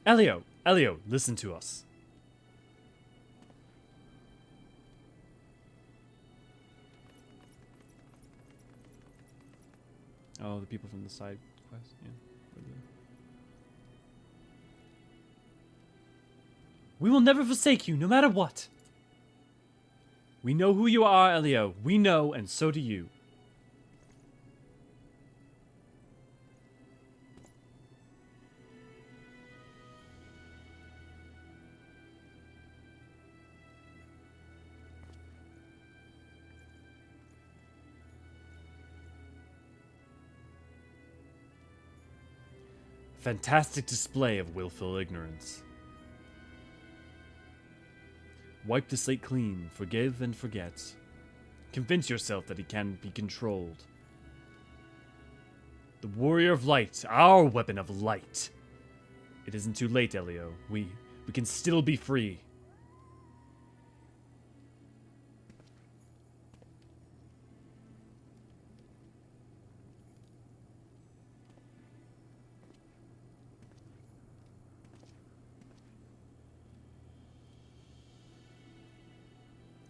Elio, listen to us. Oh, the people from the side quest, yeah. We will never forsake you, no matter what. We know who you are, Elio. We know, and so do you. Fantastic display of willful ignorance. Wipe the slate clean, forgive and forget. Convince yourself that he can be controlled. The warrior of light, our weapon of light. It isn't too late, Elio. We can still be free.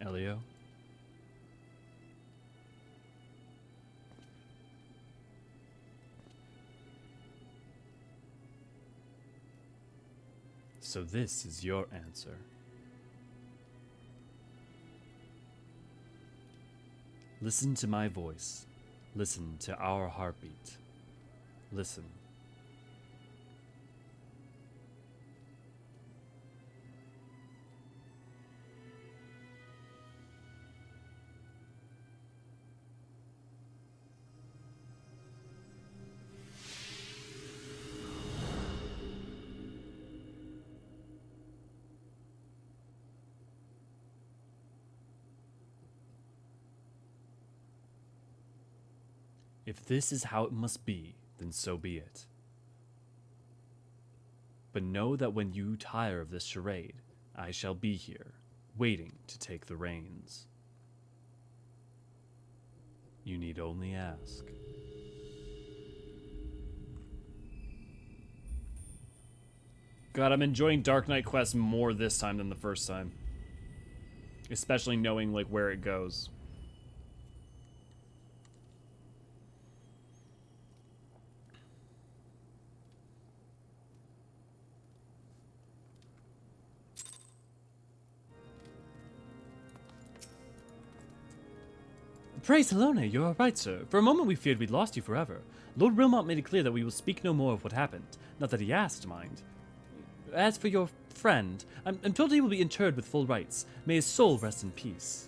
Elio? So this is your answer. Listen to my voice. Listen to our heartbeat. Listen. If this is how it must be, then so be it. But know that when you tire of this charade, I shall be here, waiting to take the reins. You need only ask. God, I'm enjoying Dark Knight Quest more this time than the first time. Especially knowing, like, where it goes. Praise Helone, you are right, sir. For a moment we feared we'd lost you forever. Lord Wilmot made it clear that we will speak no more of what happened. Not that he asked, mind. As for your friend, I'm told he will be interred with full rites. May his soul rest in peace.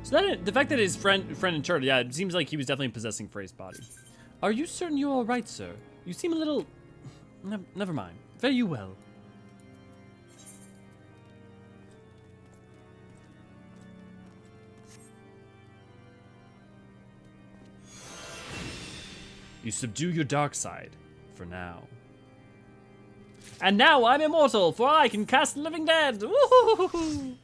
So that the fact that his friend interred, yeah, it seems like he was definitely possessing Frey's body. Are you certain you're all right, sir? You seem a little... never mind. Fare you well. You subdue your dark side, for now. And now I'm immortal, for I can cast Living Dead! Woo-hoo-hoo-hoo-hoo.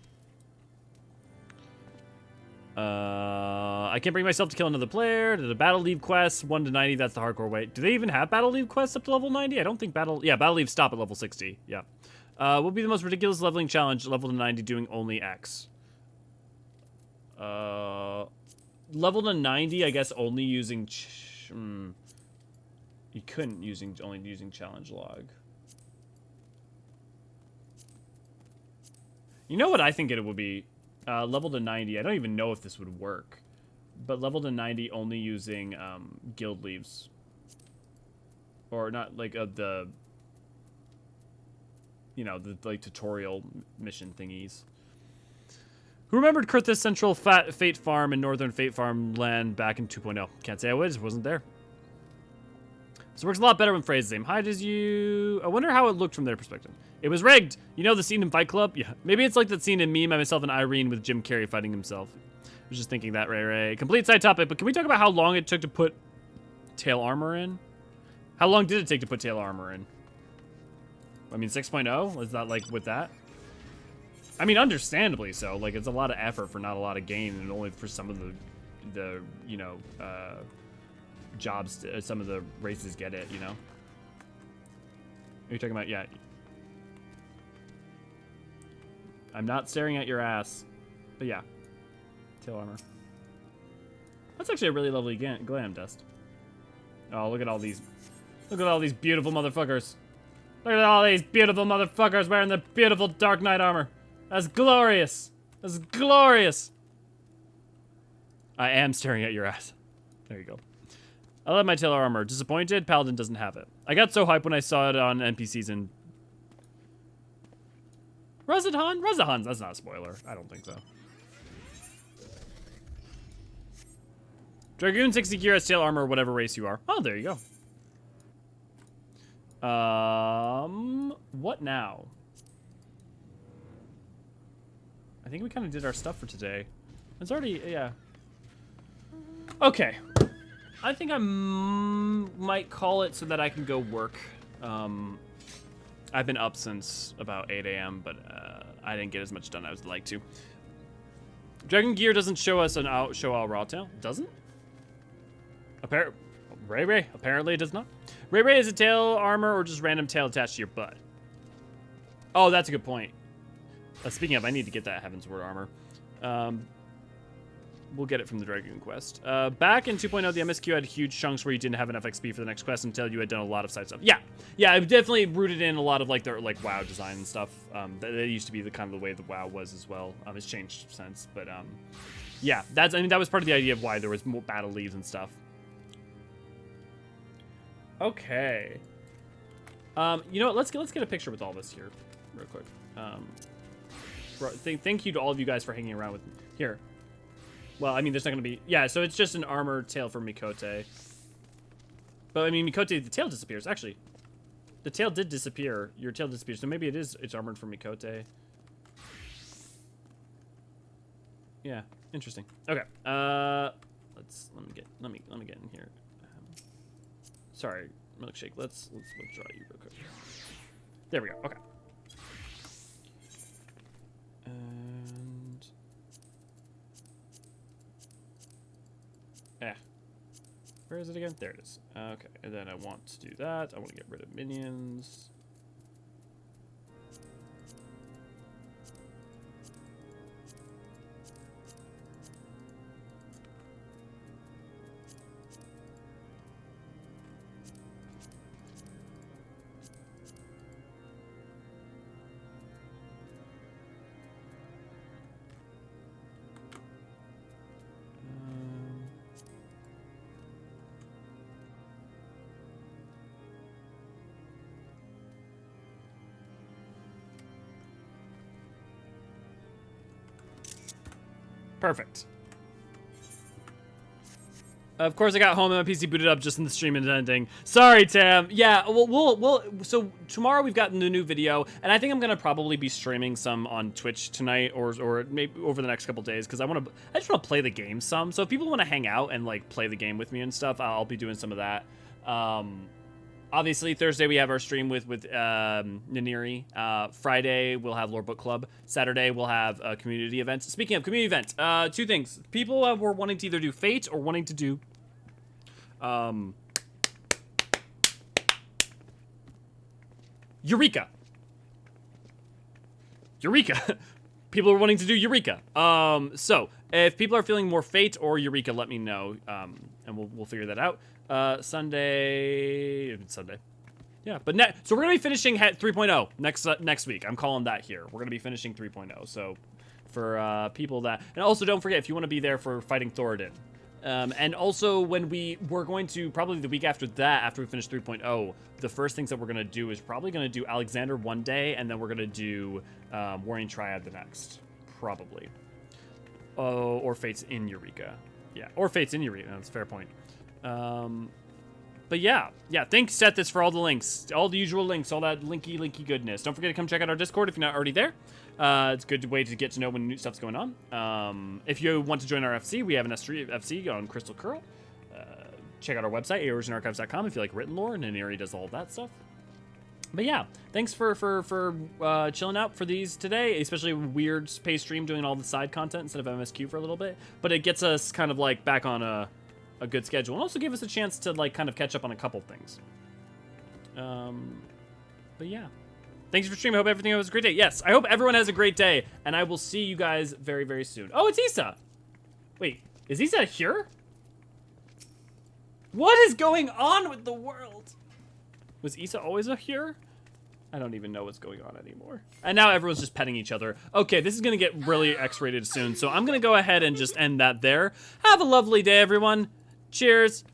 I can't bring myself to kill another player. The battle leave quests, 1 to 90, that's the hardcore way. Do they even have battle leave quests up to level 90? I don't think battle leave stop at level 60, yeah. What would be the most ridiculous leveling challenge, level to 90, doing only X? Level to 90, I guess only using... You couldn't only using challenge log. You know what I think it would be? Level to 90. I don't even know if this would work. But level to 90 only using guild leaves. Or not like the... You know, the like tutorial mission thingies. Who remembered Kurth's Central Fate Farm and Northern Fate Farm land back in 2.0? Can't say I was, wasn't there. So it works a lot better when Frey's the same height as you. I wonder how it looked from their perspective. It was rigged. You know the scene in Fight Club? Yeah. Maybe it's like that scene in Me, Myself, and Irene with Jim Carrey fighting himself. I was just thinking that, Ray. Complete side topic, but can we talk about how long it took to put tail armor in? How long did it take to put tail armor in? I mean, 6.0? Is that like with that? I mean, understandably so. Like, it's a lot of effort for not a lot of gain, and only for some of the you know, jobs, some of the races get it, you know? Are you talking about, yeah. I'm not staring at your ass, but yeah. Tail armor. That's actually a really lovely glam dust. Oh, look at all these beautiful motherfuckers. Look at all these beautiful motherfuckers wearing the beautiful Dark Knight armor. That's glorious. That's glorious. I am staring at your ass. There you go. I love my tail armor. Disappointed? Paladin doesn't have it. I got so hyped when I saw it on NPCs in... Rezahan? Rezahan's, that's not a spoiler. I don't think so. Dragoon 60 gear has tail armor, whatever race you are. Oh, there you go. What now? I think we kind of did our stuff for today. It's already, yeah. Okay. I think I might call it so that I can go work. I've been up since about 8 a.m., but I didn't get as much done as I'd like to. Dragon Gear doesn't show us show our raw tail. Doesn't? Ray, apparently it does not. Ray is a tail armor or just random tail attached to your butt. Oh, that's a good point. Speaking of, I need to get that Heaven's Word armor. We'll get it from the Dragoon quest. Back in 2.0, the MSQ had huge chunks where you didn't have enough XP for the next quest until you had done a lot of side stuff. Yeah, I've definitely rooted in a lot of like their like WoW design and stuff. That used to be the kind of the way the WoW was as well. It's changed since, but yeah, I mean that was part of the idea of why there was more battle leaves and stuff. Okay. You know what? Let's get a picture with all this here, real quick. Thank you to all of you guys for hanging around with me. Here. Well, I mean, there's not going to be... Yeah, so it's just an armor tail for Mikote. But, I mean, Mikote, the tail disappears. Actually, the tail did disappear. Your tail disappears. So maybe it's armored for Mikote. Yeah, interesting. Okay. Let's let me get in here. Sorry, milkshake. Let's withdraw you real quick. There we go. Okay. And where is it again? There it is. Okay, and then I want to do that. I want to get rid of minions. Perfect. Of course, I got home and my PC booted up just in the stream and ending. Sorry, Tam. Yeah, we'll so tomorrow we've got the new video, and I think I'm gonna probably be streaming some on Twitch tonight, or maybe over the next couple days, because I just want to play the game some. So if people want to hang out and like play the game with me and stuff, I'll be doing some of that. Obviously, Thursday we have our stream with Naniri. Friday we'll have Lore Book Club. Saturday we'll have community events. Speaking of community events, two things. People were wanting to either do Fate or wanting to do Eureka. People are wanting to do Eureka. So if people are feeling more Fate or Eureka, let me know, and we'll figure that out. Sunday. Yeah, but so we're gonna be finishing 3.0 next week. I'm calling that here. We're gonna be finishing 3.0. So for people that, and also don't forget if you want to be there for fighting Thoradin. And also when we're going to probably the week after that, after we finish 3.0, the first things that we're gonna do is probably gonna do Alexander one day, and then we're gonna do Warring Triad the next, probably. Oh, or Fates in Eureka. Yeah, or Fates in Eureka. That's a fair point. But yeah, thanks Sethis for all the links, all the usual links, all that linky goodness. Don't forget to come check out our Discord if you're not already there. It's a good way to get to know when new stuff's going on. If you want to join our FC, we have an S3 FC on Crystal Curl. Check out our website, eorzeanarchives.com, if you like written lore, and Naniri does all that stuff. But yeah, thanks for chilling out for these today, especially weird space stream doing all the side content instead of MSQ for a little bit. But it gets us kind of like back on a good schedule, and also give us a chance to like kind of catch up on a couple things. But yeah, thanks for streaming. I hope everything was a great day. Yes, I hope everyone has a great day, and I will see you guys very, very soon. Oh, it's Issa. Wait, is Issa here? What is going on with the world? Was Issa always a here? I don't even know what's going on anymore. And now everyone's just petting each other. Okay, this is gonna get really X-rated soon, so I'm gonna go ahead and just end that there. Have a lovely day, everyone. Cheers.